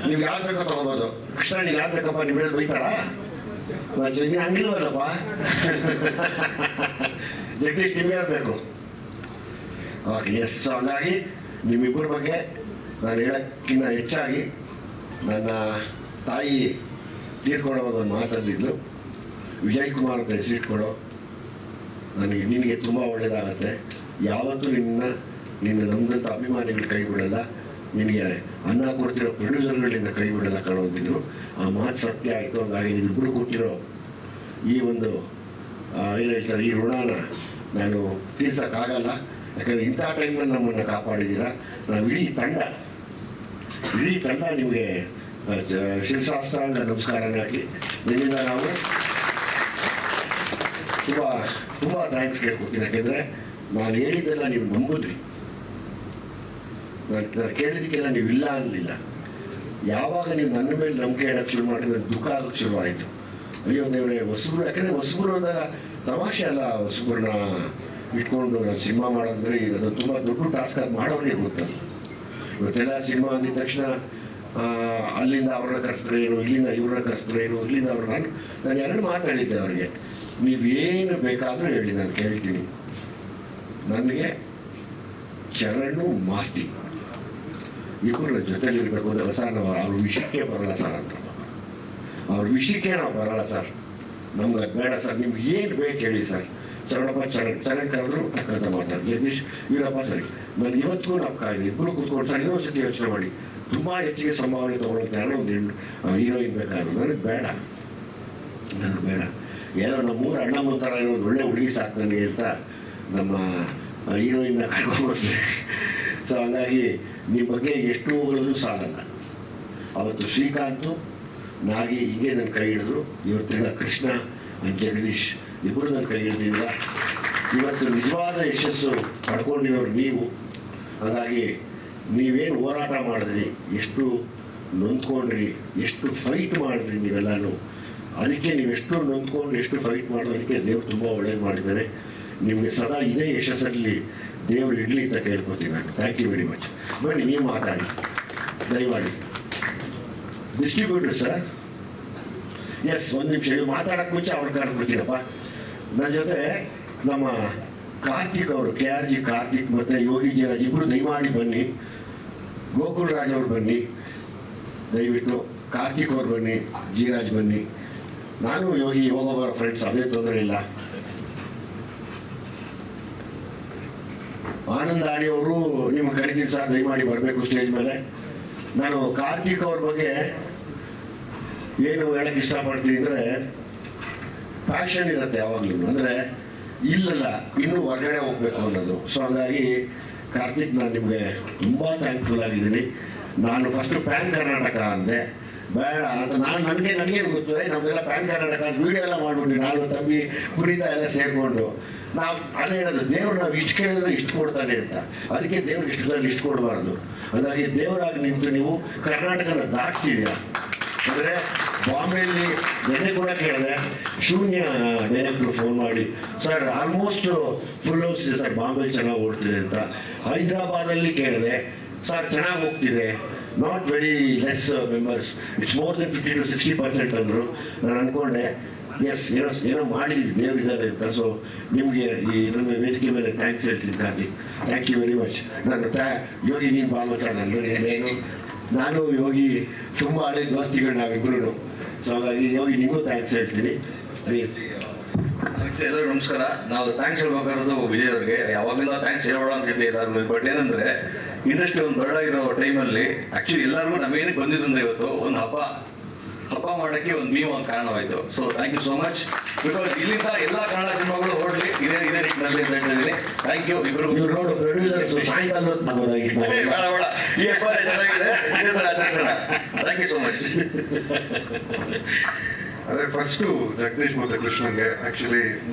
Speaker 1: ನೀವು ಯಾರು ಬೇಕೋ ತೊಗೋಬೋದು. ಕೃಷ್ಣ ನೀವು ಯಾರು ಬೇಕಪ್ಪ, ನಿಮ್ಮ ಮೇಲೆ ಬೈತಾರಾ? ನೀನು ಹಂಗಿಲ್ವಲ್ಲಪ್ಪ. ಜಗದೀಶ್ ನಿಮ್ಗೆ ಯಾರು ಬೇಕು? Okay, S. ಸೊ ಹಂಗಾಗಿ ನಿಮ್ಮಿಬ್ಬರ ಬಗ್ಗೆ ನಾನು ಹೇಳೋಕ್ಕಿಂತ ಹೆಚ್ಚಾಗಿ, ನನ್ನ ತಾಯಿ ತೀರ್ಕೊಳ್ಳೋವಾಗ ಒಂದು ಮಾತಂದಿದ್ಲು, ವಿಜಯ್ ಕುಮಾರ್ ಅಂತ ಹೆಸರಿಟ್ಕೊಡೋ, ನಿನಗೆ ತುಂಬ ಒಳ್ಳೆಯದಾಗತ್ತೆ, ಯಾವತ್ತೂ ನಿನ್ನ ನಮ್ಮದಂಥ ಅಭಿಮಾನಿಗಳು ಕೈ ಬಿಡಲ್ಲ, ನಿನಗೆ ಅನ್ನ ಕೊಡ್ತಿರೋ ಪ್ರೊಡ್ಯೂಸರ್ಗಳು ನಿನ್ನ ಕೈ ಬಿಡಲ್ಲ ಕಾಣೋದಿದ್ರು. ಆ ಮಾತು ಸತ್ಯ ಆಯಿತು. ಹಂಗಾಗಿ ನೀವಿಬ್ಬರು ಕೊಟ್ಟಿರೋ ಈ ಒಂದು ಏನು ಹೇಳ್ತಾರೆ, ಈ ಋಣನ ನಾನು ತೀರ್ಸೋಕ್ಕಾಗಲ್ಲ. ಯಾಕಂದರೆ ಇಂಥ ಟೈಮಲ್ಲಿ ನಮ್ಮನ್ನು ಕಾಪಾಡಿದ್ದೀರಾ. ನಾವು ಇಡೀ ತಂಡ ನಿಮಗೆ ಶಿರಸಾಷ್ಟಾಂಗ ನಮಸ್ಕಾರನ ಹಾಕಿ ನಿಮ್ಮಿಂದ ನಾವು ತುಂಬ ಥ್ಯಾಂಕ್ಸ್ ಕೇಳ್ಕೊತೀನಿ. ಯಾಕೆಂದರೆ ನಾನು ಹೇಳಿದ್ದೆಲ್ಲ ನೀವು ನಂಬಿದ್ರಿ, ನಾನು ಕೇಳಿದ್ದಕ್ಕೆಲ್ಲ ನೀವು ಇಲ್ಲ ಅನ್ನಲಿಲ್ಲ. ಯಾವಾಗ ನೀವು ನನ್ನ ಮೇಲೆ ನಂಬಿಕೆ ಇಡೋಕ್ಕೆ ಶುರು ಮಾಡಿ ನನಗೆ ದುಃಖ ಆಗೋಕ್ಕೆ ಶುರುವಾಯಿತು. ಅಯ್ಯೋ ದೇವರೇ, ಹೊಸಬ್ರು, ಯಾಕಂದರೆ ಹೊಸಬ್ರು ಅಂದಾಗ ತಮಾಷೆ ಅಲ್ಲ. ಹೊಸಬ್ರನ್ನ ಇಟ್ಕೊಂಡು ನಾನು ಸಿನಿಮಾ ಮಾಡೋದಂದರೆ ಅದು ತುಂಬ ದೊಡ್ಡ ಟಾಸ್ಕ್. ಅದು ಮಾಡೋರಿಗೆ ಗೊತ್ತಲ್ಲ. ಇವತ್ತೆಲ್ಲ ಸಿನಿಮಾ ಅಂದಿದ ತಕ್ಷಣ ಅಲ್ಲಿಂದ ಅವ್ರನ್ನ ಕರೆಸಿದ್ರೆ ಏನು, ಇಲ್ಲಿಂದ ಇವ್ರನ್ನ ಕರೆಸಿದ್ರೆ ಏನು, ಇಲ್ಲಿಂದ ನಾನು 2 ಮಾತು ಹೇಳಿದ್ದೆ ಅವ್ರಿಗೆ. ನೀವೇನು ಬೇಕಾದರೂ ಹೇಳಿ, ನಾನು ಕೇಳ್ತೀನಿ. ನನಗೆ ಚರಣು ಮಾಸ್ತಿ ಇಬ್ಬರು ನನ್ನ ಜೊತೆಲಿರಬೇಕು ಅಂದರೆ ಸರ್ ನಾವು ಅವ್ರ ವಿಷಯಕ್ಕೆ ಬರೋಲ್ಲ ಸರ್ ಅಂತ. ಅವ್ರ ವಿಷಯಕ್ಕೆ ನಾವು ಬರೋಲ್ಲ ಸರ್, ನಮ್ಗೆ ಅದು ಬೇಡ ಸರ್, ನಿಮ್ಗೆ ಏನು ಬೇಕು ಹೇಳಿ ಸರ್. ಚರಣಪ್ಪ ಚರಣ್ ಕರೆದ್ರು ಅಕ್ಕಂತ ಮಾತಾಡಿ, ಜಗದೀಶ್ ಇವರಪ್ಪ ಸರಿ. ನನಗೆ ಇವತ್ತಿಗೂ ನಾವು ಕಾಯ್ದೆ ಇಬ್ಬರು ಕೂತ್ಕೊಂಡು ಸರ್ ಇನ್ನೊಂದ್ಸತಿ ಯೋಚನೆ ಮಾಡಿ, ತುಂಬ ಹೆಚ್ಚಿಗೆ ಸಂಭಾವನೆ ತೊಗೊಳತ್ತೆ ಯಾರೋ ಒಂದು ಹೀರೋಯಿನ್ ಬೇಕಾದ್ರು. ನನಗೆ ಬೇಡ ಏನೋ ನಮ್ಮೂರು ಅಣ್ಣ ಮುಂತಾರ ಇರೋ ಒಂದು ಒಳ್ಳೆ ಹುಡುಗಿ ಸಾಕು ನನಗೆ ಅಂತ ನಮ್ಮ ಹೀರೋಯಿನ್ನ ಕರ್ಕೊಂಡ್ಬಂದ್ರೆ. ಸೊ ಹಾಗಾಗಿ ನಿಮ್ಮ ಬಗ್ಗೆ ಎಷ್ಟು ಹೋಗೋದು ಸಾಲಲ್ಲ. ಅವತ್ತು ಶ್ರೀಕಾಂತು ನಾಗಿ ಹೀಗೆ ನನ್ನ ಕೈ ಹಿಡಿದ್ರು, ಇವತ್ತಿನ ಕೃಷ್ಣ ಜಗದೀಶ್ ಇಬ್ಬರು ನನ್ನ ಕೈ ಹಿಡಿದಿಲ್ಲ. ಇವತ್ತು ನಿಜವಾದ ಯಶಸ್ಸು ಪಡ್ಕೊಂಡಿರೋರು ನೀವು. ಹಾಗಾಗಿ ನೀವೇನು ಹೋರಾಟ ಮಾಡಿದ್ರಿ, ಎಷ್ಟು ನೊಂದ್ಕೊಂಡ್ರಿ, ಎಷ್ಟು ಫೈಟ್ ಮಾಡಿದ್ರಿ ನೀವೆಲ್ಲನೂ, ಅದಕ್ಕೆ ನೀವೆಷ್ಟು ನೊಂದ್ಕೊಂಡು ಎಷ್ಟು ಫೈಟ್ ಮಾಡೋದಕ್ಕೆ ದೇವ್ರು ತುಂಬ ಒಳ್ಳೇದು ಮಾಡಿದ್ದಾರೆ. ನಿಮಗೆ ಸದಾ ಇದೇ ಯಶಸ್ಸಲ್ಲಿ ದೇವರು ಇಡಲಿ ಅಂತ ಕೇಳ್ಕೊತೀನಿ ನಾನು. Thank you very much. ಬನ್ನಿ ನೀವು ಮಾತಾಡಿ ದಯಮಾಡಿ. ಡಿಸ್ಟ್ರಿಬ್ಯೂಟರ್ ಸರ್, ಎಸ್ ಒಂದು ನಿಮಿಷ ನೀವು ಮಾತಾಡೋಕ್ಕೆ ಮುಂಚೆ ಅವ್ರು ಕರೆದ್ಬಿಡ್ತೀನಪ್ಪ. ನನ್ನ ಜೊತೆ ನಮ್ಮ ಕಾರ್ತಿಕ್ ಅವರು, KRG ಕಾರ್ತಿಕ್ ಮತ್ತು ಯೋಗಿ ಜೀರಾಜ್ ಇಬ್ಬರು ದಯಮಾಡಿ ಬನ್ನಿ. ಗೋಕುಲ್ ರಾಜ್ ಅವ್ರು ಬನ್ನಿ ದಯವಿಟ್ಟು, ಕಾರ್ತಿಕ್ ಅವ್ರು ಬನ್ನಿ, ಜೀರಾಜ್ ಬನ್ನಿ. ನಾನು ಯೋಗಿ ಹೋಗೋಬರೋ ಫ್ರೆಂಡ್ಸ್, ಅದೇ ತೊಂದರೆ ಇಲ್ಲ. ಆನಂದ್ ಆಡಿ ಅವರು ನಿಮ್ಗೆ ಕರಿತೀನಿ ಸರ್, ದಯಮಾಡಿ ಬರಬೇಕು ಸ್ಟೇಜ್ ಮೇಲೆ. ನಾನು ಕಾರ್ತಿಕ್ ಅವ್ರ ಬಗ್ಗೆ ಏನು ಹೇಳಕ್ಕೆ ಇಷ್ಟಪಡ್ತೀನಿ ಅಂದರೆ, ಪ್ಯಾಷನ್ ಇರುತ್ತೆ ಯಾವಾಗಲೂ, ಅಂದರೆ ಇಲ್ಲಲ್ಲ ಇನ್ನೂ ಹೊರಗಡೆ ಹೋಗ್ಬೇಕು ಅನ್ನೋದು. ಸೊ ಹಾಗಾಗಿ ಕಾರ್ತಿಕ್ ನಾನು ನಿಮಗೆ ತುಂಬ ಥ್ಯಾಂಕ್ಫುಲ್ ಆಗಿದ್ದೀನಿ. ನಾನು ಫಸ್ಟು ಪ್ಯಾನ್ ಕರ್ನಾಟಕ ಅಂದೆ, ಬೇಡ ಅಂತ ನನಗೇನು ಗೊತ್ತದೆ, ನಮ್ದೆಲ್ಲ ಪ್ಯಾನ್ ಕರ್ನಾಟಕ ಅಂತ ವೀಡಿಯೋ ಎಲ್ಲ ಮಾಡಿಬಿಟ್ಟು ನಾನು ತಂಗಿ ಪುನೀತ ಎಲ್ಲ ಸೇರಿಕೊಂಡು ನಾವು ಅದೇ ಹೇಳೋದು, ದೇವ್ರು ನಾವು ಇಷ್ಟು ಕೇಳಿದ್ರೆ ಇಷ್ಟು ಕೊಡ್ತಾನೆ ಅಂತ. ಅದಕ್ಕೆ ದೇವ್ರಿಗೆ ಇಷ್ಟು ಕೊಡಬಾರ್ದು. ಹಾಗಾಗಿ ದೇವರಾಗಿ ನಿಂತು ನೀವು ಕರ್ನಾಟಕನ ದಾಟ್ತಿದ್ದೀರಾ. ಅಂದರೆ ಬಾಂಬೆಯಲ್ಲಿ ನೆನ್ನೆ ಕೂಡ ಕೇಳಿದೆ, ಶೂನ್ಯ ಡೈರೆಕ್ಟ್ರು ಫೋನ್ ಮಾಡಿ, ಸರ್ ಆಲ್ಮೋಸ್ಟ್ ಫುಲ್ ಹೌಸ್ ಇದೆ ಸರ್, ಬಾಂಬೆಲಿ ಚೆನ್ನಾಗಿ ಓಡ್ತಿದೆ ಅಂತ. ಹೈದ್ರಾಬಾದಲ್ಲಿ ಕೇಳಿದೆ, ಸರ್ ಚೆನ್ನಾಗಿ ಹೋಗ್ತಿದೆ, not very less members, it's more than 50 to 60% ಅಂದರು. ನಾನು ಅಂದ್ಕೊಂಡೆ ಎಸ್ ಏನೋ ಮಾಡಿದ್ವಿ ದೇವರಿದ್ದಾರೆ ಅಂತ. ಸೊ ನಿಮಗೆ ಈ ಇದನ್ನ ವೇದಿಕೆ ಮೇಲೆ ಥ್ಯಾಂಕ್ಸ್ ಹೇಳ್ತೀನಿ Karthik, thank you very much. ನಾನು ಯೋಗಿ ನೀನು ಬಾಲ್ಮಚ ನಾನು ಯೋಗಿ ತುಂಬ ಹಳೆ ದೋಸ್ತಿಗಳು ನಾವಿಬ್ರು. ಸೊ ಹಾಗಾಗಿ ಯೋಗಿ ನಿಮಗೂ ಥ್ಯಾಂಕ್ಸ್ ಹೇಳ್ತೀನಿ.
Speaker 5: ಎಲ್ಲರಿಗೂ ನಮಸ್ಕಾರ. ನಾವು ಥ್ಯಾಂಕ್ಸ್ ಹೇಳ್ಬೇಕಾದ್ರು ವಿಜಯ್ ಅವ್ರಿಗೆ, ಯಾವಾಗಲಿಂದ ಥ್ಯಾಂಕ್ಸ್ ಹೇಳೋಣ ಅಂತ ಹೇಳ್ತೀವಿ ಎಲ್ಲರೂ. ಬಟ್ ಏನಂದ್ರೆ ಇಂಡಸ್ಟ್ರಿ ಒಂದು ಬರಲಾಗಿರೋ ಟೈಮಲ್ಲಿ ಆ್ಯಕ್ಚುಲಿ ಎಲ್ಲರಿಗೂ ನಾವೇನಕ್ಕೆ ಬಂದಿದ್ದಂದ್ರೆ ಇವತ್ತು ಒಂದು ಹಬ್ಬ ಮಾಡೋಕ್ಕೆ ಒಂದು ನೀವು ಒಂದು ಕಾರಣವಾಯಿತು. So thank you so much. Because ಇಲ್ಲಿಂದ ಎಲ್ಲ ಕನ್ನಡ ಸಿನಿಮಾಗಳು ಹೊರಡ್ಲಿ ಇದೇ ನಿಟ್ಟಿನಲ್ಲಿ ಅಂತ ಹೇಳ್ತಾ ಇದ್ದೀನಿ. ಥ್ಯಾಂಕ್ ಯು ಇಬ್ಬರು. ಈ ಹಬ್ಬ ಚೆನ್ನಾಗಿದೆ, ಥ್ಯಾಂಕ್ ಯು ಸೋ ಮಚ್.
Speaker 8: ಅದೇ ಫಸ್ಟು ಜಗದೀಶ್ ಮತ್ತು ಕೃಷ್ಣನ್ಗೆ ಆ್ಯಕ್ಚುಲಿ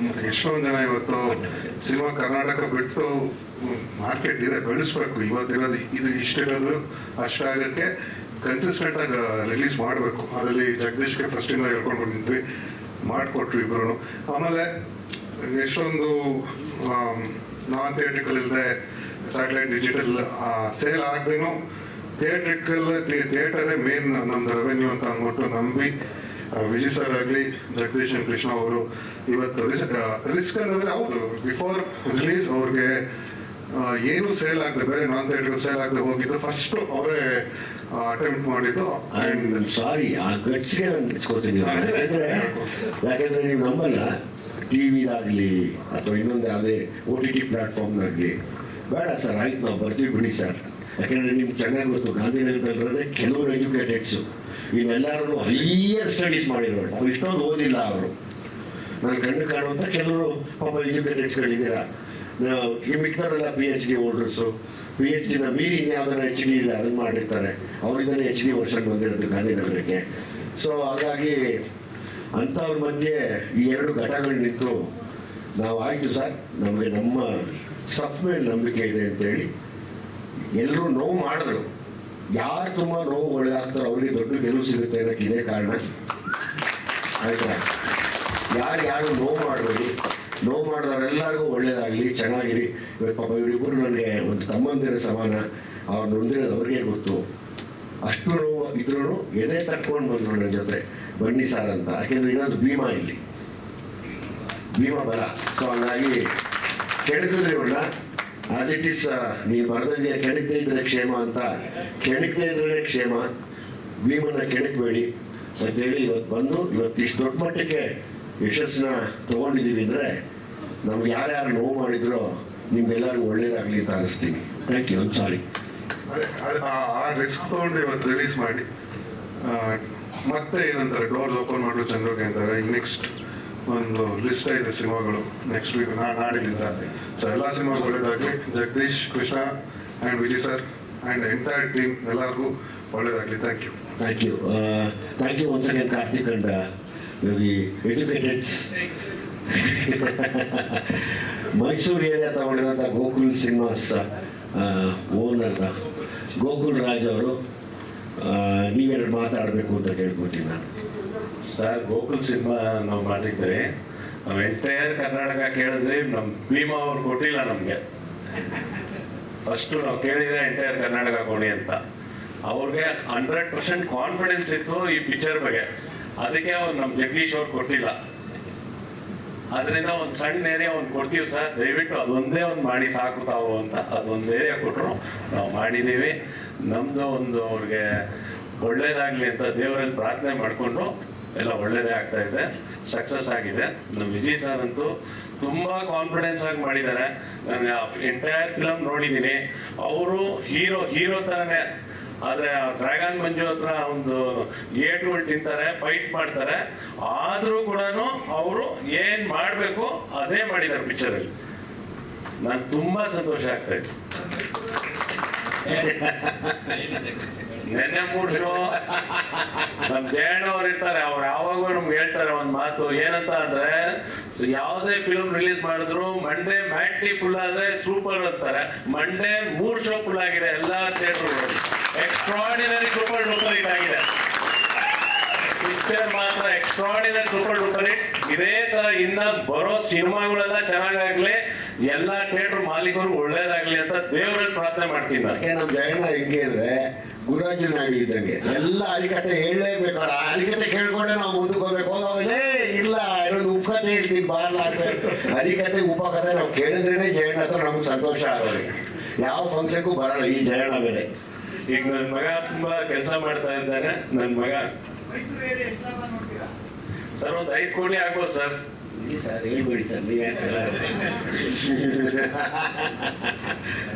Speaker 8: ಎಷ್ಟೊಂದು ಜನ ಇವತ್ತು ಸಿನಿಮಾ ಕರ್ನಾಟಕ ಬಿಟ್ಟು ಮಾರ್ಕೆಟ್ ಇದೆ, ಬೆಳೆಸ್ಬೇಕು. ಇವತ್ತಿರೋದು ಇದು ಇಷ್ಟಿರೋದು ಅಷ್ಟಾಗಕ್ಕೆ ಕನ್ಸಿಸ್ಟೆಂಟಾಗಿ ರಿಲೀಸ್ ಮಾಡಬೇಕು. ಅದರಲ್ಲಿ ಜಗದೀಶ್ಗೆ ಫಸ್ಟಿಂದ ಹೇಳ್ಕೊಂಡು ಬಂದಿದ್ವಿ, ಮಾಡಿಕೊಟ್ರು ಇಬ್ಬರು. ಆಮೇಲೆ ಎಷ್ಟೊಂದು ನಾನ್ ಥಿಯೇಟ್ರಿಕಲ್ ಇಲ್ಲದೆ ಸ್ಯಾಟಲೈಟ್ ಡಿಜಿಟಲ್ ಸೇಲ್ ಆಗದೇನು ಥಿಯೇಟರೇ ಮೇನ್ ನಮ್ದು ರೆವೆನ್ಯೂ ಅಂತ ಅಂದ್ಬಿಟ್ಟು ನಂಬಿ ವಿಜಯ್ ಸರ್ ಆಗಲಿ ಜಗದೀಶ್ ಕೃಷ್ಣ ಅವರು ಇವತ್ತು ರಿಸ್ಕ್ ಅಂದರೆ ಹೌದು, ಬಿಫೋರ್ ರಿಲೀಸ್ ಅವ್ರಿಗೆ ಏನು ಸೇಲ್ ಆಗದೆ, ಬೇರೆ ನಾನ್ ಥಿಯೇಟರ್ ಸೇಲ್ ಆಗದೆ ಹೋಗಿದ್ದು ಫಸ್ಟ್ ಅವರೇ ಅಟೆಂಪ್ಟ್ ಮಾಡಿದ್ದು.
Speaker 1: ಆ್ಯಂಡ್ ಸಾರಿ ಆ ಗಟ್ಸ್ಗೆ ಅನ್ಸ್ಕೋತೀನಿ. ಯಾಕೆಂದರೆ ನೀವು ನಂಬಲ್ಲ, ಟಿವಿದಾಗಲಿ ಅಥವಾ ಇನ್ನೊಂದು ಯಾವುದೇ OTT ಪ್ಲ್ಯಾಟ್ಫಾರ್ಮ್ನಾಗಲಿ ಬೇಡ ಸರ್, ಆಯ್ತು ನಾವು ಬರ್ತೀವಿ ಬಿಡಿ ಸರ್. ಯಾಕೆಂದರೆ ನಿಮ್ಗೆ ಚೆನ್ನಾಗಿ ಗೊತ್ತು, ಗಾಂಧಿನಗರದಲ್ಲಿರೋದೇ ಕೆಲವರು ಎಜುಕೇಟೆಡ್ಸು, ಇವನ್ನೆಲ್ಲರೂ ಹೈಯರ್ ಸ್ಟಡೀಸ್ ಮಾಡಿರೋರು, ನಾವು ಇಷ್ಟೊಂದು ಓದಿಲ್ಲ ಅವರು. ನಾನು ಕಣ್ಣು ಕಾಣುವಂಥ ಕೆಲವರು ಪಾಪ ಎಜುಕೇಟೆಡ್ಸ್ಗಳಿದ್ದೀರಾ, ಮಿಕ್ದವರೆಲ್ಲ PhD ಹೋಲ್ಡರ್ಸು, PhDನ ಮೀರಿ ಇನ್ಯಾವುದನ್ನ HD ಇದೆ ಅದನ್ನು ಮಾಡಿರ್ತಾರೆ, ಅವರಿಂದನೇ HD ವರ್ಷನ್ ಬಂದಿರೋದು ಗಾಂಧಿನಗರಕ್ಕೆ. ಸೊ ಹಾಗಾಗಿ ಅಂಥವ್ರ ಮಧ್ಯೆ ಈ ಎರಡು ಘಟಗಳು ನಿಂತು ನಾವು ಆಯಿತು ಸರ್, ನಮಗೆ ನಮ್ಮ ಸ್ಟಫ್ ಮೇಲೆ ನಂಬಿಕೆ ಇದೆ ಅಂತೇಳಿ ಎಲ್ಲರೂ ನೋವು ಮಾಡಿದ್ರು. ಯಾರು ತುಂಬ ನೋವು ಒಳ್ಳೆದಾಗ್ತಾರೋ ಅವ್ರಿಗೆ ದೊಡ್ಡ ಗೆಲುವು ಸಿಗುತ್ತೆ ಅನ್ನೋಕ್ಕೆ ಇದೇ ಕಾರಣ. ಆಯ್ತಾ, ಯಾರು ನೋವು ಮಾಡಬೇಡಿ, ನೋವು ಮಾಡಿದವರೆಲ್ಲರಿಗೂ ಒಳ್ಳೇದಾಗಲಿ, ಚೆನ್ನಾಗಿರಿ. ಇವತ್ತು ಪಾಪ ಇವರಿಬ್ಬರು ನನಗೆ ಒಂದು ತಮ್ಮಂದಿರ ಸಮಾನ, ಅವ್ರು ನೊಂದಿರೋದು ಅವ್ರಿಗೆ ಗೊತ್ತು. ಅಷ್ಟು ನೋವು ಇದ್ರೂ ಎದೆ ತಟ್ಕೊಂಡು ಬಂದರು ನನ್ನ ಜೊತೆ, ಬನ್ನಿ ಸಾರ್ ಅಂತ. ಯಾಕೆಂದರೆ ಇರೋದು ಭೀಮಾ ಇಲ್ಲಿ. ಭೀಮ ಬಲ. ಸೊ ಹಂಗಾಗಿ ಕೆಣಕಿದ್ರೆ ಇವ್ರನ್ನ ಆಸ್ ಇಟ್ ಈಸ್, ನೀವು ಬರದಂಗೆ ಕೆಣಕದೇ ಇದ್ರೆ ಕ್ಷೇಮ ಅಂತ, ಕೆಣಕದೇ ಇದ್ರೆ ಕ್ಷೇಮ, ಭೀಮನ್ನ ಕೆಣಕಬೇಡಿ ಅಂತೇಳಿ ಇವತ್ತು ಬಂದು ಇವತ್ತು ಇಷ್ಟು ದೊಡ್ಡ ಮಟ್ಟಕ್ಕೆ ಯಶಸ್ಸನ್ನ ತೊಗೊಂಡಿದ್ದೀವಿ ಅಂದರೆ ನಮ್ಗೆ ಯಾರ್ಯಾರು ನೋವು ಮಾಡಿದ್ರೋ ನಿಮ್ಗೆಲ್ಲರಿಗೂ ಒಳ್ಳೇದಾಗಲಿ ಅಂತ ಅನಿಸ್ತೀನಿ. Thank you. ಸಾರಿ.
Speaker 8: ಆ ರಿಸ್ಕ್ ತೊಗೊಂಡು ಇವತ್ತು ರಿಲೀಸ್ ಮಾಡಿ ಮತ್ತೆ ಏನಂತಾರೆ ಡೋರ್ಸ್ ಓಪನ್ ಮಾಡಲು ಚಂದ್ರಗೆ ಅಂದಾಗ ಈಗ ನೆಕ್ಸ್ಟ್ ಒಂದು ಲಿಸ್ಟ್ ಇದೆ ಸಿನಿಮಾಗಳು ನೆಕ್ಸ್ಟ್ ವೀಕ್ ನಾಡಿನಿಂದ. ಸೊ ಎಲ್ಲ ಸಿನಿಮಾ ಒಳ್ಳೇದಾಗಲಿ. Jagadish, Krishna and Vijay sir and entire team ಎಲ್ಲರಿಗೂ ಒಳ್ಳೇದಾಗಲಿ. Thank you.
Speaker 1: Thank you. Thank you once again Karthik and Yogi ಎಜುಕೇಟೆಡ್ಸ್. ಮೈಸೂರು ಏರಿಯಾ ತಗೊಂಡಿರೋಂಥ ಗೋಕುಲ್ ಸಿನಿಮಾಸ್ ಓನರ್ ಗೋಕುಲ್ ರಾಜ್ ಅವರು ನೀವೆರಡು ಮಾತಾಡಬೇಕು ಅಂತ ಕೇಳ್ಕೊತೀನಿ ನಾನು.
Speaker 7: ಸರ್, ಗೋಕುಲ್ ಸಿನಿಮಾ ನಾವು ಮಾಡಿದ್ರೆ ನಾವು ಎಂಟೈರ್ ಕರ್ನಾಟಕ ಕೇಳಿದ್ರಿ, ನಮ್ಮ ಭೀಮಾ ಅವ್ರು ಕೊಟ್ಟಿಲ್ಲ ನಮಗೆ. ಫಸ್ಟು ನಾವು ಕೇಳಿದ್ರೆ ಎಂಟೈರ್ ಕರ್ನಾಟಕ ಕೊಡಿ ಅಂತ. ಅವ್ರಿಗೆ 100% ಕಾನ್ಫಿಡೆನ್ಸ್ ಇತ್ತು ಈ ಪಿಕ್ಚರ್ ಬಗ್ಗೆ, ಅದಕ್ಕೆ ಅವ್ರು ನಮ್ಮ ಜಗದೀಶ್ ಅವ್ರು ಕೊಟ್ಟಿಲ್ಲ. ಅದರಿಂದ ಒಂದು ಸಣ್ಣ ಏರಿಯಾ ಒಂದು ಕೊಡ್ತೀವಿ ಸರ್, ದಯವಿಟ್ಟು ಅದೊಂದೇ ಒಂದು ಮಾಡಿ ಸಾಕು ತಾವು ಅಂತ ಅದೊಂದು ಏರಿಯಾ ಕೊಟ್ಟರು, ನಾವು ಮಾಡಿದ್ದೀವಿ. ನಮ್ಮದು ಒಂದು ಅವ್ರಿಗೆ ಒಳ್ಳೇದಾಗಲಿ ಅಂತ ದೇವರಲ್ಲಿ ಪ್ರಾರ್ಥನೆ ಮಾಡಿಕೊಂಡು ಎಲ್ಲ ಒಳ್ಳೇದೇ ಆಗ್ತಾ ಇದೆ, ಸಕ್ಸಸ್ ಆಗಿದೆ. ನಮ್ಮ ವಿಜಯ್ ಸರ್ ಅಂತೂ ತುಂಬ ಕಾನ್ಫಿಡೆನ್ಸ್ ಆಗಿ ಮಾಡಿದ್ದಾರೆ. ನಾನು ಎಂಟೈರ್ ಫಿಲಮ್ ನೋಡಿದ್ದೀನಿ. ಅವರು ಹೀರೋ ಥರನೇ, ಆದರೆ ಡ್ರ್ಯಾಗನ್ ಮಂಜು ಹತ್ರ ಒಂದು ಏಟುಗಳು ತಿಂತಾರೆ, ಫೈಟ್ ಮಾಡ್ತಾರೆ, ಆದರೂ ಕೂಡ ಅವರು ಏನು ಮಾಡಬೇಕು ಅದೇ ಮಾಡಿದ್ದಾರೆ ಪಿಕ್ಚರಲ್ಲಿ. ನಾನು ತುಂಬ ಸಂತೋಷ ಆಗ್ತಾ ಇತ್ತು. ನೆನ್ನೆ 3 ಶೋ ನಮ್ಮ ಜಯಣ್ಣವ್ರು ಇರ್ತಾರೆ, ಅವ್ರು ಯಾವಾಗೂ ನಮ್ಗೆ ಹೇಳ್ತಾರೆ ಒಂದು ಮಾತು, ಏನಂತ ಅಂದ್ರೆ ಯಾವುದೇ ಫಿಲ್ಮ್ ರಿಲೀಸ್ ಮಾಡಿದ್ರು ಮಂಡೇ ಮ್ಯಾಟ್ನಿ ಫುಲ್ ಆದ್ರೆ ಸೂಪರ್ ಅಂತಾರೆ. ಮಂಡೇ 3 ಶೋ ಫುಲ್ ಆಗಿದೆ ಎಲ್ಲ ಥಿಯೇಟರ್ಗಳು. ಎಕ್ಸ್ಟ್ರಾರ್ಡಿನರಿ ಸೂಪರ್ ಡೂಪರ್ ಹಿಟ್ ಆಗಿದೆ ಪಿಕ್ಚರ್ ಮಾತ್ರ, ಎಕ್ಸ್ಟ್ರಾರ್ಡಿನರಿ ಸೂಪರ್ ಡೂಪರ್ ಹಿಟ್. ಇದೇ ತರ ಇನ್ನ ಬರೋ ಸಿನಿಮಾಗಳೆಲ್ಲ ಚೆನ್ನಾಗಾಗ್ಲಿ, ಎಲ್ಲ ಥಿಯೇಟರ್ ಮಾಲೀಕರು ಒಳ್ಳೇದಾಗ್ಲಿ ಅಂತ ದೇವರಲ್ಲಿ ಪ್ರಾರ್ಥನೆ ಮಾಡ್ತೀನಿ.
Speaker 1: ನಮ್ಮ ಜಯಣ್ಣ ಹೆಂಗೆ ಅಂದ್ರೆ ಗುರುರಾಜ ನಾಯ್ಡು ಇದ್ದಂಗೆ, ಎಲ್ಲ ಹರಿಕತೆ ಹೇಳಲೇಬೇಕು. ಆ ಹರಿಕತೆ ಕೇಳ್ಕೊಂಡೆ ನಾವು ಮುಂದಕ್ಕೆ ಹೋಗ್ಬೇಕು. ಹೋಗೋವಾಗಲೇ ಇಲ್ಲ ಇನ್ನೊಂದು ಉಪಕತೆ ಹೇಳ್ತೀನಿ ಬಾರ್ಲಾಗ್ತದೆ. ಹರಿಕತೆ ಉಪಕತೆ ನಾವು ಕೇಳಿದ್ರೇನೆ ಜಯಣ್ಣ ಹತ್ರ ನಮ್ಗೆ ಸಂತೋಷ ಆಗೋದು. ಯಾವ ಫಂಕ್ಷನ್ಗೂ ಬರಲ್ಲ ಈ ಜಯಣ್ಣ ಬೇರೆ.
Speaker 7: ಈಗ ನನ್ನ ಮಗ ತುಂಬಾ ಕೆಲಸ ಮಾಡ್ತಾ ಇದ್ದಾನೆ. ನನ್ನ ಮಗ ಸರ್ ಒಂದು 5 ಕೋಟಿ ಆಗ್ಬೋದು ಸರ್.
Speaker 1: ಸರ್ ಹೇಳ್ಬೇಡಿ ಸರ್, ನೀವು ಯಾಕೆ ಸರ್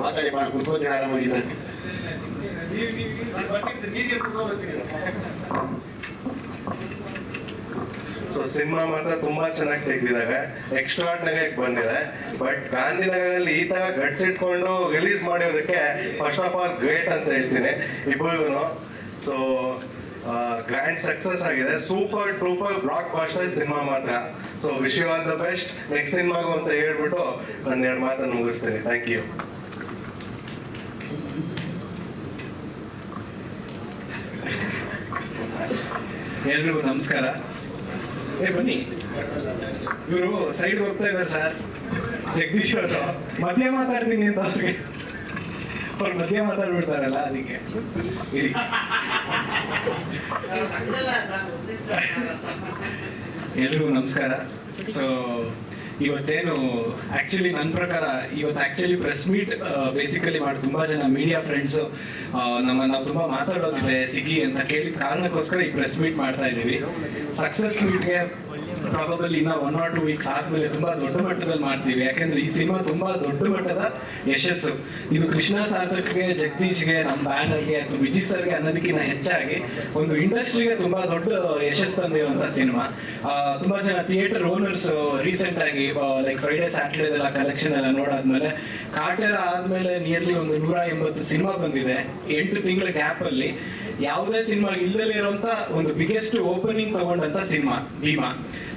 Speaker 1: ಮಾತಾಡಿ ಕುತ್ಕೋತೀನಿ ಆರಾಮಾಗಿ. ನಾನು
Speaker 14: ಸೊ ಸಿನಿಮಾ ಮಾತ್ರ ತುಂಬಾ ಚೆನ್ನಾಗಿ ತೆಗೆದಿದ್ದಾರೆ, ಎಕ್ಸ್ಟ್ರಾರ್ಡಿನರಿ ಆಗಿ ಬಂದಿದೆ. ಬಟ್ ಗಾಂಧಿನಗರಲ್ಲಿ ಈ ತರ ಗಟ್ಸ್ ಇಟ್ಕೊಂಡು ರಿಲೀಸ್ ಮಾಡಿರೋದಕ್ಕೆ ಫಸ್ಟ್ ಆಫ್ ಆಲ್ ಗ್ರೇಟ್ ಅಂತ ಹೇಳ್ತೀನಿ ಇಬ್ಬರಿಗೂ. ಸೊ ಗ್ರ್ಯಾಂಡ್ ಸಕ್ಸಸ್ ಆಗಿದೆ, super duper blockbuster cinema ಮಾತ್ರ. So wish you all the best next ಸಿನಿಮಾಗೂ ಅಂತ ಹೇಳ್ಬಿಟ್ಟು ನಾನು 2 ಮಾತನ್ನು ಮುಗಿಸ್ತೀನಿ. Thank you.
Speaker 12: ಎಲ್ರಿಗೂ ನಮಸ್ಕಾರ. ಬನ್ನಿ, ಇವರು ಸೈಡ್ ಹೋಗ್ತಾ ಇದ್ದಾರೆ ಸರ್. ಜಗದೀಶ್ ಅವರು ಮಧ್ಯ ಮಾತಾಡ್ತೀನಿ ಅಂತ ಅವ್ರು ಮಧ್ಯ ಮಾತಾಡ್ಬಿಡ್ತಾರಲ್ಲ, ಅದಕ್ಕೆ ಇರಿ. ಎಲ್ರಿಗೂ ನಮಸ್ಕಾರ. ಸೊ ಇವತ್ತೇನು ಆ್ಯಕ್ಚುಲಿ ನನ್ನ ಪ್ರಕಾರ ಇವತ್ತು ಪ್ರೆಸ್ ಮೀಟ್ ಬೇಸಿಕಲಿ ಮಾಡಿ ತುಂಬ ಜನ ಮೀಡಿಯಾ ಫ್ರೆಂಡ್ಸು ನಾವು ತುಂಬ ಮಾತಾಡೋದಿದೆ ಸಿಗಿ ಅಂತ ಕೇಳಿದ ಕಾರಣಕ್ಕೋಸ್ಕರ ಈ ಪ್ರೆಸ್ ಮೀಟ್ ಮಾಡ್ತಾ ಇದ್ದೀವಿ. ಸಕ್ಸಸ್ ಮೀಟ್ಗೆ ಪ್ರಾಬಬಲಿ ಇನ್ನೂ 1 or 2 ವೀಕ್ಸ್ ಆದಮೇಲೆ ತುಂಬ ದೊಡ್ಡ ಮಟ್ಟದಲ್ಲಿ ಮಾಡ್ತೀವಿ. ಯಾಕೆಂದರೆ ಈ ಸಿನಿಮಾ ತುಂಬ ದೊಡ್ಡ ಮಟ್ಟದ ಯಶಸ್ಸು. ಇದು ಕೃಷ್ಣ ಸಾರ್ಥಕ್ಗೆ, ಜಗದೀಶ್ಗೆ, ನಮ್ಮ ಬ್ಯಾನರ್ಗೆ ಅಥವಾ ವಿಜಯ್ ಸರ್ಗೆ ಅನ್ನೋದಕ್ಕಿಂತ ಹೆಚ್ಚಾಗಿ ಒಂದು ಇಂಡಸ್ಟ್ರಿಗೆ ತುಂಬ ದೊಡ್ಡ ಯಶಸ್ಸು ತಂದಿರುವಂಥ ಸಿನಿಮಾ. ತುಂಬ ಜನ ಥಿಯೇಟರ್ ಓನರ್ಸ್ ರೀಸೆಂಟಾಗಿ ಲೈಕ್ ಫ್ರೈಡೇ ಸ್ಯಾಟರ್ಡೇದೆಲ್ಲ ಕಲೆಕ್ಷನ್ ಎಲ್ಲ ನೋಡಾದ್ಮೇಲೆ ಕಾಟೇರ ಆದಮೇಲೆ ನಿಯರ್ಲಿ ಒಂದು 180 ಸಿನಿಮಾ ಬಂದಿದೆ 8 ತಿಂಗಳ ಗ್ಯಾಪಲ್ಲಿ. ಯಾವುದೇ ಸಿನಿಮಾ ಇಲ್ಲದಲ್ಲೇ ಇರುವಂಥ ಒಂದು ಬಿಗ್ಗೆಸ್ಟ್ ಓಪನಿಂಗ್ ತಗೊಂಡಂಥ ಸಿನಿಮಾ ಭೀಮಾ.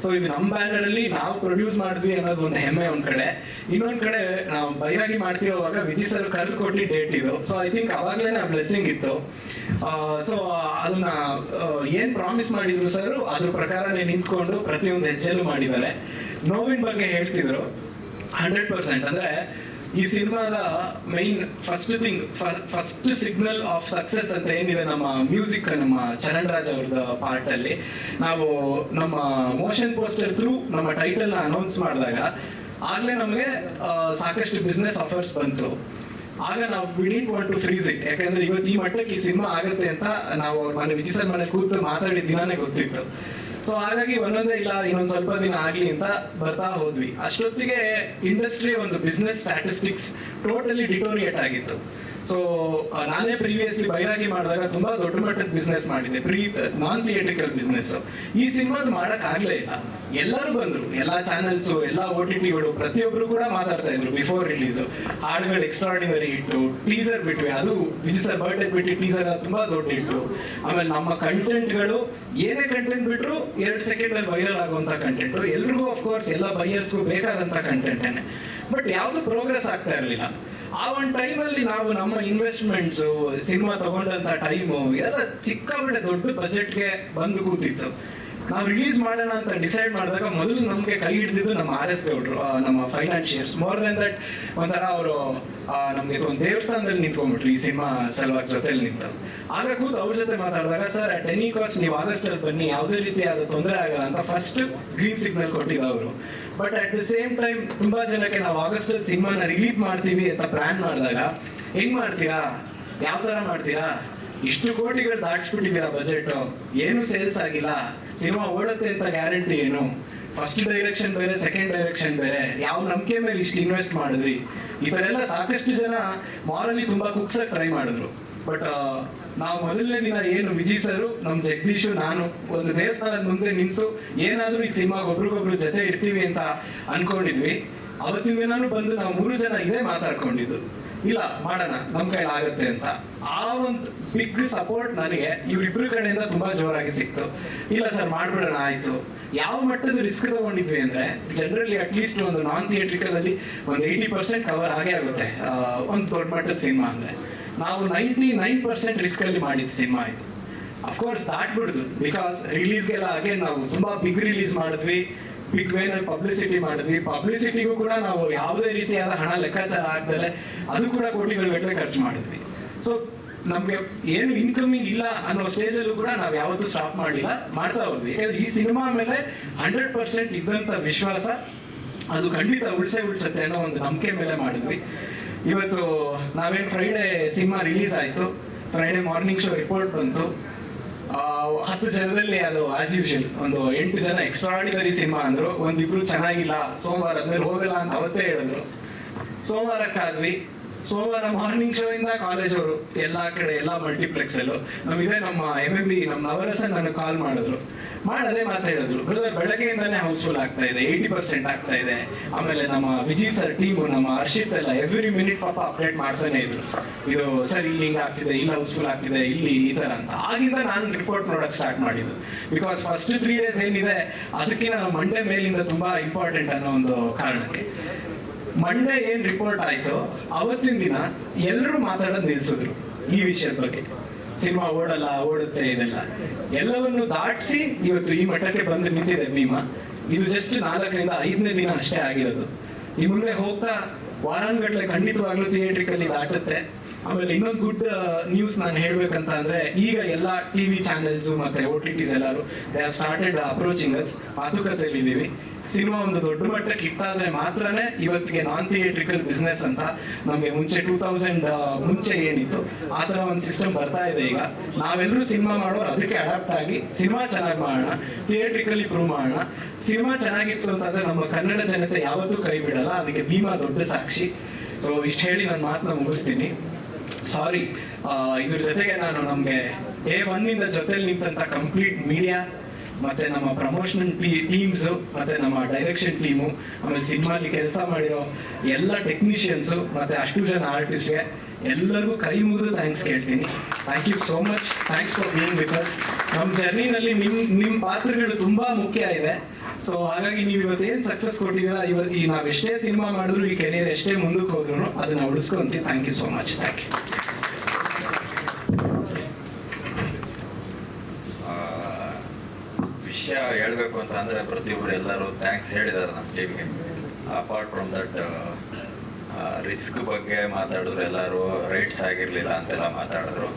Speaker 12: ಸೊ ಇದು ನಮ್ಮ ಬ್ಯಾನರ್ ಅಲ್ಲಿ ನಾವು ಪ್ರೊಡ್ಯೂಸ್ ಮಾಡಿದ್ವಿ ಅನ್ನೋದು ಒಂದು ಹೆಮ್ಮೆ ಒಂದ್ ಕಡೆ. ಇನ್ನೊಂದ್ ಕಡೆ ನಾವು ಬೈರಾಗಿ ಮಾಡ್ತಿರುವಾಗ ವಿಜಯ್ ಸರ್ ಕರೆದು ಕೊಟ್ಟಿ ಡೇಟ್ ಇದು. ಸೊ ಐ ಥಿಂಕ್ ಅವಾಗ್ಲೇ ನಾ ಬ್ಲೆಸ್ಸಿಂಗ್ ಇತ್ತು. ಸೊ ಅದನ್ನ ಏನ್ ಪ್ರಾಮಿಸ್ ಮಾಡಿದ್ರು ಸರ್ ಅದ್ರ ಪ್ರಕಾರನೇ ನಿಂತ್ಕೊಂಡು ಪ್ರತಿಯೊಂದು ಹೆಜ್ಜೆಲ್ಲೂ ಮಾಡಿದ್ದಾರೆ. ನೋವಿನ ಬಗ್ಗೆ ಹೇಳ್ತಿದ್ರು 100%. ಅಂದ್ರೆ
Speaker 2: ಈ ಸಿನಿಮಾದ main first signal of success ಅಂತ ಏನಿದೆ ನಮ್ಮ ಮ್ಯೂಸಿಕ್, ನಮ್ಮ ಚರಣ್ ರಾಜ್ ಅವ್ರದ್ದು ಪಾರ್ಟಲ್ಲಿ ನಾವು ನಮ್ಮ ಮೋಷನ್ ಪೋಸ್ಟರ್ ಥ್ರೂ ನಮ್ಮ ಟೈಟಲ್ನ ಅನೌನ್ಸ್ ಮಾಡಿದಾಗ ಆಗಲೇ ನಮಗೆ ಸಾಕಷ್ಟು ಬಿಸ್ನೆಸ್ ಆಫರ್ಸ್ ಬಂತು. ಆಗ ನಾವು we didn't want to freeze it, ಯಾಕಂದ್ರೆ ಇವತ್ತು ಈ ಮಟ್ಟಕ್ಕೆ ಈ ಸಿನಿಮಾ ಆಗುತ್ತೆ ಅಂತ ನಾವು ಮನೆ ವಿಜಯ್ ಸರ್ ಮನೇಲಿ ಕೂತು ಮಾತಾಡಿದ ದಿನಾನೇ ಗೊತ್ತಿತ್ತು. ಸೊ ಹಾಗಾಗಿ ಒಂದೊಂದೇ ಇಲ್ಲ ಇನ್ನೊಂದು ಸ್ವಲ್ಪ ದಿನ ಆಗಲಿ ಅಂತ ಬರ್ತಾ ಹೋದ್ವಿ. ಅಷ್ಟೊತ್ತಿಗೆ ಇಂಡಸ್ಟ್ರಿ ಒಂದು ಬಿಸ್ನೆಸ್ ಸ್ಟ್ಯಾಟಿಸ್ಟಿಕ್ಸ್ ಟೋಟಲಿ ಡಿಟೋರಿಯೇಟ್ ಆಗಿತ್ತು. ಸೊ ನಾನೇ ಪ್ರೀವಿಯಸ್ಲಿ ಬೈರಾಗಿ ಮಾಡಿದಾಗ ತುಂಬಾ ದೊಡ್ಡ ಮಟ್ಟದ ಬಿಸ್ನೆಸ್ ಮಾಡಿದ್ದೆ, ನಾನ್ ಥಿಯೇಟ್ರಿಕಲ್ ಬಿಸ್ನೆಸ್. ಈ ಸಿನಿಮಾದ್ ಮಾಡಕ್ ಆಗ್ಲೇ ಇಲ್ಲ. ಎಲ್ಲರೂ ಬಂದ್ರು, ಎಲ್ಲಾ ಚಾನೆಲ್ಸು, ಎಲ್ಲಾ OTTಗಳು, ಪ್ರತಿಯೊಬ್ರು ಕೂಡ ಮಾತಾಡ್ತಾ ಇದ್ರು ಬಿಫೋರ್ ರಿಲೀಸು. ಹಾಡುಗಳು ಎಕ್ಸ್ಟ್ರಾರ್ಡಿನರಿ ಇಟ್ಟು, ಟೀಸರ್ ಬಿಟ್ವಿ, ಅದು ವಿಜಯ್ ಸರ್ ಬರ್ಡೇ ಬಿಟ್ಟು ಟೀಸರ್ ತುಂಬಾ ದೊಡ್ಡ ಇಟ್ಟು. ಆಮೇಲೆ ನಮ್ಮ ಕಂಟೆಂಟ್ಗಳು ಏನೇ ಕಂಟೆಂಟ್ ಬಿಟ್ರು 2 ಸೆಕೆಂಡ್ ಅಲ್ಲಿ ವೈರಲ್ ಆಗುವಂತ ಕಂಟೆಂಟ್, ಎಲ್ರಿಗೂ ಅಫ್ಕೋರ್ಸ್ ಎಲ್ಲ ಬೈಯರ್ಸ್ಗೂ ಬೇಕಾದಂತ ಕಂಟೆಂಟೇನೆ. ಬಟ್ ಯಾವ್ದು ಪ್ರೋಗ್ರೆಸ್ ಆಗ್ತಾ ಇರಲಿಲ್ಲ. ಆ ಒಂದು ಟೈಮಲ್ಲಿ ನಾವು ನಮ್ಮ ಇನ್ವೆಸ್ಟ್ಮೆಂಟ್ಸು, ಸಿನಿಮಾ ತಗೊಂಡಂತ ಟೈಮು ಇದೆಲ್ಲ ಸಿಕ್ಕಾಬಿಟ್ಟೆ ದೊಡ್ಡ ಬಜೆಟ್ಗೆ ಬಂದು ಕೂತಿತ್ತು. ನಾವು ರಿಲೀಸ್ ಮಾಡೋಣ ಅಂತ ಡಿಸೈಡ್ ಮಾಡಿದಾಗ ಮೊದಲು ನಮಗೆ ಕೈ ಹಿಡಿದಿದ್ದು ನಮ್ಮ RS ಗೌಡ್ರು, ನಮ್ಮ ಫೈನಾನ್ಷಿಯರ್ಸ್. ಮೋರ್ ದೆನ್ ದಟ್ ಒಂಥರ ಅವರು ನಮಗೆ ಒಂದು ದೇವಸ್ಥಾನದಲ್ಲಿ ನಿಂತ್ಕೊಂಡ್ಬಿಟ್ರು ಈ ಸಿನಿಮಾ ಸಲುವಾಗಿ ಜೊತೆಲಿ ನಿಂತು. ಆಗ ಕೂತು ಅವ್ರ ಜೊತೆ ಮಾತಾಡಿದಾಗ, ಸರ್ ಅಟ್ ಎನಿ ಕಾಸ್ಟ್ ನೀವು ಆಗಸ್ಟಲ್ಲಿ ಬನ್ನಿ, ಯಾವುದೇ ರೀತಿಯಾದ ತೊಂದರೆ ಆಗಲ್ಲ ಅಂತ ಫಸ್ಟ್ ಗ್ರೀನ್ ಸಿಗ್ನಲ್ ಕೊಟ್ಟಿದ್ದು ಅವರು. But at the same time ತುಂಬಾ ಜನಕ್ಕೆ ನಾವು ಆಗಸ್ಟಲ್ಲಿ ಸಿನಿಮಾನ ರಿಲೀಸ್ ಮಾಡ್ತೀವಿ ಅಂತ ಪ್ಲಾನ್ ಮಾಡಿದಾಗ, ಹೆಂಗ್ ಮಾಡ್ತೀರಾ, ಯಾವ ತರ ಮಾಡ್ತೀರಾ, ಇಷ್ಟು ಕೋಟಿಗಳು ದಾಟಿಸ್ಬಿಟ್ಟಿದ್ದೀರಾ ಬಜೆಟ್, ಏನು ಸೇಲ್ಸ್ ಆಗಿಲ್ಲ, ಸಿನಿಮಾ ಓಡುತ್ತೆ ಅಂತ ಗ್ಯಾರಂಟಿ ಏನು, ಫಸ್ಟ್ ಡೈರೆಕ್ಷನ್ ಬೇರೆ, ಸೆಕೆಂಡ್ ಡೈರೆಕ್ಷನ್ ಬೇರೆ, ಯಾವ ನಂಬಿಕೆ ಮೇಲೆ ಇಷ್ಟು ಇನ್ವೆಸ್ಟ್ ಮಾಡಿದ್ರಿ, ಈ ಥರ ಎಲ್ಲ ಸಾಕಷ್ಟು ಜನ ಮಾರಲಿ ತುಂಬಾ ಕುಗ್ಸಕ್ಕೆ ಟ್ರೈ ಮಾಡಿದ್ರು. ಬಟ್ ನಾವು ಮೊದಲನೇ ದಿನ ಏನು ವಿಜಯ್ ಸರ್, ನಮ್ಮ ಜಗದೀಶು, ನಾನು ಒಂದು ದೇವಸ್ಥಾನದ ಮುಂದೆ ನಿಂತು ಏನಾದ್ರೂ ಈ ಸಿನಿಮಾಗೆ ಒಬ್ರಿಗೊಬ್ರು ಜೊತೆ ಇರ್ತೀವಿ ಅಂತ ಅನ್ಕೊಂಡಿದ್ವಿ. ಅವತ್ತಿನ ದಿನಾನು ಬಂದು ನಾವು 3 ಜನ ಇದೇ ಮಾತಾಡ್ಕೊಂಡಿದ್ದು, ಇಲ್ಲ ಮಾಡೋಣ ನಮ್ಮ ಕೈಲಿ ಆಗತ್ತೆ ಅಂತ. ಆ ಒಂದು ಬಿಗ್ ಸಪೋರ್ಟ್ ನನಗೆ ಇವರಿಬ್ರು ಕಡೆಯಿಂದ ತುಂಬಾ ಜೋರಾಗಿ ಸಿಕ್ತು. ಇಲ್ಲ ಸರ್ ಮಾಡ್ಬಿಡೋಣ ಆಯ್ತು. ಯಾವ ಮಟ್ಟದ ರಿಸ್ಕ್ ತಗೊಂಡಿದ್ವಿ ಅಂದ್ರೆ, ಜನರಲಿ ಅಟ್ಲೀಸ್ಟ್ ಒಂದು ನಾನ್ ಥಿಯೇಟ್ರಿಕಲ್ ಅಲ್ಲಿ ಒಂದು 80% ಕವರ್ ಆಗೇ ಆಗುತ್ತೆ ಒಂದು ದೊಡ್ಡ ಮಟ್ಟದ ಸಿನಿಮಾ ಅಂದ್ರೆ. ನಾವು 99% ರಿಸ್ಕ್ ಅಲ್ಲಿ ಮಾಡಿದ ಸಿನಿಮಾ ಇದು. ಅಫ್ಕೋರ್ಸ್ ದಾಟ್ಬಿಡ್ತು, ಬಿಕಾಸ್ ರಿಲೀಸ್ಗೆಲ್ಲ ಅಗೇನ್ ನಾವು ತುಂಬಾ ಬಿಗ್ ರಿಲೀಸ್ ಮಾಡಿದ್ವಿ, ಬಿಗ್ ವೇನಲ್ಲಿ ಪಬ್ಲಿಸಿಟಿ ಮಾಡಿದ್ವಿ. ಪಬ್ಲಿಸಿಟಿಗೂ ಕೂಡ ನಾವು ಯಾವುದೇ ರೀತಿಯಾದ ಹಣ ಲೆಕ್ಕಾಚಾರ ಆಗ್ದಲೆ ಅದು ಕೂಡ ಕೋಟಿಗಳ ಗಟ್ಟಲೆ ಖರ್ಚು ಮಾಡಿದ್ವಿ. ಸೊ ನಮ್ಗೆ ಏನು ಇನ್ಕಮಿಂಗ್ ಇಲ್ಲ ಅನ್ನೋ ಸ್ಟೇಜಲ್ಲೂ ಕೂಡ ನಾವು ಯಾವತ್ತೂ ಸ್ಟಾಪ್ ಮಾಡಲಿಲ್ಲ, ಮಾಡ್ತಾ ಹೋದ್ವಿ. ಯಾಕಂದ್ರೆ ಈ ಸಿನಿಮಾ ಮೇಲೆ 100% ಇದ್ದಂಥ ವಿಶ್ವಾಸ ಅದು ಖಂಡಿತ ಉಳಿಸುತ್ತೆ ಅನ್ನೋ ಒಂದು ನಂಬಿಕೆ ಮೇಲೆ ಮಾಡಿದ್ವಿ. ಇವತ್ತು ನಾವೇನು ಫ್ರೈಡೇ ಸಿನಿಮಾ ರಿಲೀಸ್ ಆಯಿತು, ಫ್ರೈಡೇ ಮಾರ್ನಿಂಗ್ ಶೋ ರಿಪೋರ್ಟ್ ಬಂತು. 10 ಜನದಲ್ಲಿ ಅದು ಆಸ್ ಯೂಶಲ್ ಒಂದು 8 ಜನ ಎಕ್ಸ್ಟ್ರಾರ್ಡಿನರಿ ಸಿನಿಮಾ ಅಂದ್ರು, ಒಂದಿಬ್ರು ಚೆನ್ನಾಗಿಲ್ಲ, ಸೋಮವಾರ ಆದ್ಮೇಲೆ ಹೋಗಲ್ಲ ಅಂತ ಅವತ್ತೇ ಹೇಳಿದ್ರು. ಸೋಮವಾರಕ್ಕಾದ್ವಿ. ಸೋಮವಾರ ಮಾರ್ನಿಂಗ್ ಶೋ ಇಂದ ಕಾಲೇಜ್ ಅವರು ಎಲ್ಲಾ ಕಡೆ ಎಲ್ಲಾ ಮಲ್ಟಿಪ್ಲೆಕ್ಸ್ ಅಲ್ಲೂ ನಮ್ಮ MMB ನಮ್ಮ ನವರಸನ್ ನನಗೆ ಕಾಲ್ ಮಾಡಿದ್ರು. ಅದೇ ಮಾತಾಡಿದ್ರು, ಬ್ರದರ್ ಬೆಳಗ್ಗೆಯಿಂದಾನೇ ಹೌಸ್ಫುಲ್ ಆಗ್ತಾ ಇದೆ, 80% ಆಗ್ತಾ ಇದೆ. ಆಮೇಲೆ ನಮ್ಮ ವಿಜಯ್ ಸರ್ ಟೀಮು, ನಮ್ಮ ಹರ್ಷಿತ್ ಎಲ್ಲ ಎವ್ರಿ ಮಿನಿಟ್ ಪಾಪ ಅಪ್ಡೇಟ್ ಮಾಡ್ತಾನೆ ಇದ್ರು, ಇದು ಸರ್ ಇಲ್ಲಿ ಹಿಂಗೆ ಆಗ್ತಿದೆ, ಇಲ್ಲಿ ಹೌಸ್ಫುಲ್ ಆಗ್ತಿದೆ, ಇಲ್ಲಿ ಈ ತರ ಅಂತ. ಆಗಿಂದ ನಾನು ರಿಪೋರ್ಟ್ ನೋಡಕ್ ಸ್ಟಾರ್ಟ್ ಮಾಡಿದ್ದು. ಬಿಕಾಸ್ ಫಸ್ಟ್ 3 days ಏನಿದೆ ಅದಕ್ಕೆ ನಾನು ಮಂಡೇ ಮೇಲಿಂದ ತುಂಬಾ ಇಂಪಾರ್ಟೆಂಟ್ ಅನ್ನೋ ಒಂದು ಕಾರಣಕ್ಕೆ. ಮಂಡೇ ಏನ್ ರಿಪೋರ್ಟ್ ಆಯ್ತು ಅವತ್ತಿನ ದಿನ ಎಲ್ಲರೂ ಮಾತಾಡೋದು ನಿಲ್ಸಿದ್ರು ಈ ವಿಷಯದ ಬಗ್ಗೆ. ಸಿನಿಮಾ ಓಡಲ್ಲ, ಓಡುತ್ತೆ, ಇದೆಲ್ಲ ಎಲ್ಲವನ್ನು ದಾಟಿಸಿ ಇವತ್ತು ಈ ಮಟ್ಟಕ್ಕೆ ಬಂದು ನಿಂತಿದೆ ಭೀಮಾ. ಇದು ಜಸ್ಟ್ 4ರಿಂದ 5ನೇ ದಿನ ಅಷ್ಟೇ ಆಗಿರೋದು. ಈ ಮುಂದೆ ಹೋಗ್ತಾ ವಾರಾನ್ಗಟ್ಲೆ ಖಂಡಿತವಾಗ್ಲೂ ಥಿಯೇಟ್ರಿಕಲ್ಲಿ ದಾಟುತ್ತೆ. ಆಮೇಲೆ ಇನ್ನೊಂದು ಗುಡ್ ನ್ಯೂಸ್ ನಾನು ಹೇಳ್ಬೇಕಂತ ಅಂದ್ರೆ, ಈಗ ಎಲ್ಲ TV ಚಾನೆಲ್ಸ್ ಮತ್ತೆ OTTs ಎಲ್ಲರೂ they have started approaching us. ಮಾತುಕತೆಯಲ್ಲಿ ಇದ್ದೀವಿ. ಸಿನಿಮಾ ಒಂದು ದೊಡ್ಡ ಮಟ್ಟಕ್ಕೆ ಹಿಟ್ಟಾದ್ರೆ ಮಾತ್ರನೇ ಇವತ್ತಿಗೆ ನಾನ್ ಥಿಯೇಟ್ರಿಕಲ್ ಬಿಸ್ನೆಸ್ ಅಂತ ನಮಗೆ ಮುಂಚೆ 2000 ಮುಂಚೆ ಏನಿತ್ತು ಆ ಥರ ಒಂದು ಸಿಸ್ಟಮ್ ಬರ್ತಾ ಇದೆ. ಈಗ ನಾವೆಲ್ಲರೂ ಸಿನಿಮಾ ಮಾಡೋರು ಅದಕ್ಕೆ ಅಡಾಪ್ಟ್ ಆಗಿ ಸಿನಿಮಾ ಚೆನ್ನಾಗಿ ಮಾಡೋಣ, ಥಿಯೇಟ್ರಿಕಲಿ ಪ್ರೂವ್ ಮಾಡೋಣ. ಸಿನಿಮಾ ಚೆನ್ನಾಗಿತ್ತು ಅಂತಂದ್ರೆ ನಮ್ಮ ಕನ್ನಡ ಜನತೆ ಯಾವತ್ತೂ ಕೈ ಬಿಡಲ್ಲ, ಅದಕ್ಕೆ ಭೀಮಾ ದೊಡ್ಡ ಸಾಕ್ಷಿ. ಸೊ ಇಷ್ಟು ಹೇಳಿ ನನ್ನ ಮಾತನ್ನ ಮುಗಿಸ್ತೀನಿ. ಸಾರಿ, ಇದ್ರ ಜೊತೆಗೆ ನಾನು ನಮಗೆ Day 1 ಜೊತೆಲಿ ನಿಂತ ಕಂಪ್ಲೀಟ್ ಮೀಡಿಯಾ ಮತ್ತೆ ನಮ್ಮ ಪ್ರಮೋಷನಲ್ ಟೀಮ್ಸ್ ಮತ್ತೆ ನಮ್ಮ ಡೈರೆಕ್ಷನ್ ಟೀಮು, ಆಮೇಲೆ ಸಿನಿಮಾಲಿ ಕೆಲಸ ಮಾಡಿರೋ ಎಲ್ಲ ಟೆಕ್ನಿಷಿಯನ್ಸು ಮತ್ತೆ ಅಷ್ಟು ಜನ ಆರ್ಟಿಸ್ಟ್ಗೆ ಎಲ್ಲರಿಗೂ ಕೈ ಮುಗಿದು ಥ್ಯಾಂಕ್ಸ್ ಕೇಳ್ತೀನಿ. Thank you so much. Thanks for being with us. ನಮ್ಮ ಜರ್ನಿನಲ್ಲಿ ನಿಮ್ಮ ಪಾತ್ರಗಳು ತುಂಬಾ ಮುಖ್ಯ ಇದೆ. ಸೊ ಹಾಗಾಗಿ ನೀವು ಇವತ್ತೇನು ಸಕ್ಸಸ್ ಕೊಟ್ಟಿದ್ದೀರಾ, ಈ ನಾವು ಎಷ್ಟೇ ಸಿನಿಮಾ ಮಾಡಿದ್ರು, ಈ ಕೆರಿಯರ್ ಎಷ್ಟೇ ಮುಂದಕ್ಕೆ ಹೋದ್ರು ಅದನ್ನ ಉಳಿಸ್ಕೊಂತೀವಿ. Thank you so much. Thank you.
Speaker 5: ವಿಷಯ ಹೇಳ್ಬೇಕು ಅಂತ ಅಂದ್ರೆ ಪ್ರತಿಯೊಬ್ಬರು ಎಲ್ಲರೂ ಥ್ಯಾಂಕ್ಸ್ ಹೇಳಿದ್ದಾರೆ ನಮ್ಮ ಟೀಮ್ಗೆ. ಅಪಾರ್ಟ್ ಫ್ರಮ್ ದಟ್
Speaker 10: ರಿಸ್ಕ್ ಬಗ್ಗೆ ಮಾತಾಡಿದ್ರು ಎಲ್ಲರೂ, ರೈಟ್ಸ್ ಆಗಿರಲಿಲ್ಲ ಅಂತೆಲ್ಲ ಮಾತಾಡಿದ್ರು.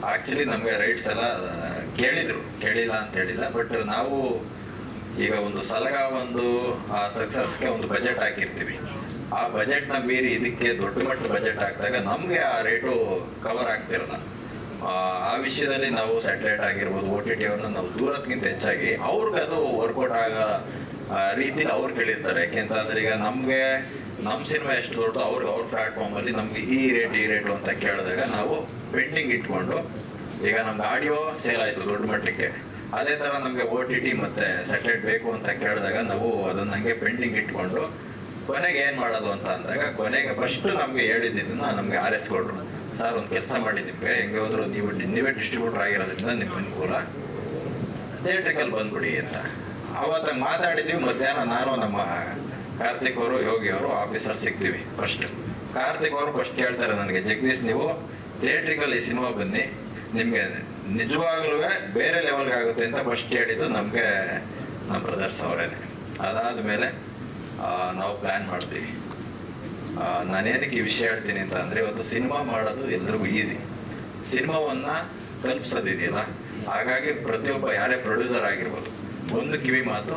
Speaker 10: ಆ್ಯಕ್ಚುಲಿ ನಮಗೆ ರೈಟ್ಸ್ ಎಲ್ಲ ಕೇಳಿಲ್ಲ ಅಂತ ಹೇಳಿಲ್ಲ. ಬಟ್ ನಾವು ಈಗ ಒಂದು ಸಲಗ ಒಂದು ಸಕ್ಸಸ್ಗೆ ಒಂದು ಬಜೆಟ್ ಹಾಕಿರ್ತೀವಿ. ಆ ಬಜೆಟ್ನ ಮೀರಿ ಇದಕ್ಕೆ ದೊಡ್ಡ ಮಟ್ಟ ಬಜೆಟ್ ಹಾಕಿದಾಗ ನಮಗೆ ಆ ರೇಟು ಕವರ್ ಆಗ್ತಿರಲ್ಲ. ಆ ವಿಷಯದಲ್ಲಿ ನಾವು ಸ್ಯಾಟಲೈಟ್ ಆಗಿರ್ಬೋದು, OTT ಅವ್ರನ್ನ ನಾವು ದೂರದ್ಕಿಂತ ಹೆಚ್ಚಾಗಿ ಅವ್ರಿಗೆ ಅದು ವರ್ಕೌಟ್ ಆಗೋ ರೀತಿಲಿ ಅವ್ರು ಕೇಳಿರ್ತಾರೆ. ಯಾಕೆಂತಂದ್ರೆ ಈಗ ನಮಗೆ ನಮ್ಮ ಸಿನಿಮಾ ಎಷ್ಟು ದೊಡ್ಡ ಅವ್ರ ಪ್ಲಾಟ್ಫಾರ್ಮಲ್ಲಿ ನಮ್ಗೆ ಈ ರೇಟು ಅಂತ ಕೇಳಿದಾಗ ನಾವು ಪೆಂಡಿಂಗ್ ಇಟ್ಕೊಂಡು, ಈಗ ನಮ್ಗೆ ಆಡಿಯೋ ಸೇಲ್ ಆಯಿತು ದೊಡ್ಡ ಮಟ್ಟಕ್ಕೆ, ಅದೇ ಥರ ನಮಗೆ OTT ಮತ್ತು ಸ್ಯಾಟಲೈಟ್ ಬೇಕು ಅಂತ ಕೇಳಿದಾಗ ನಾವು ಅದನ್ನ ಹಂಗೆ ಪೆಂಡಿಂಗ್ ಇಟ್ಕೊಂಡು ಕೊನೆಗೆ ಏನು ಮಾಡೋದು ಅಂತ ಅಂದಾಗ ಕೊನೆಗೆ ಫಸ್ಟ್ ನಮಗೆ ಹೇಳಿದ್ದನ್ನ ನಮಗೆ ಆರಿಸ್ಕೊಡ್ರು. ಸರ್ ಒಂದು ಕೆಲಸ ಮಾಡಿ, ನಿಮಗೆ ಹೆಂಗೆ ಹೋದ್ರು ನೀವೇ ಡಿಸ್ಟ್ರಿಬ್ಯೂಟರ್ ಆಗಿರೋದ್ರಿಂದ ನಿಮ್ಮ ಅನುಕೂಲ, ಥಿಯೇಟ್ರಿಕಲ್ ಬಂದ್ಬಿಡಿ ಅಂತ ಅವತ್ತಂಗೆ ಮಾತಾಡಿದ್ವಿ. ಮಧ್ಯಾಹ್ನ ನಾನು ನಮ್ಮ ಕಾರ್ತಿಕ್ ಅವರು, ಯೋಗಿ ಅವರು ಆಫೀಸರ್ ಸಿಗ್ತೀವಿ. ಕಾರ್ತಿಕ್ ಅವರು ಫಸ್ಟ್ ಹೇಳ್ತಾರೆ ನನಗೆ, ಜಗದೀಶ್ ನೀವು ಥಿಯೇಟ್ರಿಕಲ್ ಈ ಸಿನಿಮಾ ಬನ್ನಿ, ನಿಮಗೆ ನಿಜವಾಗ್ಲೂ ಬೇರೆ ಲೆವೆಲ್ಗೆ ಆಗುತ್ತೆ ಅಂತ ಫಸ್ಟ್ ಹೇಳಿದ್ದು ನಮಗೆ ನಮ್ಮ ಬ್ರದರ್ಸ್ ಅವರೇನೆ. ಅದಾದಮೇಲೆ ನಾವು ಪ್ಲ್ಯಾನ್ ಮಾಡ್ತೀವಿ. ನಾನೇನಕ್ಕೆ ಈ ವಿಷಯ ಹೇಳ್ತೀನಿ ಅಂತ ಅಂದರೆ, ಇವತ್ತು ಸಿನಿಮಾ ಮಾಡೋದು ಎಲ್ರಿಗೂ ಈಸಿ, ಸಿನಿಮಾವನ್ನು ತಲುಪಿಸೋದಿದೆಯಲ್ಲ. ಹಾಗಾಗಿ ಪ್ರತಿಯೊಬ್ಬ ಯಾರೇ ಪ್ರೊಡ್ಯೂಸರ್ ಆಗಿರ್ಬೋದು, ಒಂದು ಕಿವಿ ಮಾತು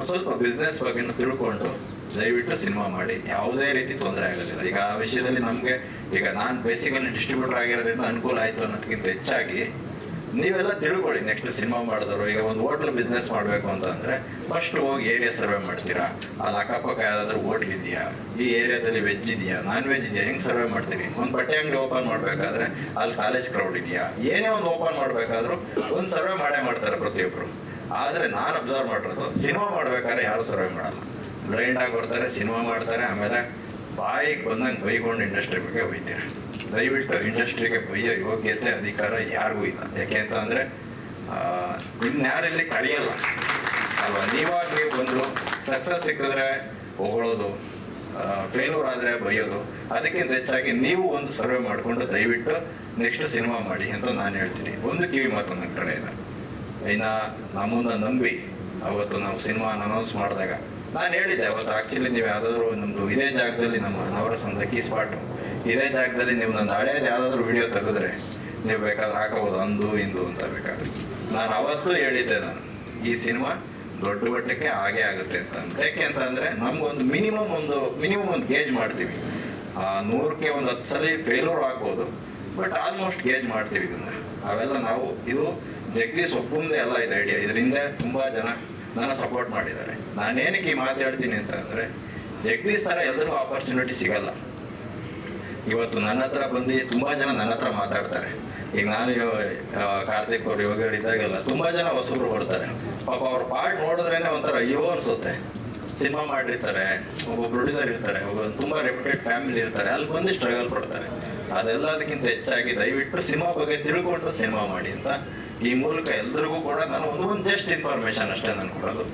Speaker 10: ಸ್ವಲ್ಪ ಬಿಸ್ನೆಸ್ ಬಗ್ಗೆನೂ ತಿಳ್ಕೊಂಡು ದಯವಿಟ್ಟು ಸಿನಿಮಾ ಮಾಡಿ, ಯಾವುದೇ ರೀತಿ ತೊಂದರೆ ಆಗೋದಿಲ್ಲ. ಈಗ ಆ ವಿಷಯದಲ್ಲಿ ನಮಗೆ, ಈಗ ನಾನು ಬೇಸಿಕಲಿ ಡಿಸ್ಟ್ರಿಬ್ಯೂಟರ್ ಆಗಿರೋದ್ರಿಂದ ಅನುಕೂಲ ಆಯಿತು ಅನ್ನೋದಕ್ಕಿಂತ ಹೆಚ್ಚಾಗಿ ನೀವೆಲ್ಲ ತಿಳ್ಕೊಳ್ಳಿ. ನೆಕ್ಸ್ಟ್ ಸಿನಿಮಾ ಮಾಡಿದವರು, ಈಗ ಒಂದು ಹೋಟ್ಲ್ ಬಿಸ್ನೆಸ್ ಮಾಡಬೇಕು ಅಂತಂದರೆ ಫಸ್ಟ್ ಹೋಗಿ ಏರಿಯಾ ಸರ್ವೆ ಮಾಡ್ತೀರಾ, ಅಲ್ಲಿ ಅಕ್ಕಪಕ್ಕ ಯಾವುದಾದ್ರೂ ಹೋಟ್ಲ್ ಇದೆಯಾ, ಈ ಏರಿಯಾದಲ್ಲಿ ವೆಜ್ ಇದೆಯಾ, ನಾನ್ ವೆಜ್ ಇದೆಯಾ, ಹೆಂಗೆ ಸರ್ವೆ ಮಾಡ್ತೀರಿ. ಒಂದು ಬಟ್ಟೆ ಅಂಗಡಿ ಓಪನ್ ಮಾಡಬೇಕಾದ್ರೆ ಅಲ್ಲಿ ಕಾಲೇಜ್ ಕ್ರೌಡ್ ಇದೆಯಾ, ಏನೇ ಒಂದು ಓಪನ್ ಮಾಡಬೇಕಾದ್ರೂ ಒಂದು ಸರ್ವೆ ಮಾಡ್ತಾರೆ ಪ್ರತಿಯೊಬ್ಬರು. ಆದರೆ ನಾನು ಅಬ್ಸರ್ವ್ ಮಾಡಿರೋದು, ಸಿನಿಮಾ ಮಾಡ್ಬೇಕಾದ್ರೆ ಯಾರು ಸರ್ವೆ ಮಾಡಲ್ಲ, ಬ್ಲೈಂಡ್ ಆಗಿ ಬರ್ತಾರೆ, ಸಿನಿಮಾ ಮಾಡ್ತಾರೆ, ಆಮೇಲೆ ಬಾಯಿಗೆ ಬಂದಂಗೆ ಬೈಕೊಂಡು ಇಂಡಸ್ಟ್ರಿ ಬಗ್ಗೆ ಬೈತೀರ. ದಯವಿಟ್ಟು ಇಂಡಸ್ಟ್ರಿಗೆ ಬೈಯೋ ಯೋಗ್ಯತೆ ಅಧಿಕಾರ ಯಾರಿಗೂ ಇಲ್ಲ. ಯಾಕೆ ಅಂತ ಅಂದರೆ ಇನ್ಯಾರಲ್ಲಿ ಕರೆಯಲ್ಲ ಅಲ್ವಾ. ನೀವು ಬಂದರು ಸಕ್ಸಸ್ ಸಿಕ್ಕಿದ್ರೆ ಹೊಗಳೋದು, ಫೇಲ್ಯೂರ್ ಆದರೆ ಬೈಯೋದು. ಅದಕ್ಕಿಂತ ಹೆಚ್ಚಾಗಿ ನೀವು ಒಂದು ಸರ್ವೆ ಮಾಡಿಕೊಂಡು ದಯವಿಟ್ಟು ನೆಕ್ಸ್ಟ್ ಸಿನಿಮಾ ಮಾಡಿ ಅಂತ ನಾನು ಹೇಳ್ತೀನಿ. ಒಂದು ಕಿವಿ ಮಾತು ನನ್ನ ಕಡೆ ಇಲ್ಲ. ಇನ್ನು ನಮ್ಮನ್ನ ನಂಬಿ ಅವತ್ತು ನಾವು ಸಿನಿಮಾ ಅನೌನ್ಸ್ ಮಾಡಿದಾಗ ನಾನು ಹೇಳಿದ್ದೆ, ಅವತ್ತು ಆ್ಯಕ್ಚುಲಿ ನೀವು ಯಾವುದಾದ್ರೂ ನಮ್ಮದು ಇದೇ ಜಾಗದಲ್ಲಿ, ನಮ್ಮ ನವರಸಂದ ಕೀ ಸ್ಪಾಟು ಇದೇ ಜಾಗದಲ್ಲಿ ನೀವು ನನ್ನ ಹಳೇದು ಯಾವುದಾದ್ರೂ ವಿಡಿಯೋ ತೆಗೆದ್ರೆ ನೀವು ಬೇಕಾದ್ರೆ ಹಾಕೋಬೋದು, ಅಂದು ಇಂದು ಅಂತ ಬೇಕಾದ್ರೆ. ನಾನು ಅವತ್ತು ಹೇಳಿದ್ದೆ, ನಾನು ಈ ಸಿನಿಮಾ ದೊಡ್ಡ ಮಟ್ಟಕ್ಕೆ ಹಾಗೆ ಆಗುತ್ತೆ ಅಂತ. ಯಾಕೆ ಅಂತ ಅಂದರೆ ನಮಗೊಂದು ಮಿನಿಮಮ್ ಒಂದು ಗೇಜ್ ಮಾಡ್ತೀವಿ. 100ಕ್ಕೆ ಒಂದು 10 ಸಲ ಫೇಲ್ಯೂರ್ ಆಗ್ಬೋದು, ಬಟ್ ಆಲ್ಮೋಸ್ಟ್ ಗೇಜ್ ಮಾಡ್ತೀವಿ ಇದನ್ನು. ಅವೆಲ್ಲ ನಾವು, ಇದು ಜಗದೀಶ್ ಒಬ್ಬಂದೇ ಅಲ್ಲ ಇದು ಐಡಿಯಾ, ಇದರಿಂದ ತುಂಬ ಜನ ನನ್ನ ಸಪೋರ್ಟ್ ಮಾಡಿದ್ದಾರೆ. ನಾನೇನಕ್ಕೆ ಈ ಮಾತಾಡ್ತೀನಿ ಅಂತ ಅಂದರೆ, ಜಗದೀಶ್ ಥರ ಎಲ್ಲರಿಗೂ ಆಪರ್ಚುನಿಟಿ ಸಿಗಲ್ಲ. ಇವತ್ತು ನನ್ನ ಹತ್ರ ಬಂದು ತುಂಬ ಜನ ನನ್ನ ಹತ್ರ ಮಾತಾಡ್ತಾರೆ. ಈಗ ನಾನು ಕಾರ್ತಿಕ್ ಅವರು, ಯೋಗಿ ಇದ್ದಾಗೆಲ್ಲ ತುಂಬ ಜನ ಹೊಸಬ್ರು ಬರ್ತಾರೆ. ಪಾಪ ಅವ್ರ ಪಾರ್ಟ್ ನೋಡಿದ್ರೇನೆ ಒಂಥರ ಅಯ್ಯೋ ಅನಿಸುತ್ತೆ. ಸಿನಿಮಾ ಮಾಡಿರ್ತಾರೆ, ಒಬ್ಬ ಪ್ರೊಡ್ಯೂಸರ್ ಇರ್ತಾರೆ, ಒಬ್ಬ ತುಂಬ ರೆಪ್ಯೂಟೆಡ್ ಫ್ಯಾಮಿಲಿ ಇರ್ತಾರೆ, ಅಲ್ಲಿ ಬಂದು ಸ್ಟ್ರಗಲ್ ಪಡ್ತಾರೆ. ಅದೆಲ್ಲದಕ್ಕಿಂತ ಹೆಚ್ಚಾಗಿ ದಯವಿಟ್ಟು ಸಿನಿಮಾ ಬಗ್ಗೆ ತಿಳ್ಕೊಂಡು ಸಿನಿಮಾ ಮಾಡಿ ಅಂತ ಈ ಮೂಲಕ ಎಲ್ರಿಗೂ ಕೂಡ ನಾನು ಒಂದು ಜಸ್ಟ್ ಇನ್ಫಾರ್ಮೇಶನ್ ಅಷ್ಟೇ ನಾನು ಕೊಡೋದು.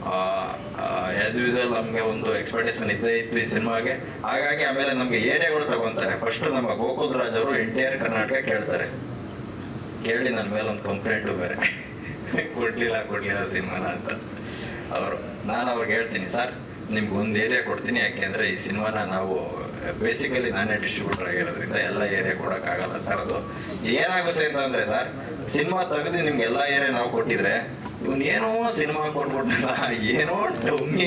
Speaker 10: ಆ್ಯಸ್ ಯೂಸಲ್ ನಮಗೆ ಒಂದು ಎಕ್ಸ್ಪೆಕ್ಟೇಷನ್ ಇದ್ದೇ ಇತ್ತು ಈ ಸಿನಿಮಾಗೆ. ಹಾಗಾಗಿ ಆಮೇಲೆ ನಮಗೆ ಏರಿಯಾಗಳು ತಗೊತಾರೆ. ಫಸ್ಟ್ ನಮ್ಮ ಗೋಕುಲ್ ರಾಜ್ ಅವರು ಎಂಟೈರ್ ಕರ್ನಾಟಕ ಕೇಳ್ತಾರೆ. ಕೇಳಿ ನನ್ನ ಮೇಲೆ ಒಂದು ಕಂಪ್ಲೇಂಟು ಬೇರೆ ಕೊಡ್ಲಿಲ್ಲ ಸಿನಿಮಾನ ಅಂತ ಅವರು. ನಾನು ಅವ್ರಿಗೆ ಹೇಳ್ತೀನಿ, ಸರ್ ನಿಮ್ಗೆ ಒಂದು ಏರಿಯಾ ಕೊಡ್ತೀನಿ, ಯಾಕೆಂದರೆ ಈ ಸಿನಿಮಾನ ನಾವು ಬೇಸಿಕಲಿ ನಾನೇ ಡಿಸ್ಟ್ರಿಬ್ಯೂಟರ್ ಆಗಿರೋದ್ರಿಂದ ಎಲ್ಲ ಏರಿಯಾ ಕೊಡೋಕ್ಕಾಗಲ್ಲ ಸರ್. ಅದು ಏನಾಗುತ್ತೆ ಅಂತಂದರೆ, ಸರ್ ಸಿನಿಮಾ ತೆಗೆದು ನಿಮ್ಗೆ ಎಲ್ಲ ಏರಿಯಾ ನಾವು ಕೊಟ್ಟಿದ್ರೆ, ಇವನೇನೋ ಸಿನಿಮಾ ಕೊಟ್ಬಿಟ್ನಲ್ಲ, ಏನೋ ಡಮ್ಮಿ